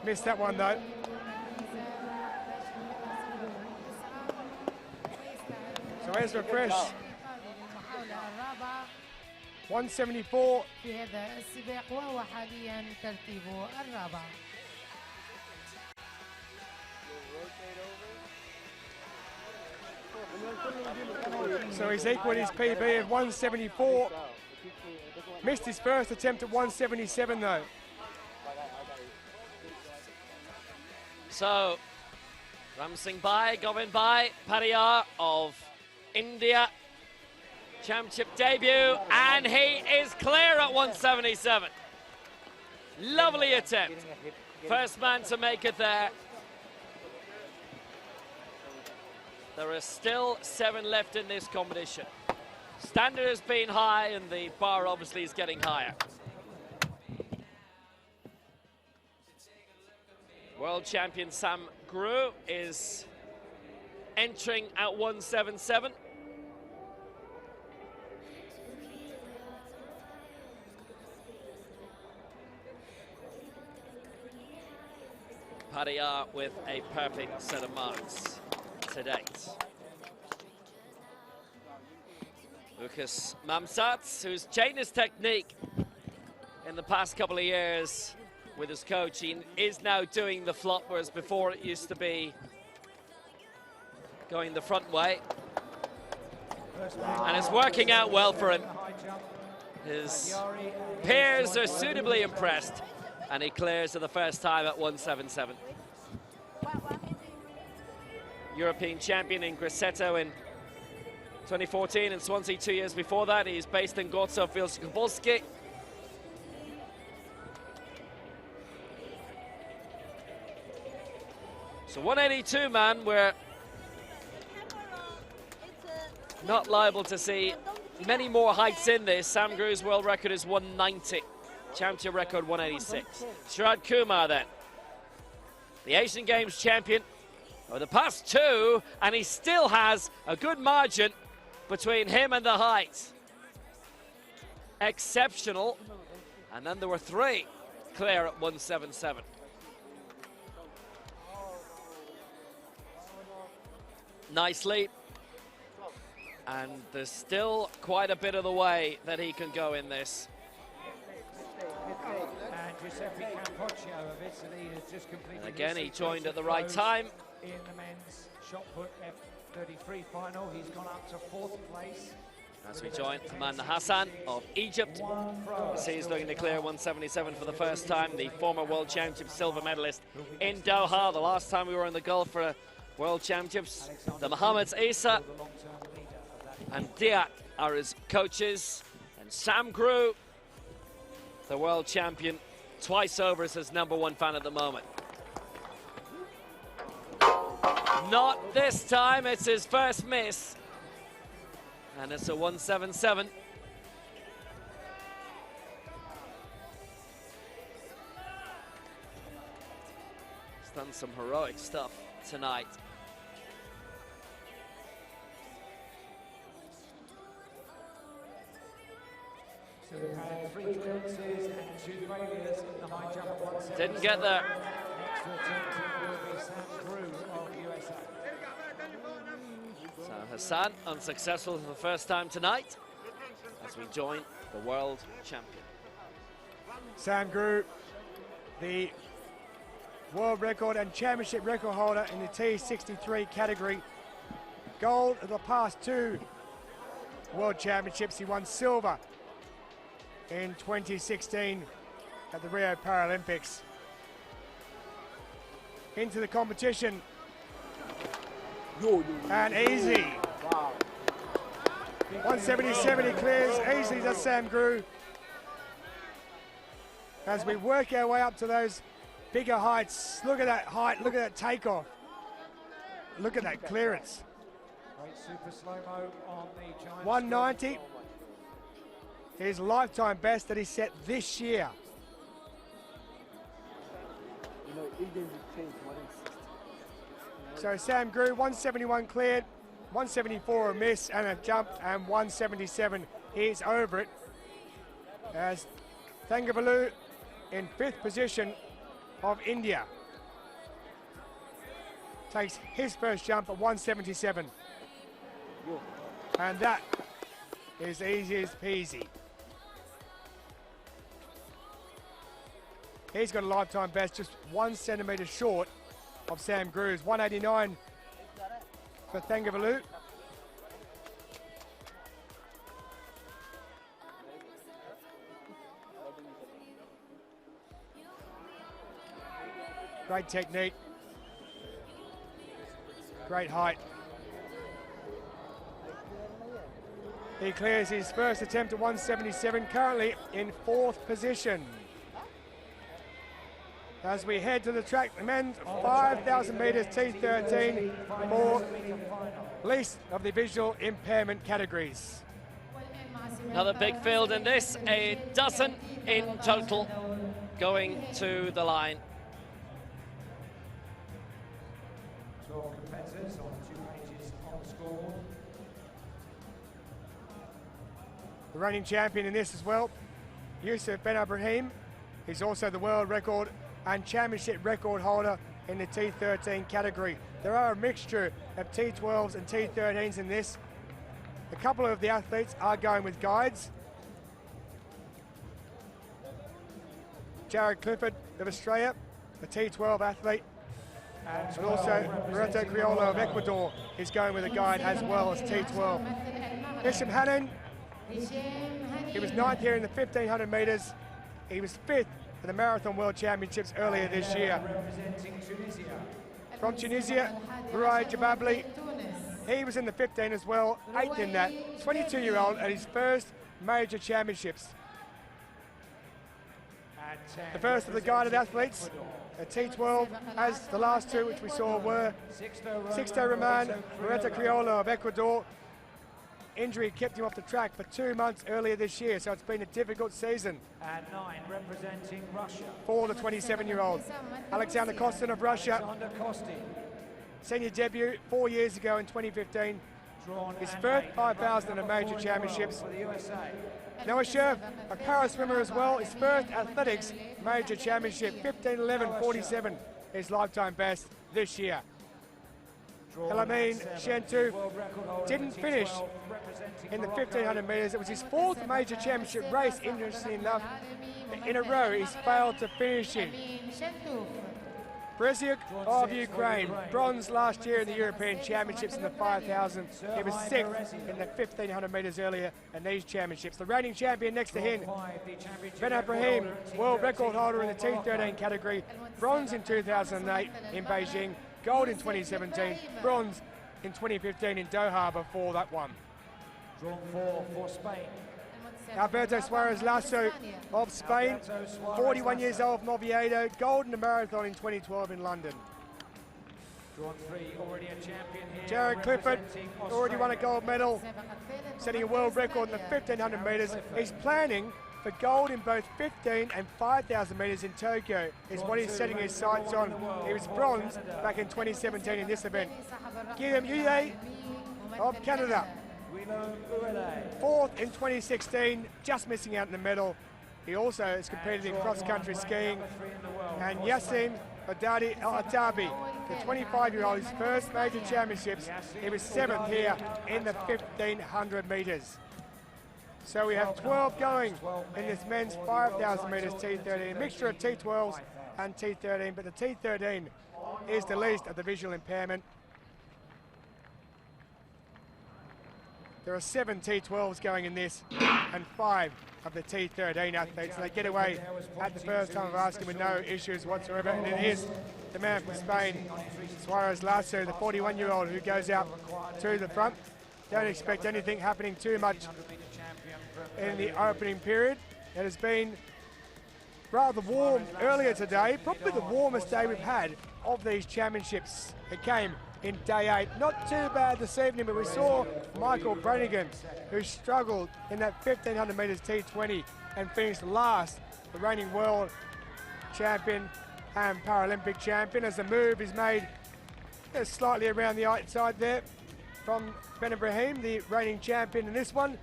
Missed that one though. So Ezra Fresh 174. في هذا السباق وهو حاليا ترتيبه الرابع. So he's equaled his PB of 174. Missed his first attempt at 177 though. So, Ramsing Bhai, Govind Bhai, Pariyar of India. Championship debut, and he is clear at 177. Lovely attempt. First man to make it there. There are still 7 left in this competition. Standard has been high, and the bar obviously is getting higher. World champion Sam Grew is entering at 177. Pariyar with a perfect set of marks to date. Lucas Mamsats, who's changed his technique in the past couple of years with his coach, he is now doing the flop, whereas before it used to be going the front way. And it's working out well for him. His peers are suitably impressed, and he clears for the first time at 177. European champion in Grosseto in 2014 and Swansea 2 years before that. He's based in Gorzow Wielkopolski. So 182, man, we're not liable to see many more heights in this. Sam Grew's world record is 190. Championship record 186. Sharad Kumar then, the Asian Games champion over the past 2, and he still has a good margin between him and the height. Exceptional. And then there were 3 clear at 177. Nice lead. And there's still quite a bit of the way that he can go in this. And Giuseppe Campocchio of Italy has just completed. And again, he joined at the right time. In the men's shot put F33 final, he's gone up to 4th place. As we join Amanda Hassan of Egypt, as he's looking to clear 177 for the first time, the former World Championship silver medalist in Doha. The last time we were in the Gulf for World Championships, the Mohammeds Isa and Dia are his coaches, and Sam Grew, the world champion twice over, is his #1 fan at the moment. Not this time, it's his first miss. And it's a 177. He's done some heroic stuff tonight. So we've had 3 clearances and 2 failures in the high jump at 177. Didn't get there. Next to attempt will be Sam Grew of USA. So Hassan unsuccessful for the first time tonight as we join the world champion. Sam Grew, the world record and championship record holder in the T63 category. Gold of the past 2 world championships. He won silver in 2016 at the Rio Paralympics. Into the competition. And easy. 177 he clears. Easily does Sam Grew. As we work our way up to those bigger heights. Look at that height, look at that takeoff. Look at that clearance. Great super slow-mo on the giant 190. His lifetime best that he set this year. So Sam Grew, 171 cleared, 174 a miss and a jump, and 177 is over it. As Thangavalu in 5th position of India takes his first jump at 177. And that is easy as peasy. He's got a lifetime best, just 1 centimetre short of Sam Grooves. 189 for Thangavalu. Great technique. Great height. He clears his first attempt at 177, currently in 4th position. As we head to the track, the men's 5,000 metres T13 for least of the visual impairment categories. Another big field in this, a dozen in total going to the line. 12 competitors on 2 pages on the scoreboard. The reigning champion in this as well, Yusuf Ben Ibrahim. He's also the world record and championship record holder in the T13 category. There are a mixture of T12s and T13s in this. A couple of the athletes are going with guides. Jared Clifford of Australia, a T12 athlete. And also Loreto Criollo of Ecuador is going with a guide as well as T12. Hisham Hanan, he was 9th here in the 1500 metres. He was 5th at the Marathon World Championships earlier this year. From Tunisia, Burai Jababli, he was in the 15 as well, 8th in that, 22-year-old at his first major championships. The first of the guided athletes, a T12, as the last two which we saw were Sixto Roman, Loreto Criollo of Ecuador. Injury kept him off the track for 2 months earlier this year, so it's been a difficult season. And 9 representing Russia. For the 27-year-old. Alexander Kostin of Russia. Alexander Kostin. Senior debut 4 years ago in 2015. His first 5,000 in the major championships. Noah Scherf, a para swimmer as well, his first athletics major championship, 15:11:47, his lifetime best this year. Elamin Shentu didn't finish in the 1500 metres. It was his 4th major championship race, interestingly enough. In a row, he's failed to finish in. Brezyuk of Ukraine, bronze last year in the European Championships in the 5,000. He was 6th in the 1500 metres earlier in these championships. The reigning champion next to him, Ben Ibrahim, world record holder in the T13 category, bronze in 2008 in Beijing, gold in 2017, bronze in 2015 in Doha before that one. Drawn 4 for Spain. Alberto Suarez Lasso of Spain, 41 years old from Oviedo, gold in the marathon in 2012 in London. Drawn 3, already a champion here. Jared Clifford already won a gold medal, setting a world record in the 1500 metres. He's planning for gold in both 15 and 5,000 metres in Tokyo is what he's setting his sights on. He was bronze back in 2017 in this event. Guillaume Huillet of Canada, 4th in 2016, just missing out in the medal. He also has competed in cross-country skiing. And Yassim Haddadi El Atabi, the 25-year-old, his first major championships. He was 7th here in the 1500 metres. So we have 12 going in this men's 5,000 metres T13, a mixture of T12s and T13, but the T13 is the least of the visual impairment. There are 7 T12s going in this and 5 of the T13 athletes. They get away at the first time of asking with no issues whatsoever. And it is the man from Spain, Suarez Lasso, the 41-year-old who goes out to the front. Don't expect anything happening too much in the opening period. It has been rather warm earlier today, probably the warmest day we've had of these championships. It came in day 8. Not too bad this evening, but we saw Michael Brannigan, who struggled in that 1500 metres T20 and finished last, the reigning world champion and Paralympic champion, as the move is made slightly around the outside there from Ben Ibrahim, the reigning champion in this one.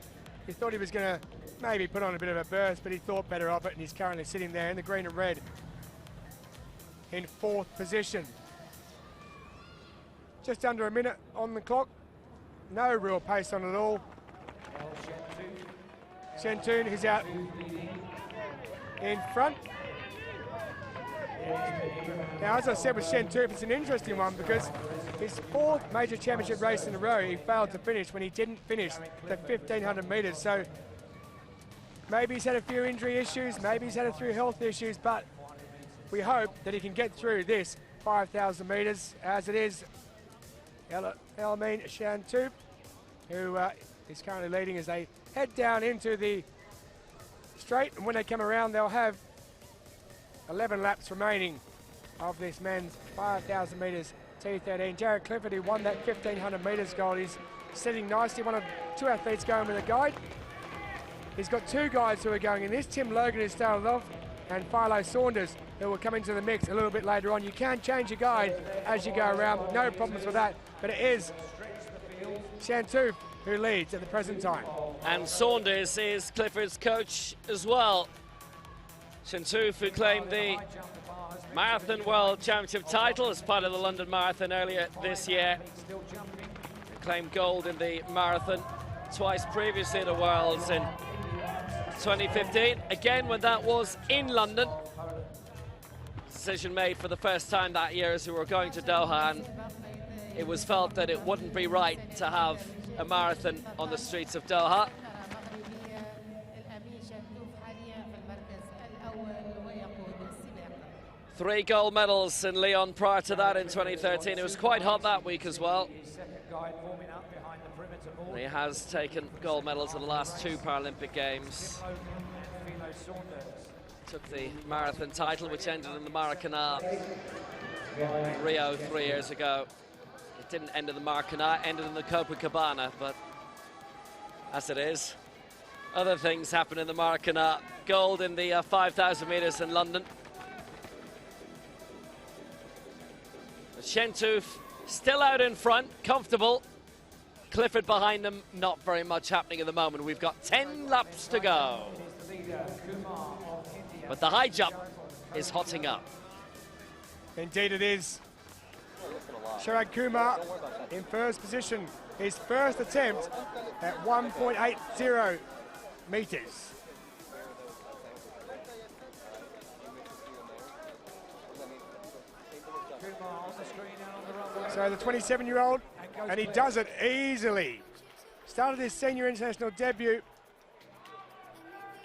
He thought he was going to maybe put on a bit of a burst, but he thought better of it, and he's currently sitting there in the green and red in 4th position. Just under a minute on the clock. No real pace on it all. Shentoon, who's out in front. Now, as I said with Shen Tup, it's an interesting one because his 4th major championship race in a row, he failed to finish when he didn't finish the 1,500 metres. So maybe he's had a few injury issues, maybe he's had a few health issues, but we hope that he can get through this 5,000 metres as it is. Elamin Shen Tup, who is currently leading as they head down into the straight, and when they come around they'll have 11 laps remaining of this men's 5,000 metres T13. Jared Clifford, who won that 1,500 metres gold, is sitting nicely. One of 2 athletes going with a guide. He's got 2 guys who are going in this. Tim Logan, who started off, and Philo Saunders, who will come into the mix a little bit later on. You can change your guide as you go around, no problems with that, but it is Shen Tup who leads at the present time. And Saunders is Clifford's coach as well. Shen Tup, who claimed the Marathon World Championship title as part of the London Marathon earlier this year. Claimed gold in the marathon twice previously at the Worlds in 2015. Again, when that was in London. Decision made for the first time that year as we were going to Doha, and it was felt that it wouldn't be right to have a marathon on the streets of Doha. 3 gold medals in Lyon prior to that in 2013. It was quite hot that week as well. And he has taken gold medals in the last 2 Paralympic Games. Took the marathon title, which ended in the Maracanã in Rio 3 years ago. It didn't end in the Maracanã, ended in the Copacabana, but as it is, other things happen in the Maracanã. Gold in the 5,000 metres in London. Shen Tup still out in front, comfortable. Clifford behind them, not very much happening at the moment. We've got 10 laps to go. But the high jump is hotting up. Indeed it is. Sharad Kumar in first position. His first attempt at 1.80 metres. So the 27-year-old, and he does it easily. Started his senior international debut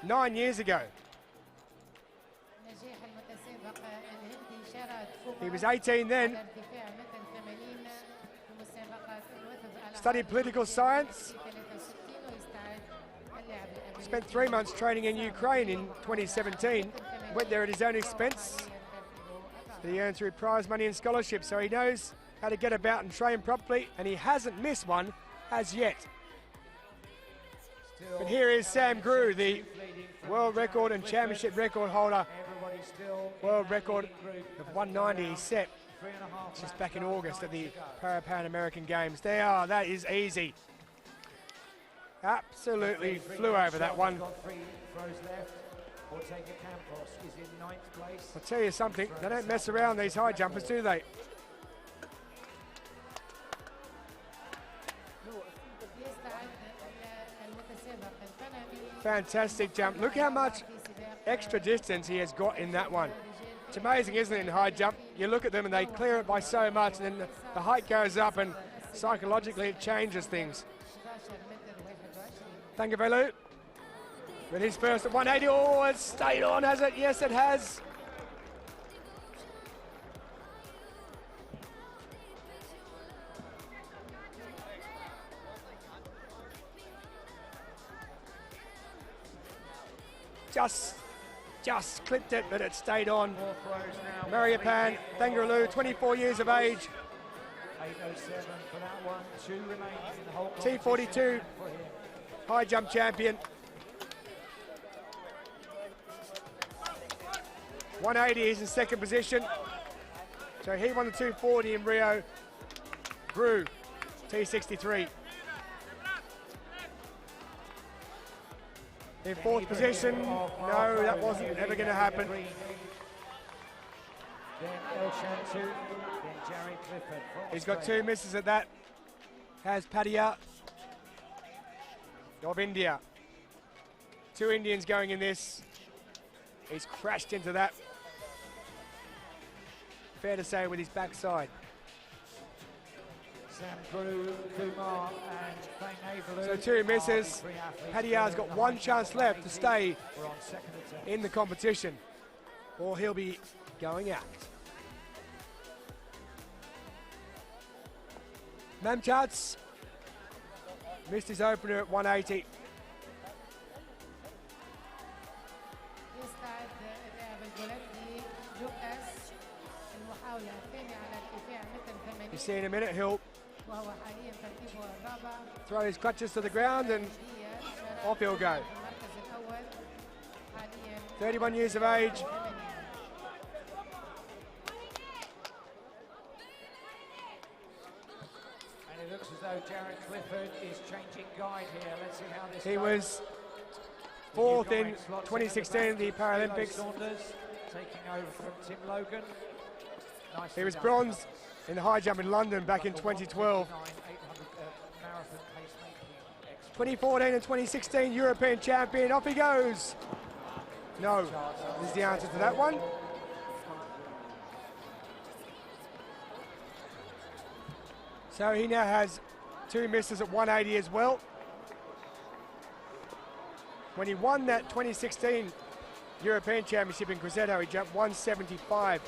9 years ago. He was 18 then. Studied political science. Spent 3 months training in Ukraine in 2017. Went there at his own expense. He earned through prize money and scholarship, so he knows how to get about and train properly, and he hasn't missed one as yet. But here is Sam Grew, the world record and championship record holder. World record of 190 he set just back in August at the Pan American Games. There are, that is easy. Absolutely flew over that one. I'll tell you something, they don't mess around, these high jumpers, do they? Fantastic jump. Look how much extra distance he has got in that one. It's amazing, isn't it, in high jump? You look at them and they clear it by so much, and then the height goes up and psychologically it changes things. Thangavelu with his first at 180. Oh, it's stayed on, has it? Yes, it has. Just clipped it, but it stayed on. Mariappan Thangavelu, 24 years of age. 8:07 for that one. 2 remaining in the whole T42 high jump champion. 180 is in second position. So he won the 240 in Rio. Grew T63. In fourth position, no, that wasn't ever going to happen. Then El Shantu, then Jared Clifford. He's got 2 misses at that. Has Padia of India. 2 Indians going in this. He's crashed into that. fair to say, with his backside. Sam Drew, Kumar, and Thane Averloo. So 2 misses. Padillar's got one chance left to stay in the competition, or he'll be going out. Mamtats missed his opener at 180. يستعد اللاعب البولندي لوكاس المحاولة الثانية على ارتفاع متر You 80 see in a minute he'll وهو حاليا ترتيبه الرابع. throw his clutches to the ground and off he'll go. المركز الأول حاليا 31 years of age. And it looks as though Jared Clifford is changing guide here. Let's see how this He goes. was fourth in 2016 at the Paralympics. Saunders taking over from Tim Logan. He was bronze in the high jump in London back in 2012. 2014 and 2016 European champion. Off he goes. No, is the answer to that one. So he now has 2 misses at 180 as well. When he won that 2016 European Championship in Grosseto, he jumped 175.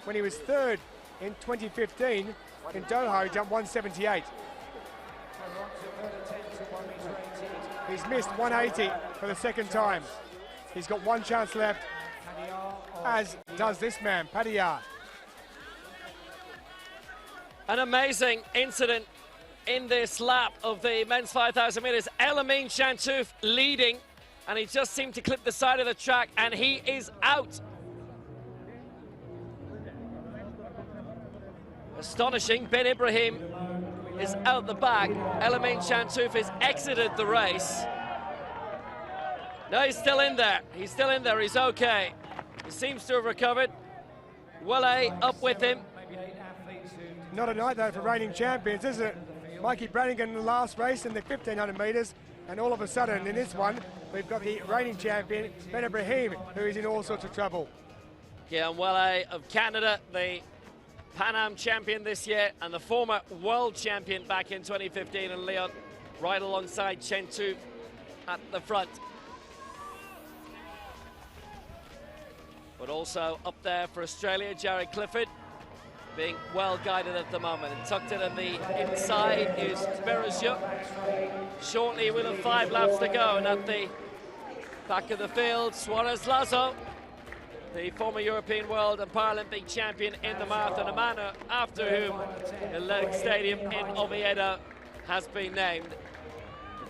When he was third in 2015 in Doha, he jumped 178. He's missed 180 for the second time. He's got one chance left, as does this man, Padillar. An amazing incident in this lap of the men's 5,000 metres. El-Amin Chantouf leading, and he just seemed to clip the side of the track, and he is out. Astonishing. Ben Ibrahim is out the back. El-Amin Chantouf has exited the race. No, he's still in there. He's still in there. He's okay. He seems to have recovered. Welle up with him. Not a night though for reigning champions, is it? Mikey Brannigan in the last race in the 1,500 metres, and all of a sudden in this one, we've got the reigning champion, Ben Ibrahim, who is in all sorts of trouble. Yeah, and Welle of Canada, the Pan Am champion this year, and the former world champion back in 2015 in Lyon, right alongside Chantouf at the front. But also up there for Australia, Jared Clifford, being well guided at the moment. And tucked in at the inside is Berezjuk. Shortly we'll have 5 laps to go, and at the back of the field, Suarez Lazo, the former European World and Paralympic champion in the marathon, a man after whom the Lenox Stadium in Oviedo has been named.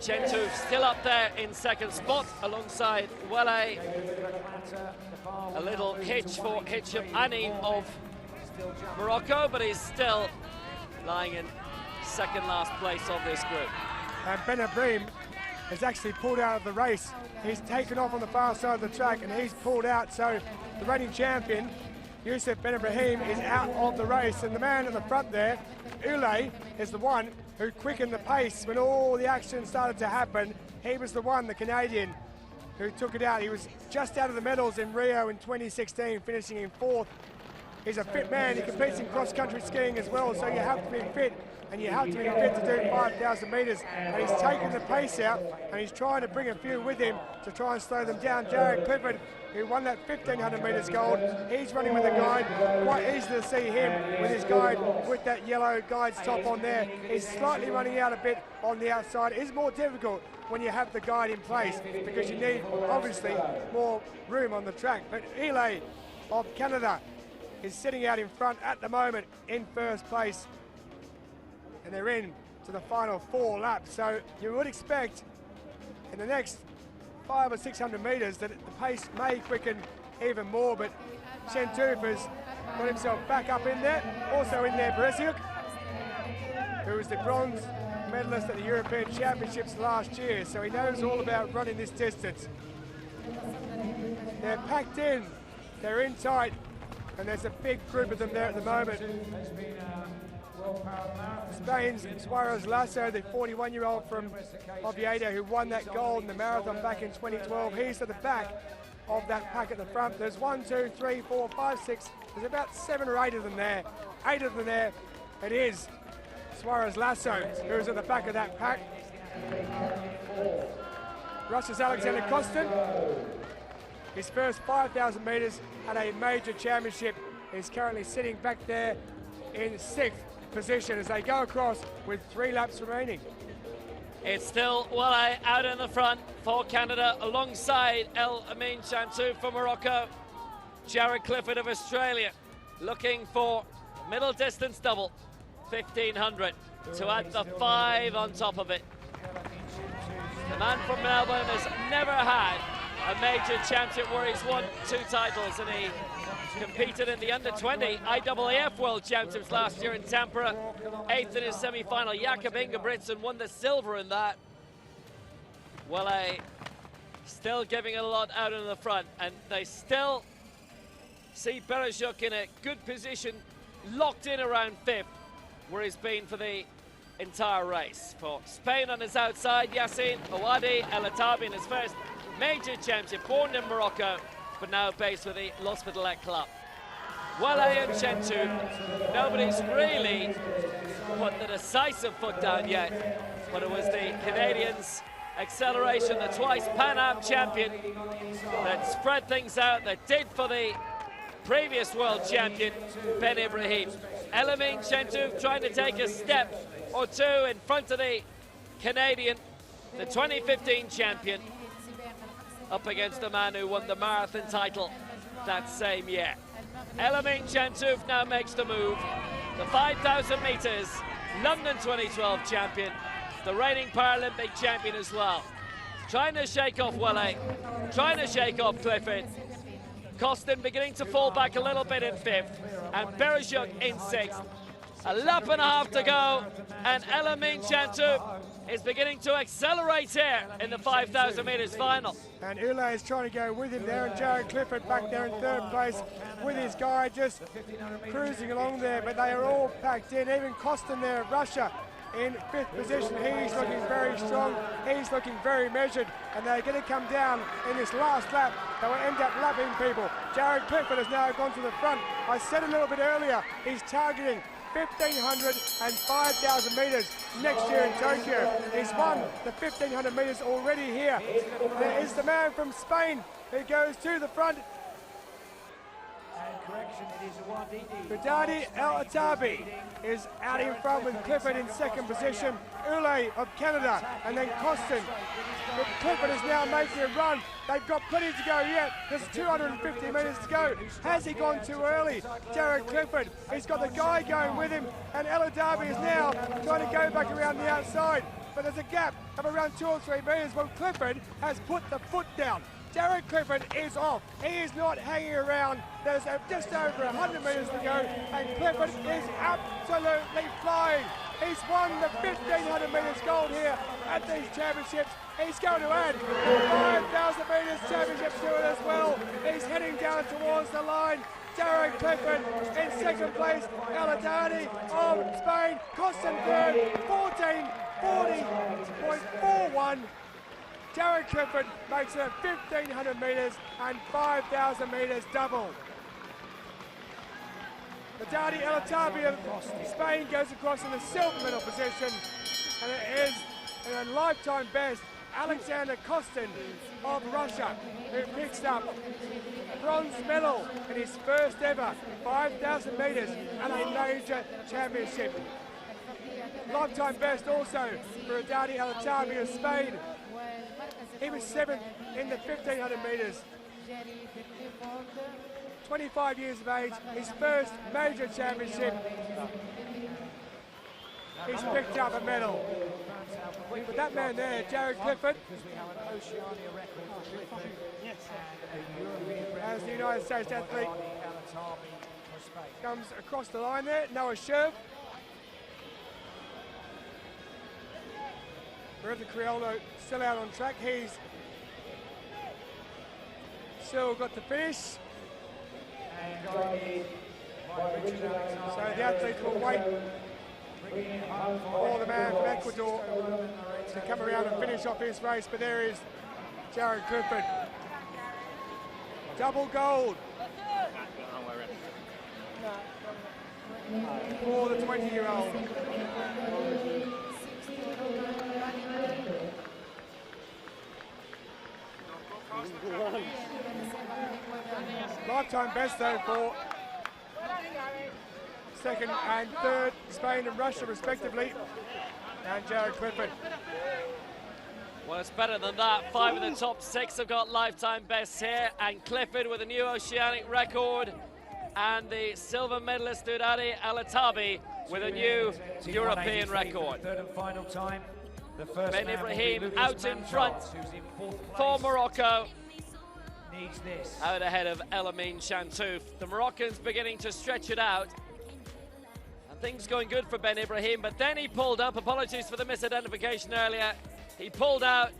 Chantouf still up there in second spot alongside Welle. A little hitch for Hitcham Ani of Morocco, but he's still lying in second last place of this group. And Ben Ibrahim has actually pulled out of the race. He's taken off on the far side of the track and he's pulled out, so the reigning champion, Youssef Ben Ibrahim, is out of the race, and the man at the front there, Ule, is the one who quickened the pace when all the action started to happen. He was the one, the Canadian, who took it out. He was just out of the medals in Rio in 2016, finishing in 4th. He's a fit man. He competes in cross-country skiing as well, so you have to be fit, and you have to be fit to do 5,000 metres. And he's taken the pace out, and he's trying to bring a few with him to try and slow them down. Jared Clifford, who won that 1,500 metres gold, he's running with a guide. Quite easy to see him with his guide, with that yellow guide's top on there. He's slightly running out a bit on the outside. It is more difficult when you have the guide in place, because you need, obviously, more room on the track. But Ely of Canada is sitting out in front at the moment in first place, and they're in to the final 4 laps. So you would expect in the next 500 or 600 metres that the pace may quicken even more, but Chantouf has got himself back up in there. Also in there, Berezjuk, who was the bronze medalist at the European Championships last year, so he knows all about running this distance. They're packed in, they're in tight, and there's a big group of them there at the moment. Spain's Suarez Lazo, the 41-year-old from Oviedo who won that gold in the marathon back in 2012. He's at the back of that pack at the front. There's 1, 2, 3, 4, 5, 6. There's about 7 or 8 of them there. 8 of them there. It is Suarez Lasso who's at the back of that pack. Russia's Alexander Kostin. His first 5,000 metres at a major championship is currently sitting back there in 6th position as they go across with 3 laps remaining. It's still Wale out in the front for Canada alongside El Amin Chantouf for Morocco. Jared Clifford of Australia looking for middle distance double, 1,500 to add the 5 on top of it. The man from Melbourne has never had a major championship where he's won 2 titles, and he competed in the under-20 IAAF World Championships last year in Tampere. 8th in his semi-final. Jakob Ingebrigtsen won the silver in that. Wale still giving it a lot out in the front, and they still see Berejuk in a good position, locked in around 5th, where he's been for the entire race. For Spain on his outside, Yassine Ouadi El Atabi in his first major championship, born in Morocco, but now based with the L'Hospitalet club. Wale and Chantouf, nobody's really put the decisive foot down yet, but it was the Canadians' acceleration, the twice Pan Am champion, that spread things out, that did for the previous world champion, Ben Ibrahim. El Amin Chantouf trying to take a step or 2 in front of the Canadian, the 2015 champion, up against the man who won the marathon title that same year. El Amin Chantouf now makes the move. The 5,000 metres, London 2012 champion, the reigning Paralympic champion as well. Trying to shake off Wale, trying to shake off Clifford. Kostin beginning to fall back a little bit in 5th, and Berejuk in 6th. A lap and a half to go, and El Amin Chantouf is beginning to accelerate here in the 5,000 metres final. And Ule is trying to go with him there, and Jared Clifford back there in 3rd place with his guy just cruising along there, but they are all packed in. Even Kostin there of Russia in 5th position. He's looking very strong, he's looking very measured, and they're going to come down in this last lap. They will end up lapping people. Jared Clifford has now gone to the front. I said a little bit earlier, he's targeting 1,500 and 5,000 metres next year in Tokyo. He's won the 1,500 metres already here. There is the man from Spain who goes to the front. Bidadi El Atabi is out in front with Clifford in 2nd position. Ule of Canada, and then Kostin. But Clifford is now making a run. They've got plenty to go yet. There's 250 metres to go. Has he gone too early? Jared Clifford, he's got the guy going with him, and El Atabi is now trying to go back around the outside. But there's a gap of around 2 or 3 metres. Well, Clifford has put the foot down. Jared Clifford is off. He is not hanging around. There's just over 100 metres to go, and Clifford is absolutely flying. He's won the 1,500 metres gold here at these championships. He's going to add 5,000 metres championships to it as well. He's heading down towards the line. Jared Clifford in 2nd place. El Atabi of Spain, Kostin 3rd, 14:40.41. Jared Clifford makes it 1,500 metres and 5,000 metres double. Bidadi El Atabi of Spain goes across in the silver medal position, and it is a lifetime best Alexander Kostin of Russia who picks up a bronze medal in his first ever 5,000 metres at a major championship. Lifetime best also for Bidadi El Atabi of Spain. He was 7th in the 1,500 metres. 25 years of age, his first major championship. He's picked up a medal. But that man there, Jared Clifford, as the United States athlete, comes across the line there. Noah Scherf. Forever Criollo still out on track. He's still got the finish. So the athletes will wait for the man from Ecuador to come around and finish off his race. But there is Jared Clifford. Double gold for the 20-year-old. Lifetime best though for second and third, Spain and Russia respectively, and Jared Clifford. Well, it's better than that. 5 of the top 6 have got lifetime bests here, and Clifford with a new oceanic record, and the silver medalist Udadi Alatabi with a new European record. Third and final time. The first Ben man will be Ibrahim Lucas out in Manjot, front who's in fourth for place. Morocco, Needs this. out ahead of Elamine Chantouf. The Moroccans beginning to stretch it out. And things going good for Ben Ibrahim, but then he pulled up. Apologies for the misidentification earlier. He pulled out,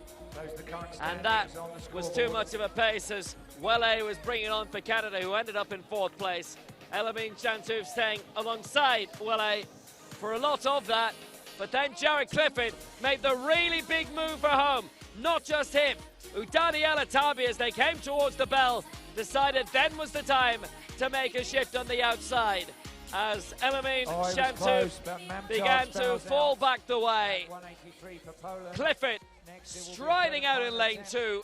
and that was too much of a pace as Wele was bringing on for Canada, who ended up in 4th place. Elamine Chantouf staying alongside Wele for a lot of that. But then Jared Clifford made the really big move for home. Not just him. Udadi Alatabi, as they came towards the bell, decided then was the time to make a shift on the outside. As Elamine Chantouf began to fall back the way. Clifford striding out in lane 2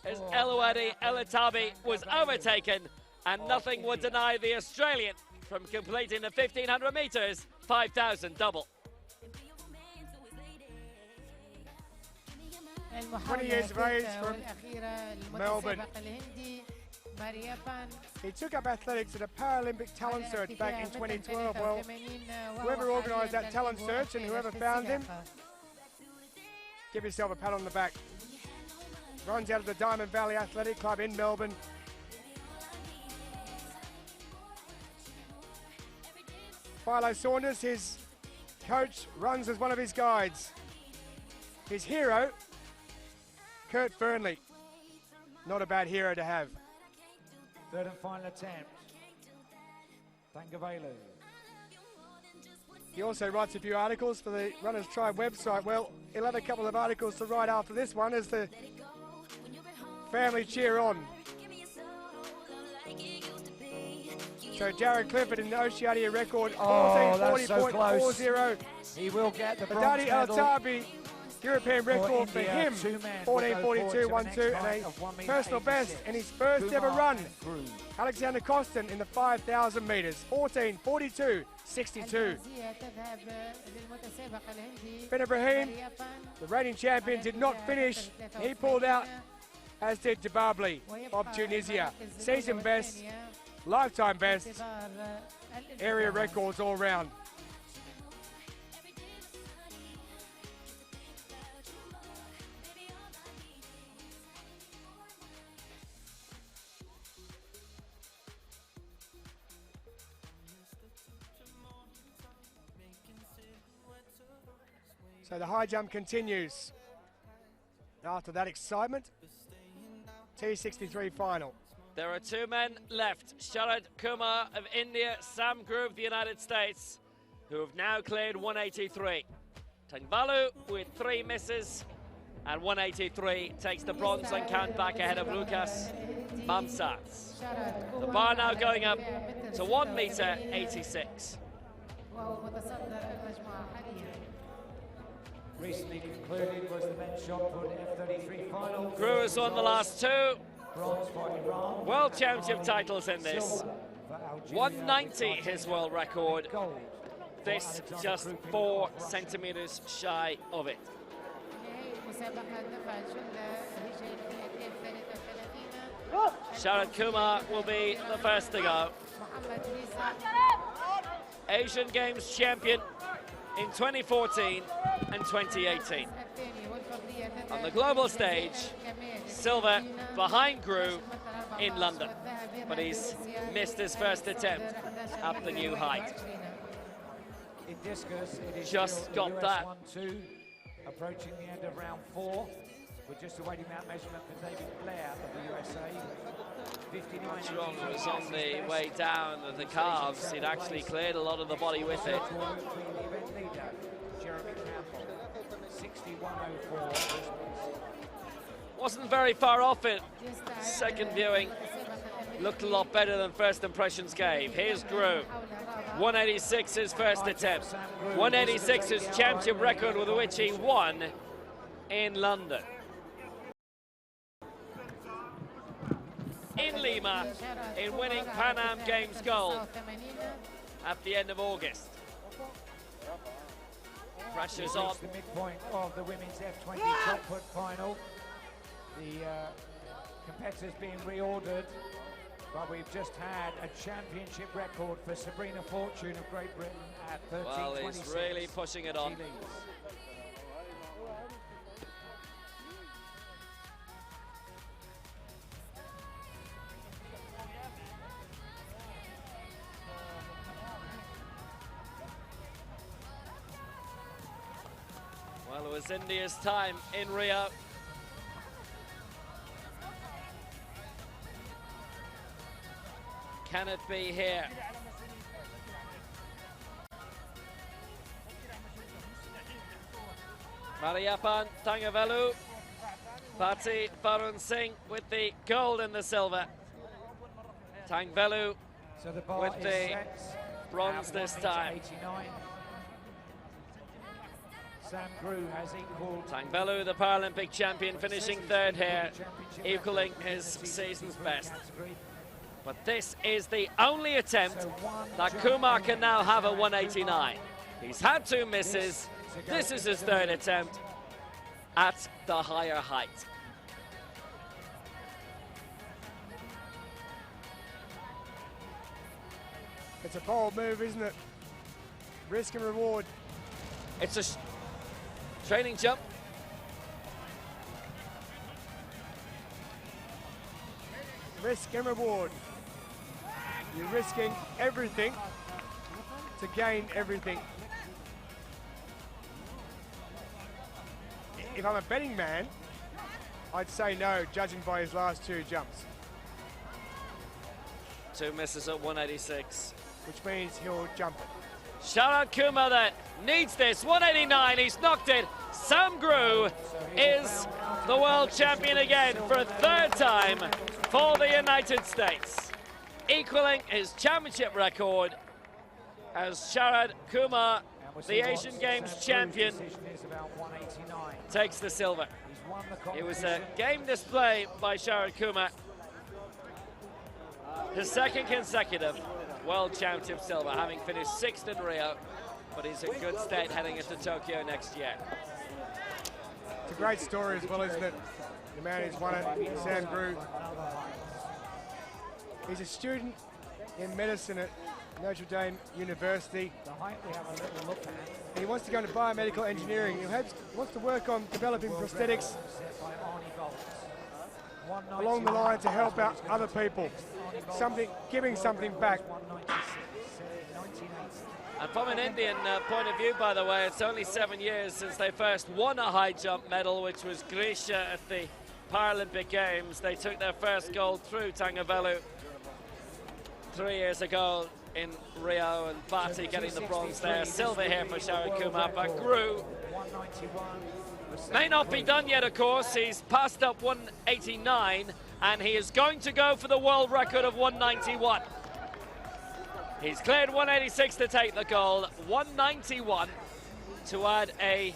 as Elouadi Alatabi was overtaken, and nothing would deny the Australian from completing the 1500 metres 5,000 double. 20 years of age from Melbourne. He took up athletics at a Paralympic talent search back in 2012. Well, whoever organised that talent search and whoever found him, give yourself a pat on the back. Runs out of the Diamond Valley Athletic Club in Melbourne. Philo Saunders, his coach, runs as one of his guides. His hero, Kurt Fernley. Not a bad hero to have. Third and final attempt. Thangavelu. He also writes a few articles for the Runners Tribe website. Well, he'll have a couple of articles to write after this one as the family cheer on. So Jared Clifford in the Oceania record, 14:40.40. He will get the bronze Udadi medal. Alatabi, European record for India, him, 14:42.12, and a personal best in his first ever run. Alexander Costin in the 5,000 metres, 14:42.62. Ben Ibrahim, the reigning champion, did not finish. He pulled out, as did Dibabli of Tunisia. Season best, lifetime best, area records all round. So the high jump continues. After that excitement, T63 final. There are 2 men left. Sharad Kumar of India, Sam Groove of the United States, who have now cleared 183. Tangvalu with 3 misses, and 183 takes the bronze and count back ahead of Lucas Mamsats. The bar now going up to 1 meter 86. Recently concluded was the men's shot put F33 final. Groove has won the last 2 Bronze for Iran. World Championship titles in this. 190 his world record. This just 4 centimeters shy of it. Sharad Kumar will be the first to go. Asian Games champion in 2014 and 2018. On the global stage, silver behind Groove in London, but he's missed his first attempt at the new height. In discus, it is Just still got the that. US 1-2, approaching the end of round 4. We're just awaiting that measurement for David Blair of the USA. 59. Strong was on the way down of the calves. He'd actually cleared a lot of the body with it. Jeremy Campbell, 61.04. Wasn't very far off it. Second viewing, looked a lot better than first impressions gave. Here's Grew. 186 his first attempt. 186 his championship record with which he won in London. In Lima, in winning Pan Am Games gold at the end of August. Pressure's on. The midpoint of the women's F20 shot put final. The competitors being reordered, but we've just had a championship record for Sabrina Fortune of Great Britain at 13:26. Well, he's really pushing it on. Well, it was India's time in Rio. Can it be here? Mariappan Tangavelu, Bharti Varun Singh with the gold and the silver. Tangavelu with the bronze this time. Sam Grew has equalled. Tangavelu, the Paralympic champion, finishing third here, equaling his season's best. But this is the only attempt that Kumar can now have at 189. He's had 2 misses. This is his third attempt at the higher height. It's a bold move, isn't it? Risk and reward. It's a training jump. Risk and reward. You're risking everything to gain everything. If I'm a betting man, I'd say no, judging by his last 2 jumps. 2 misses at 186. Which means he'll jump it. Sharad Kumar then needs this. 189, he's knocked it. Sam Grew is the world champion again for a 3rd time for the United States, equaling his championship record as Sharad Kumar, the Asian Games champion, takes the silver. It was a game display by Sharad Kumar. His 2nd consecutive World Championship silver, having finished 6th in Rio, but he's in good state heading into Tokyo next year. It's a great story as well, isn't it? The man who's won it, Sam Grew. He's a student in medicine at Notre Dame University. The height we have a little look at. He wants to go into biomedical engineering. He wants to work on developing prosthetics along the line to help out other people. Giving something back. And from an Indian point of view, by the way, it's only 7 years since they first won a high jump medal, which was Grisha at the Paralympic Games. They took their first gold through Tangavelu 3 years ago in Rio, and Bharti getting the bronze there. Silver here for Sharad Kumar, but Grew may not be done yet, of course. He's passed up 189, and he is going to go for the world record of 191. He's cleared 186 to take the gold, 191 to add a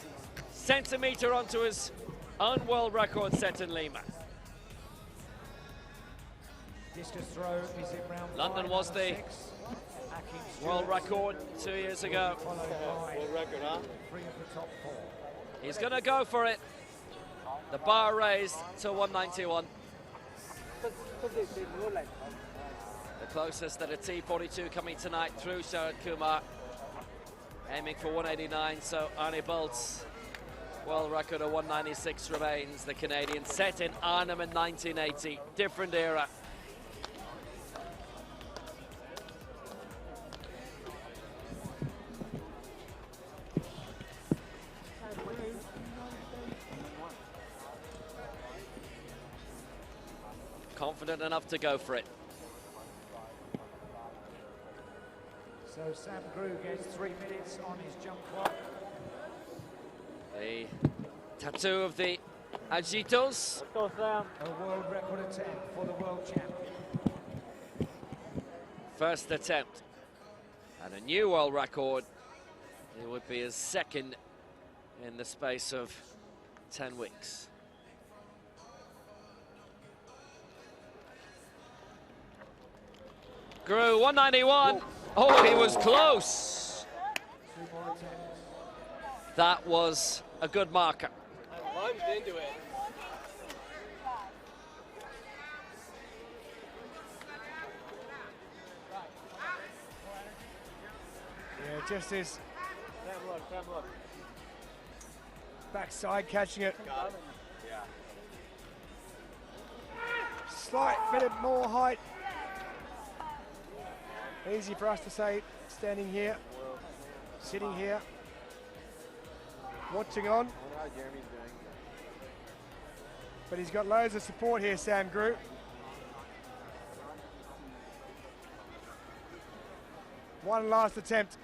centimetre onto his own world record set in Lima. Discus throw is in round London was the world record 2 years ago. World record, huh? 3 of the top 4. He's going to go for it. The bar raised to 191. The closest that a T42 coming tonight through Sharad Kumar, aiming for 189. So Arnie Bolt's world record of 196 remains. The Canadian set in Arnhem in 1980, different era. Confident enough to go for it. So Sam Grew gets 3 minutes on his jump clock. The tattoo of the Ajitos. A world record attempt for the world champion. first attempt at a new world record. It would be his second in the space of 10 weeks. Grew 191. Oh, he was close. That was a good marker. Lunged into it. Yeah, just his Sam, look. backside catching it. Yeah. Slight bit of more height. Easy for us to say, standing here, sitting here, watching on. I wonder how Jeremy's doing. But he's got loads of support here, Sam Grew. One last attempt.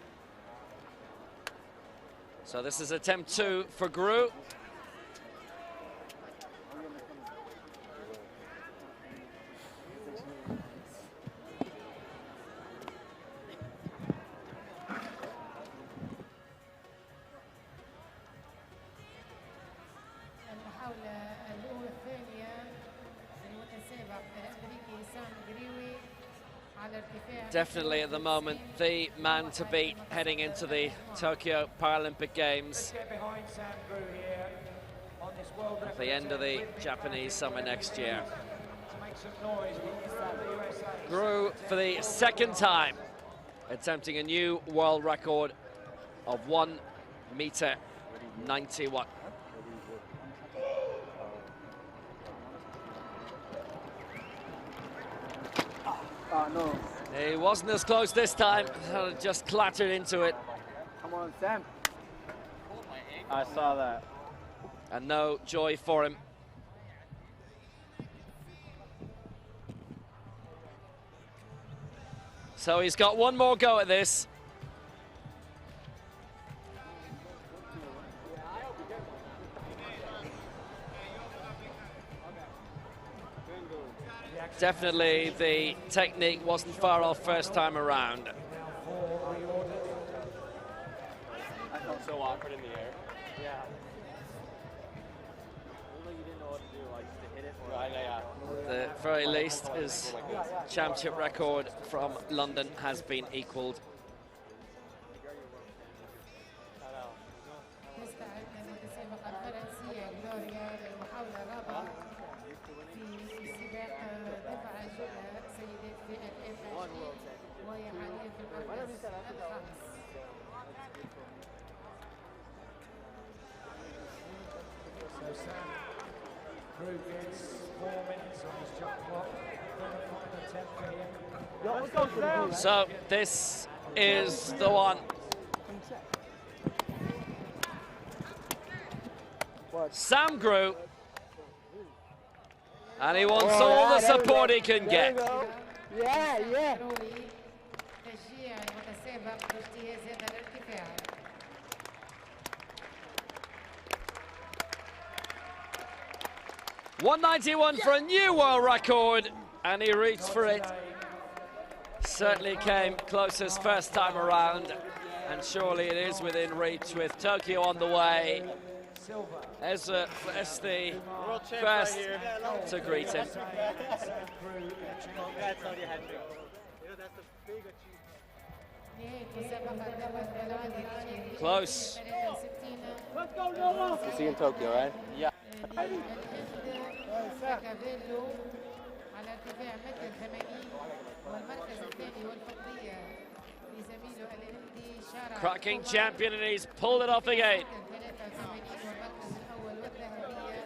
So this is attempt 2 for Grew. المحاولة الأولى الثانية المتسابق الأمريكي سام جريوي على ارتفاع. Definitely at the moment the man to beat heading into the Tokyo Paralympic Games Get behind Sam Grew here on this world at the end of the Japanese summer next year. to make some noise for the USA. Grew for the second time attempting a new world record of 1 meter 91. No. He wasn't as close this time, just clattered into it. Come on, Sam. I saw that. And no joy for him. So he's got one more go at this. Definitely the technique wasn't far off first time around. I felt so awkward in the air. Yeah. Like you didn't know what to do, like to hit it or The very least, his championship record from London has been equalled. تستعد المتسابقة الفرنسية غلوريا للمحاولة الرابعة في سباق دفع جلة سيدات فئة الإف وهي حاليا في المركز الخامس. So Sam Grew gets 4 minutes on his jump clock. Final attempt for him. So this is the one. Sam Grew. And he wants all the support he can get. ضروري تشجيع المتسابق باجتيازات الارتفاع. .191 for a new world record, and he reached for it. Certainly came closest first time around, and surely it is within reach with Tokyo on the way. As the first to greet him. نهاية مسابقة دورة العالم Close. 63 We'll see you in Tokyo, right? Yeah. كافيلو على ارتفاع متر 80 والمركز الثاني والفضية لزميله الهندي شارع Cracking champion, and he's pulled it off again. 83 والمركز الأول والذهبية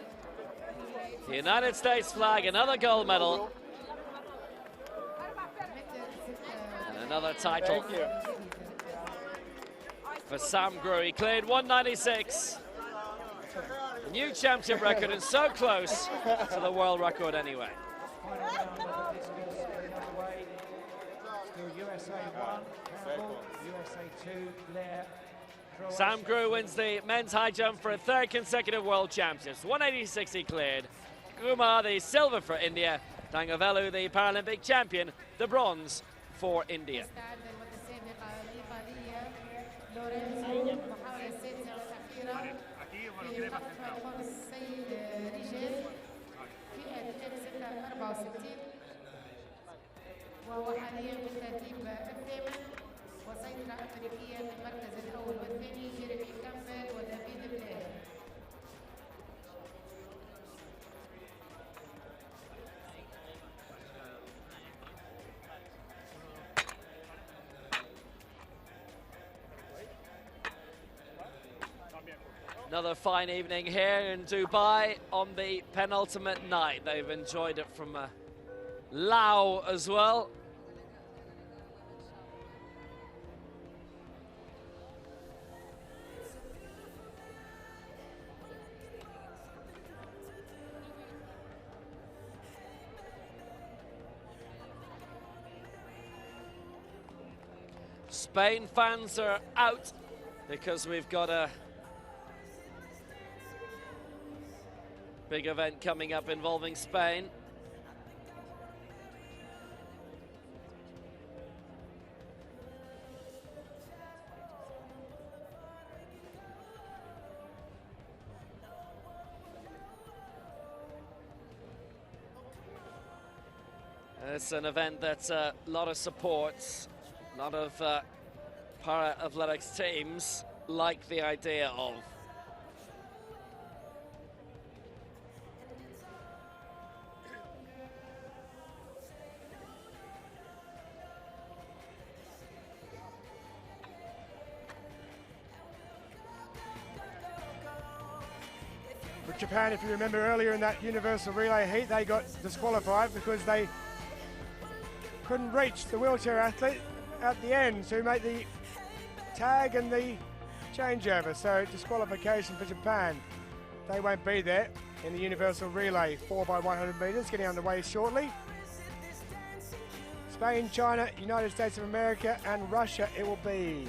The United States flag, another gold medal, and another title for Sam Grew. He cleared 196. New championship record, and so close to the world record anyway. Final round of the discus getting underway. Still USA 1, Campbell, USA 2, Blair. Sam Grew wins the men's high jump for a third consecutive world championships. 186 he cleared. Kumar the silver for India. Dangavelu the Paralympic champion, the bronze for India. تستعد المتسابقة الإيطالية لورينزو المحاولة السادسة والأخيرة في خطف الحرص سيد رجال فئة F664 وهو حاليا بالترتيب الثامن وسيطرة أفريقية في المركز الأول والثاني جيريمي كامبل ودافيد بلير. Another fine evening here in Dubai on the penultimate night. They've enjoyed it from Laos as well. Spain fans are out because we've got a big event coming up involving Spain. It's an event that's a lot of supports, a lot of para-athletics teams like the idea of. With Japan, if you remember earlier in that universal relay heat, they got disqualified because they couldn't reach the wheelchair athlete at the end to make the tag and the changeover. So disqualification for Japan. They won't be there in the universal relay 4x100 meters, getting underway shortly. Spain, China, United States of America and Russia it will be.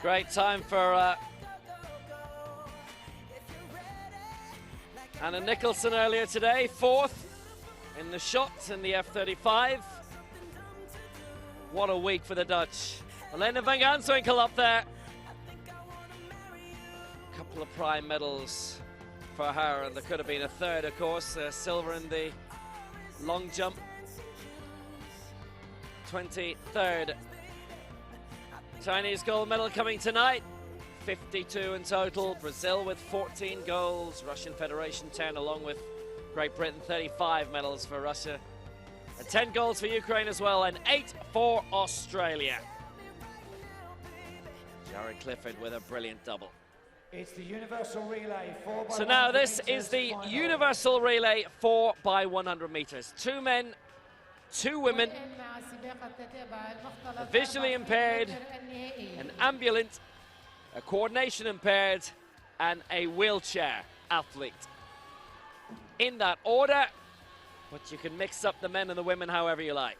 Great time for Anna Nicholson earlier today, fourth in the shots in the F35. What a week for the Dutch. Elena van Ganswinkel up there. A couple of prime medals for her, and there could have been a third, of course. Silver in the long jump. 23rd Chinese gold medal coming tonight. 52 in total. Brazil with 14 goals. Russian Federation 10, along with Great Britain. 35 medals for Russia. And 10 goals for Ukraine as well, and 8 for Australia. Jared Clifford with a brilliant double. It's the universal relay 4x100 So now this is the final. universal relay 4x100 meters. 2 men, 2 women, a visually impaired, an ambulant, a coordination impaired, and a wheelchair athlete. In that order, but you can mix up the men and the women however you like.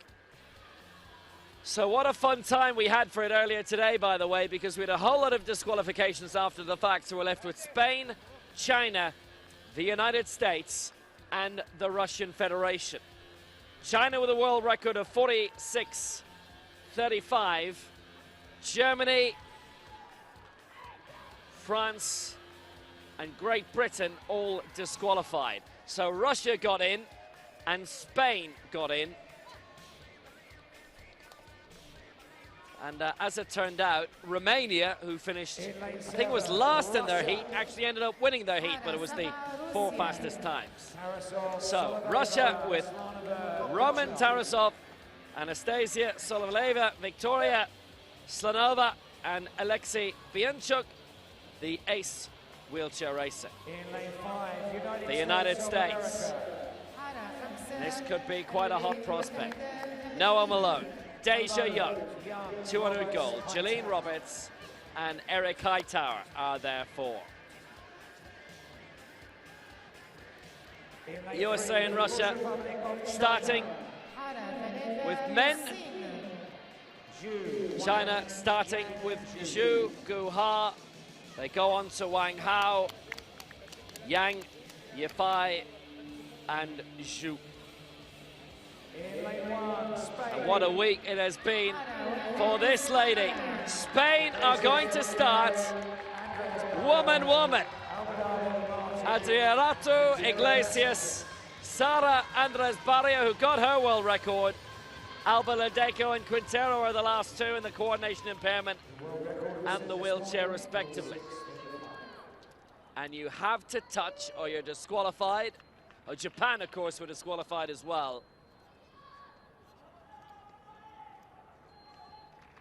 So what a fun time we had for it earlier today, by the way, because we had a whole lot of disqualifications after the fact, so we're left with Spain, China, the United States, and the Russian Federation. China with a world record of 46.35. Germany, France, and Great Britain all disqualified. So Russia got in, and Spain got in. And as it turned out, Romania, who finished, I think it was last in their heat, actually ended up winning their heat, but it was the 4 fastest times. So Russia with Roman Tarasov, Anastasia Solovleva, Victoria Slanova, and Alexei Bianchuk, the ace wheelchair racing. In lane 5, The United States. This could be quite a hot prospect. Noah Malone, Deja Young, 200 gold. Jalene Roberts and Eric Hightower are there for. USA and Russia starting with men. China starting with Zhu Guha. They go on to Wang Hao, Yang Yifei, and Zhu. And what a week it has been for this lady. Spain are going to start woman. Adriana Iglesias, Sara Andres Barrio, who got her world record. Alba Ledeco and Quintero are the last two in the coordination impairment and the wheelchair respectively. And you have to touch or you're disqualified. Oh, Japan, of course, were disqualified as well.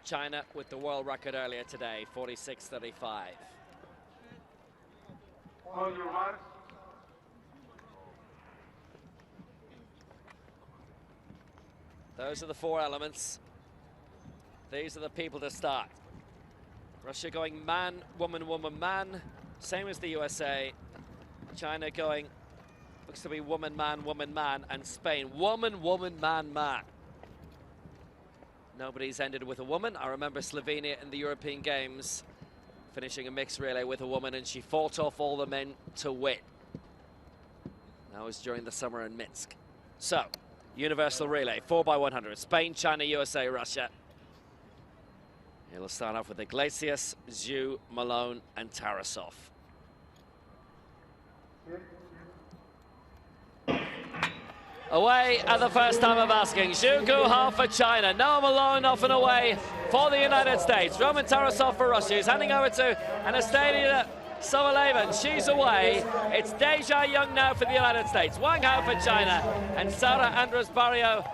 China with the world record earlier today, 46.35. On your mark. Those are the four elements. These are the people to start. Russia going man, woman, man. Same as the USA. China going, looks to be woman, man. And Spain, woman, man. Nobody's ended with a woman. I remember Slovenia in the European Games finishing a mixed relay with a woman, and she fought off all the men to win. That was during the summer in Minsk. So, universal relay, 4x100. Spain, China, USA, Russia. It'll start off with Iglesias, Zhu, Malone, and Tarasov. Away at the first time of asking. Zhu Guha for China. Noah Malone off and away for the United States. Roman Tarasov for Russia. He's handing over to Anastasia Sobolevan. She's away. It's Deja Young now for the United States. Wang Hao for China. And Sara Andres Barrio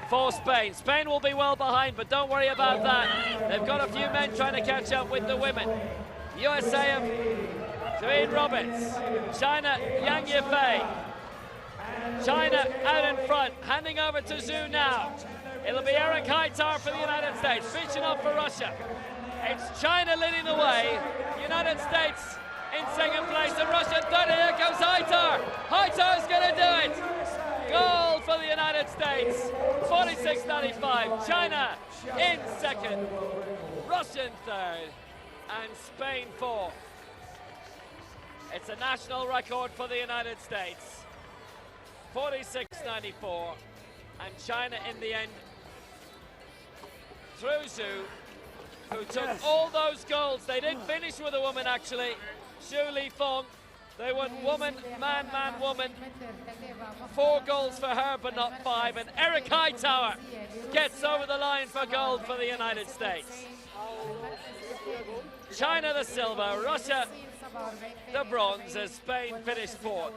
for Spain. Spain will be well behind, but don't worry about that. They've got a few men trying to catch up with the women. USA of Jalene Roberts. China, Yang Yifei. China out in front, handing over to Zhu now. It'll be Eric Hightower for the United States, Vichinov for Russia. It's China leading the way, United States in second place, and Russia third. Here comes Hightower. Hightower's going to do it. Gold for the United States, 46.95. China in second, Russia in third, and Spain fourth. It's a national record for the United States. 46.94, and China in the end through Zhu, who took all those golds. They didn't finish with a woman actually. Zhu Lifeng, they went woman, man, woman. 4 golds for her, but not 5. And Eric Hightower gets over the line for gold for the United States. China the silver, Russia the bronze, as Spain finished fourth.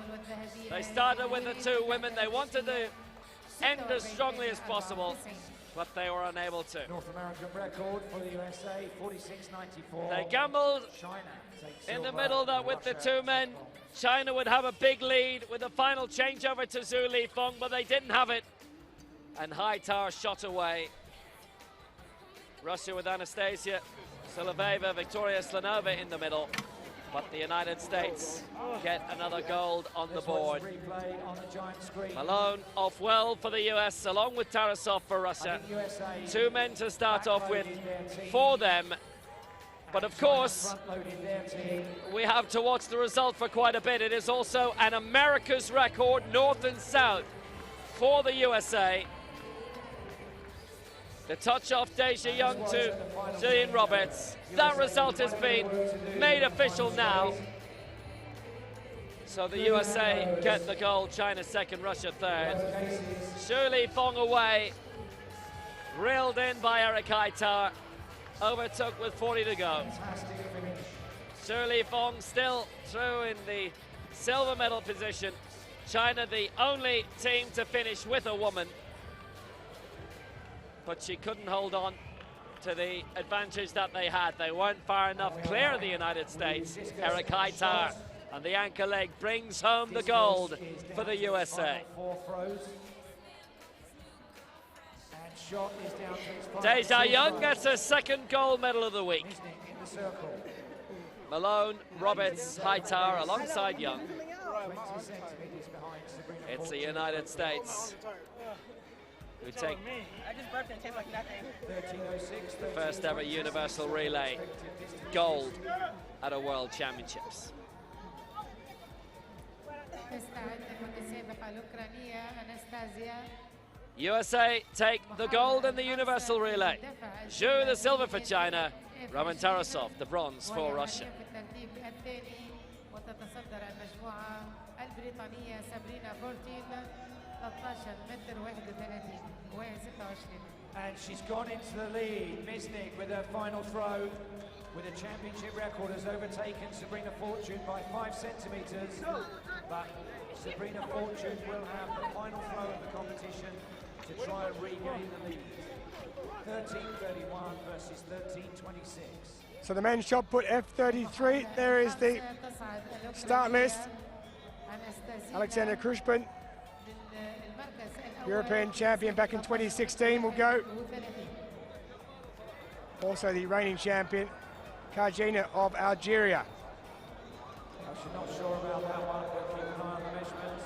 They started with the 2 women. They wanted to end as strongly as possible, but they were unable to. North American record for the USA, 46.94. They gambled in the middle that with the 2 men, China would have a big lead with the final changeover to Zhu Lifeng, but they didn't have it. And Hightower shot away. Russia with Anastasia Soloveva, Victoria Slanova in the middle. But the United States get another gold on the board. Malone off well for the US, along with Tarasov for Russia. 2 men to start off with for them. But of course, we have to watch the result for quite a bit. It is also an America's record, north and south, for the USA. The touch off Deja Young to Jalene Roberts. That result has been made official now. So the USA get the gold, China second, Russia third. Zhu Lifeng away, reeled in by Eric Hightower. Overtook with 40 to go. Zhu Lifeng still through in the silver medal position. China the only team to finish with a woman. But she couldn't hold on to the advantage that they had. They weren't far enough clear of the United States. Eric Hightower And the anchor leg brings home the gold for the USA. Four throws. And shot is down to his final Deja two Young throws. gets her second gold medal of the week. Misnik in the circle. Malone, Roberts, Hightower alongside Young. 20 centimeters behind Sabrina It's the Fortune. United States who take I just burped and it tastes like nothing. 13:06, the first ever universal relay gold at a World Championships. تستعد المتسابقة الأوكرانية أناستازيا. USA take the gold in the universal relay. Zhu the silver for China, Roman Tarasov the bronze for Russia. في الترتيب الثاني وتتصدر المجموعة البريطانية سابرينا فورتين 13 متر 31 و26. And she's gone into the lead. Misnik with her final throw with a championship record has overtaken Sabrina Fortune by 5 centimeters. But Sabrina Fortune will have the final throw of the competition to try and regain the lead. 13:31 versus 13:26. So the men's shot put F33, there is the start list. Alexander Krushpin, European champion back in 2016, will go. Also the reigning champion, Karjina of Algeria. I'm not sure about that one, but keep an eye on the measurements.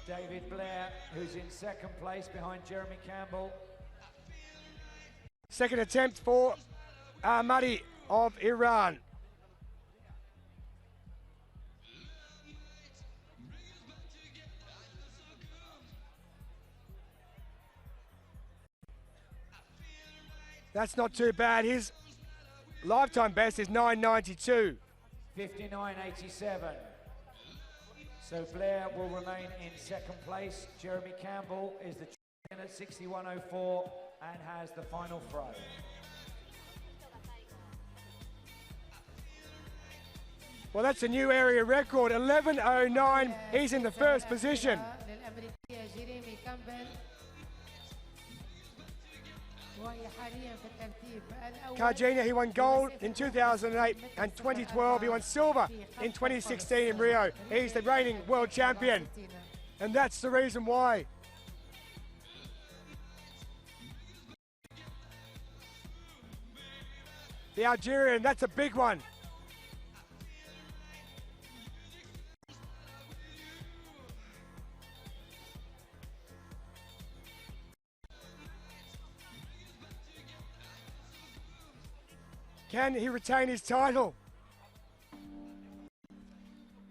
David Blair, who's in second place behind Jeremy Campbell. Second attempt for Ahmadi of Iran. That's not too bad. His lifetime best is 9.92. 59.87. So Blair will remain in second place. Jeremy Campbell is the champion at 61.04 and has the final throw. Well, that's a new area record, 11.09. He's in the first position. Karjina, he won gold in 2008 and 2012. He won silver in 2016 in Rio. He's the reigning world champion. And that's the reason why. The Algerian, that's a big one. Can he retain his title?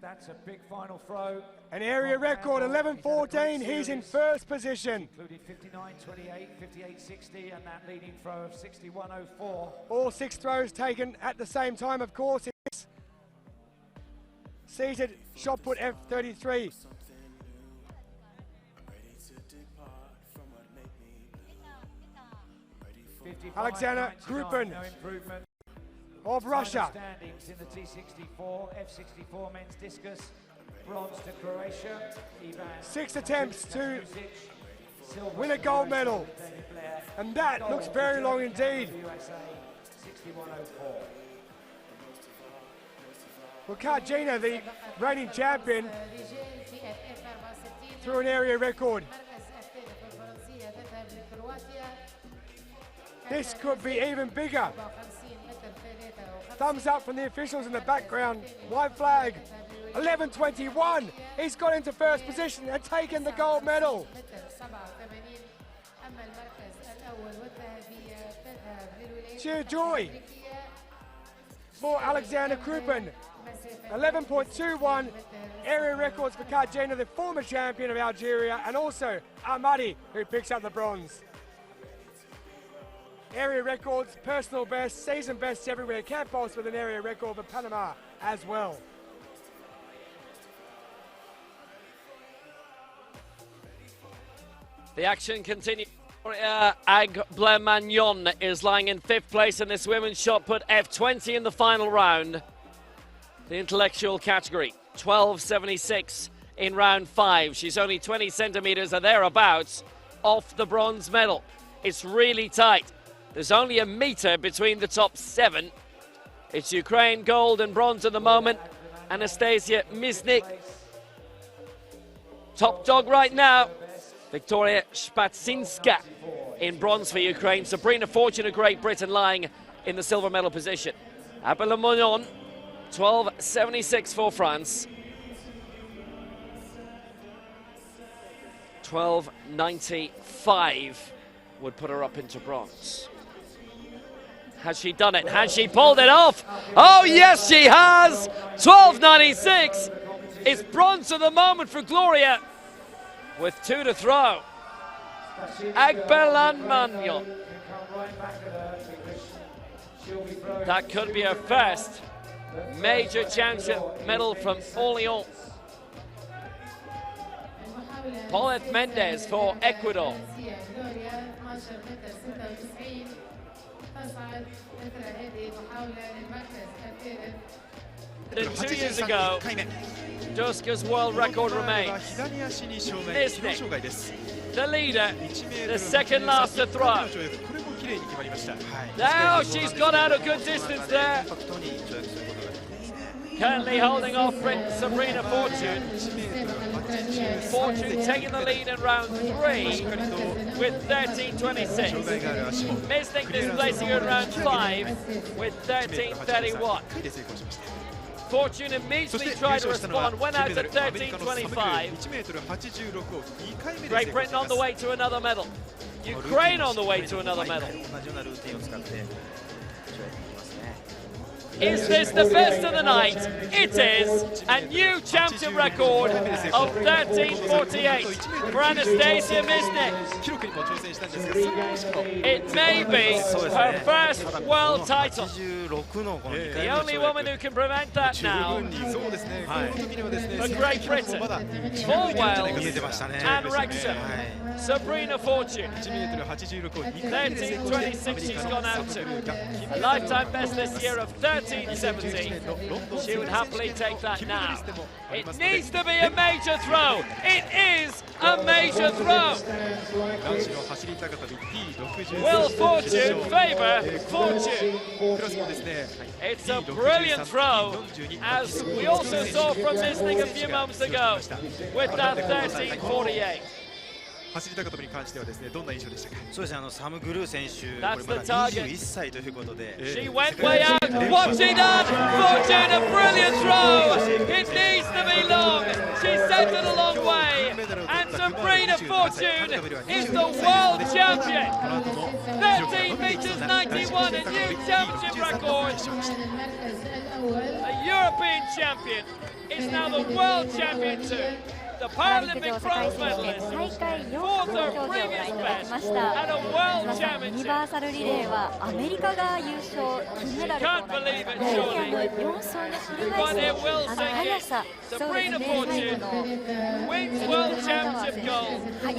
That's a big final throw. An area record, 11.14. He's in first position. Included 59.28, 58.60, and that leading throw of 61.04. All 6 throws taken at the same time, of course. It's seated shot put F33. Alexander Krupen of Russia. Standings in the T64, F64 men's discus, bronze to Croatia. 6 attempts to win a gold medal, and that looks very long indeed. Well, Karjina, the reigning champion, through an area record. This could be even bigger. Thumbs up from the officials in the background. White flag. 11.21. He's got into first position and taken the gold medal. Sheer joy. for Alexander Kruppen. 11.21 area records for Karjena, the former champion of Algeria, and also Ahmadi, who picks up the bronze. Area records, personal best, season bests everywhere. Campos with an area record for Panama as well. The action continues. Agblé-Magnon is lying in 5th place in this women's shot put F20 in the final round. The intellectual category, 12.76 in round 5. She's only 20 centimetres or thereabouts off the bronze medal. It's really tight. There's only a metre between the top 7. It's Ukraine gold and bronze at the moment. Anastasia Miznik, top dog right now. Victoria Spatsinska in bronze for Ukraine. Sabrina Fortune of Great Britain lying in the silver medal position. Agblé-Magnon, 12.76 for France. 12.95 would put her up into bronze. Has she done it? Has she pulled it off? Oh yes, she has! 12.96 is bronze at the moment for Gloria, with 2 to throw. Agblé-Magnon. That could be her first major championship medal from Orléans. Paulette Mendes for Ecuador. 2 years ago, Duska's world record remains. Miznik, the leader, the second last to throw. Now she's got out a good distance there. Currently holding off Sabrina Fortune. Fortune taking the lead in round 3 with 13.26. Miznik displacing her in round 5 with 13.31. Fortune immediately tried to respond, went out to 13.25. Great Britain on the way to another medal. Ukraine on the way to another medal. Is this the best of the night? It is. A new champion record of 13.48 for Anastasia Miznik. It may be her first world title. The only woman who can prevent that now for Great Britain, for Wales and Wrexham, Sabrina Fortune. 13.26 she's gone out to. A lifetime best this year of 13.70. She would happily take that now. It needs to be a major throw. It is a major throw. Will Fortune favour Fortune? It's a brilliant throw, as we also saw from Miznik a few moments ago with that 13.48. 走り高跳びに関してはですね、どんな印象でしたか。そうですね、サム・グルー選手、これまだ21歳ということで。She went way out. What's she done? Fortune, a brilliant throw. It needs to be long. She sent it a long way. And Sabrina Fortune is the world champion. 13 meters 91, a new championship record. A European champion is now the world champion too. The Paralympic bronze medalist, 4th her previous best, and a world championship. Can't believe it, surely. But it will sink in. Sabrina Fortune wins world championship gold. The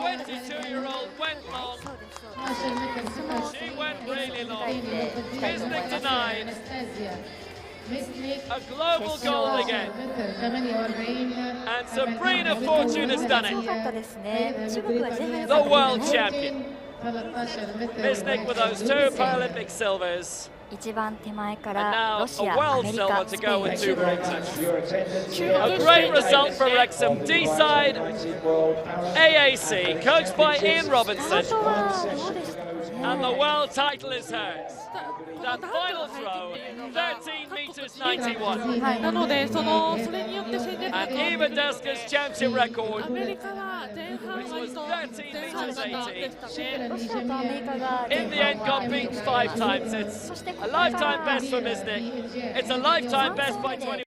22-year-old went long. She went really long. Miznik to 9. A global gold again. And Sabrina Fortune has done it. The world champion. Miznik with those 2 Paralympic silvers. And now a world silver to go with 2 bronzes. A great result for Wrexham. D-side AAC, coached by Ian Robinson. And the world title is hers. That final throw, 13 meters versus 91. はい、なのでそれによって戦略が And Eva Duska's championship record アメリカは前半割と前半型でしたね。ロシアとアメリカが in the end got beaten 5 times. It's a lifetime best for Mystic. It's a lifetime best by 20.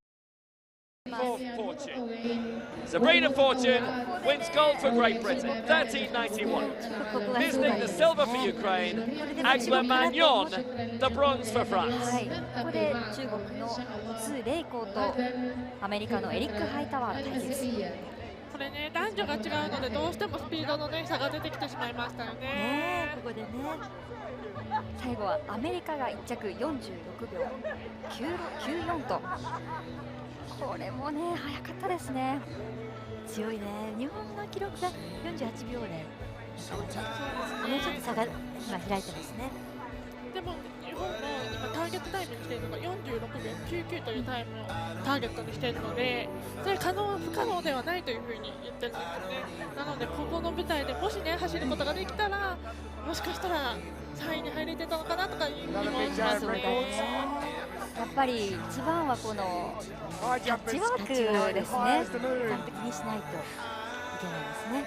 For Fortune. Sabrina Fortune wins gold for Great Britain, 1391. Mystic the silver for Ukraine. Agla Magnon the bronze for France. はい、ここで中国のツ・レイコーとアメリカのエリック・ハイタワーの対決。これね、男女が違うのでどうしてもスピードの、ね、差が出てきてしまいましたよね。ここでね、最後はアメリカが1着46秒94と、これもね速かったですね。強いね。日本の記録が48秒で、もうちょっと差が今開いてますね。でも日本も今ターゲットタイムにしているのが46秒99というタイムをターゲットにしているので、それ不可能ではないというふうに言ってるんですよね。なのでここの舞台でもしね走ることができたら、もしかしたら3位に入れてたのかなとかいう気もしますね。やっぱり一番はこのタッチワークですね。完璧にしないといけないですね。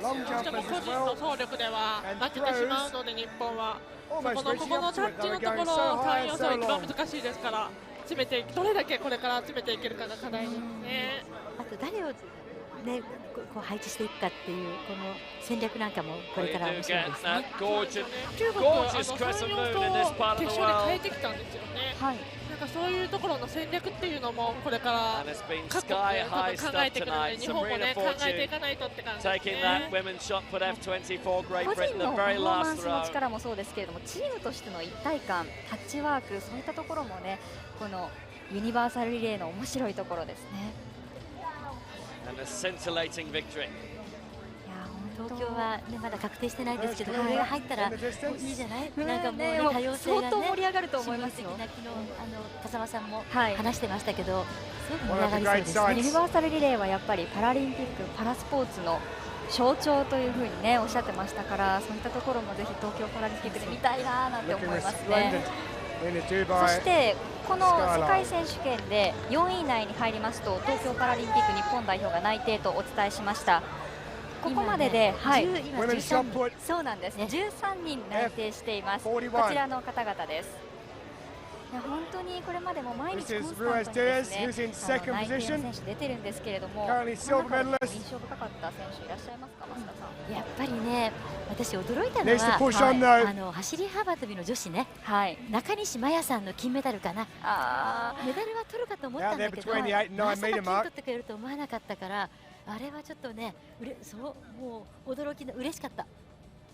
どうしても個人の走力では負けてしまうので、日本はここのタッチのところ3要素は一番難しいですから、どれだけこれから詰めていけるかが課題ですね。あと誰をね、こう配置していくかっていうこの戦略なんかもこれから面白いですね。中国は3、4と決勝で変えてきたんですよね。はい、なんかそういうところの戦略っていうのもこれから各国考えてくるので、日本もね考えていかないとって感じですね。個人のパフォーマンスの力もそうですけれども、チームとしての一体感、タッチワーク、そういったところもね、このユニバーサルリレーの面白いところですね。And a scintillating victory. 東京は、ね、まだ確定してないですけど、これが入ったらいいじゃない、なんかもう、ね、多様性が、ね、相当盛り上がると思いますよ。昨日風間さんも話してましたけど、すごく盛り上がりそうですね。ユニバーサルリレーはやっぱりパラリンピック、パラスポーツの象徴というふうにねおっしゃってましたから、そういったところもぜひ東京パラリンピックで見たいななんて思いますね。そしてこの世界選手権で4位以内に入りますと東京パラリンピック日本代表が内定とお伝えしました。ここまでで、はい、今13人、そうなんです、13人内定しています。こちらの方々です。いや本当にこれまでも毎日コンスタントにですね、内定の選手出てるんですけれども、この中で印象深かった選手いらっしゃいますか、増田さん。やっぱりね、私驚いたのは、走り幅跳びの女子ね、はい、中西麻耶さんの金メダルかな。メダルは取るかと思ったんだけど、まさか金取ってくれると思わなかったから、あれはちょっとね、もう驚きの嬉しかった。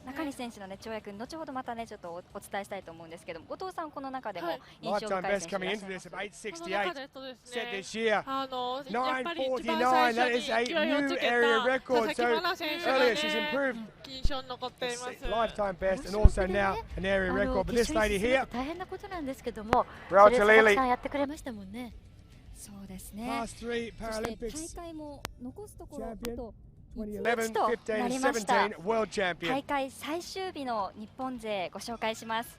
中西選手のね跳躍、後ほどまたねちょっとお伝えしたいと思うんですけども、後藤さんこの中でも印象深い選手いらっしゃいますか。この中でとですね、やっぱり一番最初に勢いをつけた佐々木真菜選手がね印象に残っています。大変なことなんですけども、それ佐々木さんやってくれましたもんね。そうですね。そして大会も残すところあと1日となりました。大会最終日の日本勢ご紹介します。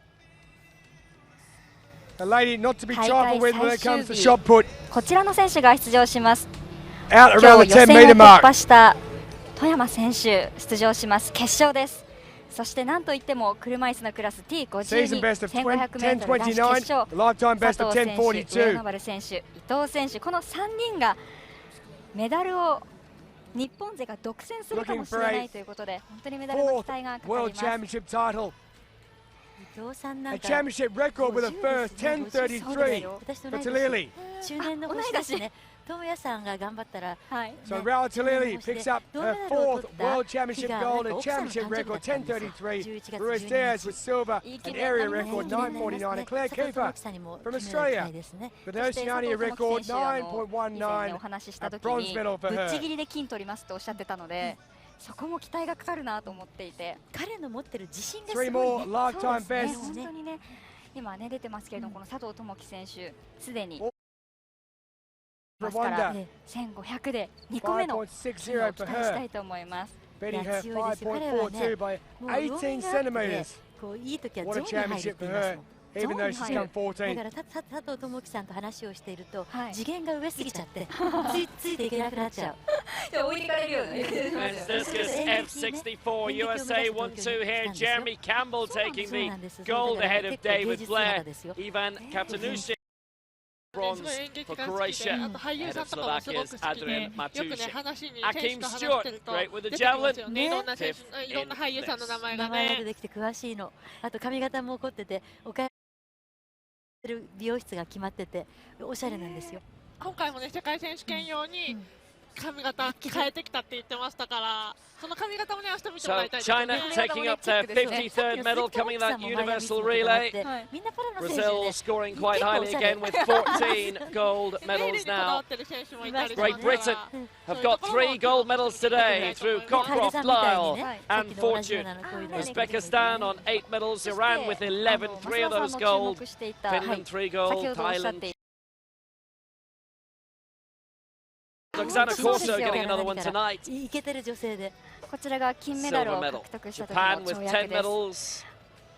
大会最終日、こちらの選手が出場します。今日予選を突破した富山選手出場します。決勝です。そしてなんといっても車椅子のクラス T52 1500m 男子決勝、佐藤選手、上野原選手、伊藤選手、この3人がメダルを日本勢が独占するかもしれないということで、本当にメダルの期待がかかります。伊藤さんなんか中年の星ですね。智也さんが頑張ったら、So Raul Talili picks up her 4th World Championship gold, a championship record 10:33. Ruiz Diaz with silver, an area record 9:49. And Claire Kiefer from Australia with an Oceania record 9:19. お話しした時 bronze に medal ぶ for っちぎ her. りで金取りますとおっしゃってたので、そこも期待がかかるなと思っていて、彼の持ってる自信がす Three ごい more ね。lifetime そうです bests. 本当にね、今ね出てますけれども、この佐藤友祈選手すでにますから1500で2個目の金を期待したいと思います。Beating her 5.42 by 18 centimeters. こういい時は What 上 a に入るっ championship て for 言います her. もん。even though she's come 14. だから佐藤智樹さんと話をしていると、次元が上すぎちゃってついていけなくなっちゃう。Discus F64 USA 1-2 here. Jeremy Campbell taking the gold ahead of David Blair. Ivan Kaptanushik bronze for Croatia ahead of Slovakia's Adrian Matusic. Akim Stewart, great with the javelin. Fifth in this. 名前が出てきて詳しいの。あと髪型も起こってて、岡山美容室が決まってておしゃれなんですよ。今回もね、世界選手権用に髪型変えてきたって言ってましたから、その髪型もね、明日見てもらいたいですね。 China taking up their 53rd medal, coming in that universal relay. Brazil scoring quite highly again with 14 gold medals now. Great Britain have got 3 gold medals today through Cockcroft, Lyle and Fortune. Uzbekistan on 8 medals, Iran with 11, 3 of those gold, Finland 3 gold, Thailand. Roxana Corso getting another one tonight. イケてる女性で。こちらが金メダルを獲得した時の Japan with 跳 10 躍です。 medals.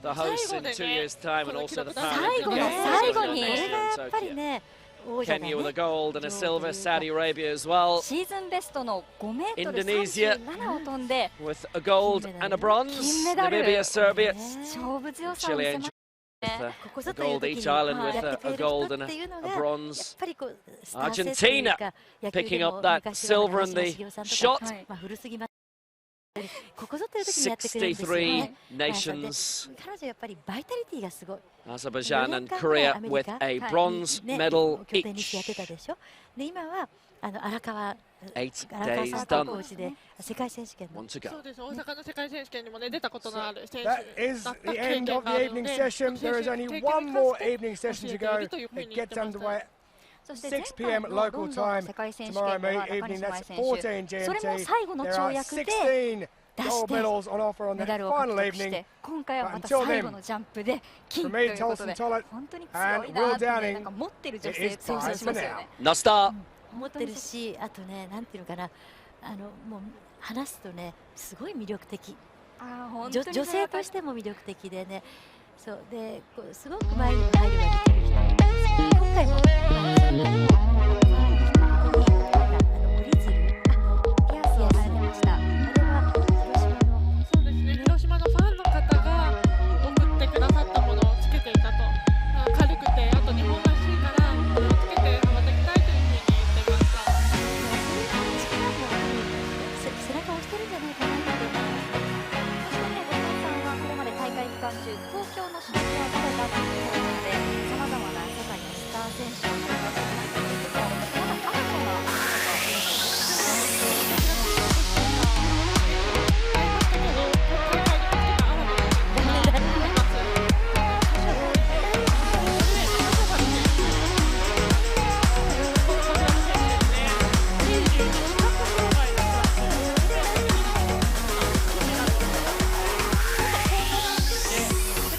The hosts in 2 years' time, and also the Kenya with a gold and a silver, Saudi Arabia as well. シーズンベストの5メートル Indonesia 37を飛んで with a gold and a bronze. 金メダル。 Namibia, Serbia, 勝負強さを見 Chile せ and ま with a gold each island with a gold and a bronze. Argentina picking up that silver in the shot. 63 nations. Azerbaijan and Korea with a bronze medal each. 8 days done. One to go. そうです。大阪の世界選手権にもね、出たことのある選手 That is だっ the た経 end 験 of が the あるの evening で、 session. There is only one more evening session to go. It gets underway at 6 p.m. local time tomorrow evening. That's 14 GMT. There are 16 gold medals on offer on the final evening. 今回はまた Until 最 then, 後のジャンプで金 from と me, いうこと Tolson で Tollett, 本当に強 and い Will なってね、な Downing. んか持ってる女 It 性 is 強 bye さし for ますよ now. ね。 No start. 持ってるし、あとね、なんていうのかな、もう話すとね、すごい魅力的。女性としても魅力的でね、そうで、すごく前にも配慮ができる人なんですけど、今回も折り鶴、ピアスをされてました。あれはそうですね、広島のファンの方が送ってくださったものをつけていたと。軽くて、あと日本らしいからつけて羽ばたきたいというふうに言ってました。背中を押してるんじゃないかなと思います。そしてね、後藤さんはこれまで大会期間中、東京の種目は誰だということで、さまざまな世界のスター選手を紹介してきましたけれども、まだ新た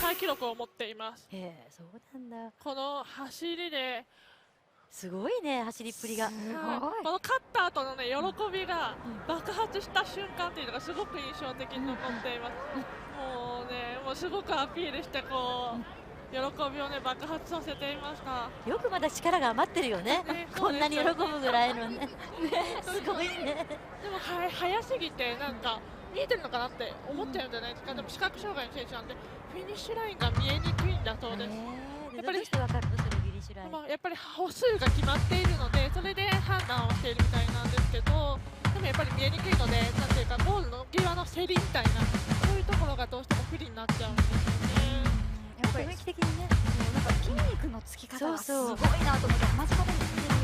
な記録を持っています。そうなんだ。この走りですごいね、走りっぷりが。この勝った後のね、喜びが爆発した瞬間っていうのがすごく印象的に残っています。もうね、もうすごくアピールしてこう喜びをね爆発させていました。よくまだ力が余ってるよね。こんなに喜ぶぐらいのね。すごいね。でも早すぎてなんか見えてるのかなって思っちゃうんじゃないですか。でも視覚障害の選手なんでフィニッシュラインが見えにくいんだそうです。やっぱりわかるのそれフィニッシュライン。やっぱり歩数が決まっているのでそれで判断をしているみたいなんですけど、でもやっぱり見えにくいのでなんていうかゴールの際の競りみたいなそういうところがどうしても不利になっちゃうんですよね。やっぱり雰囲気的にね、なんか筋肉のつき方がすごいなと思って間近で見てる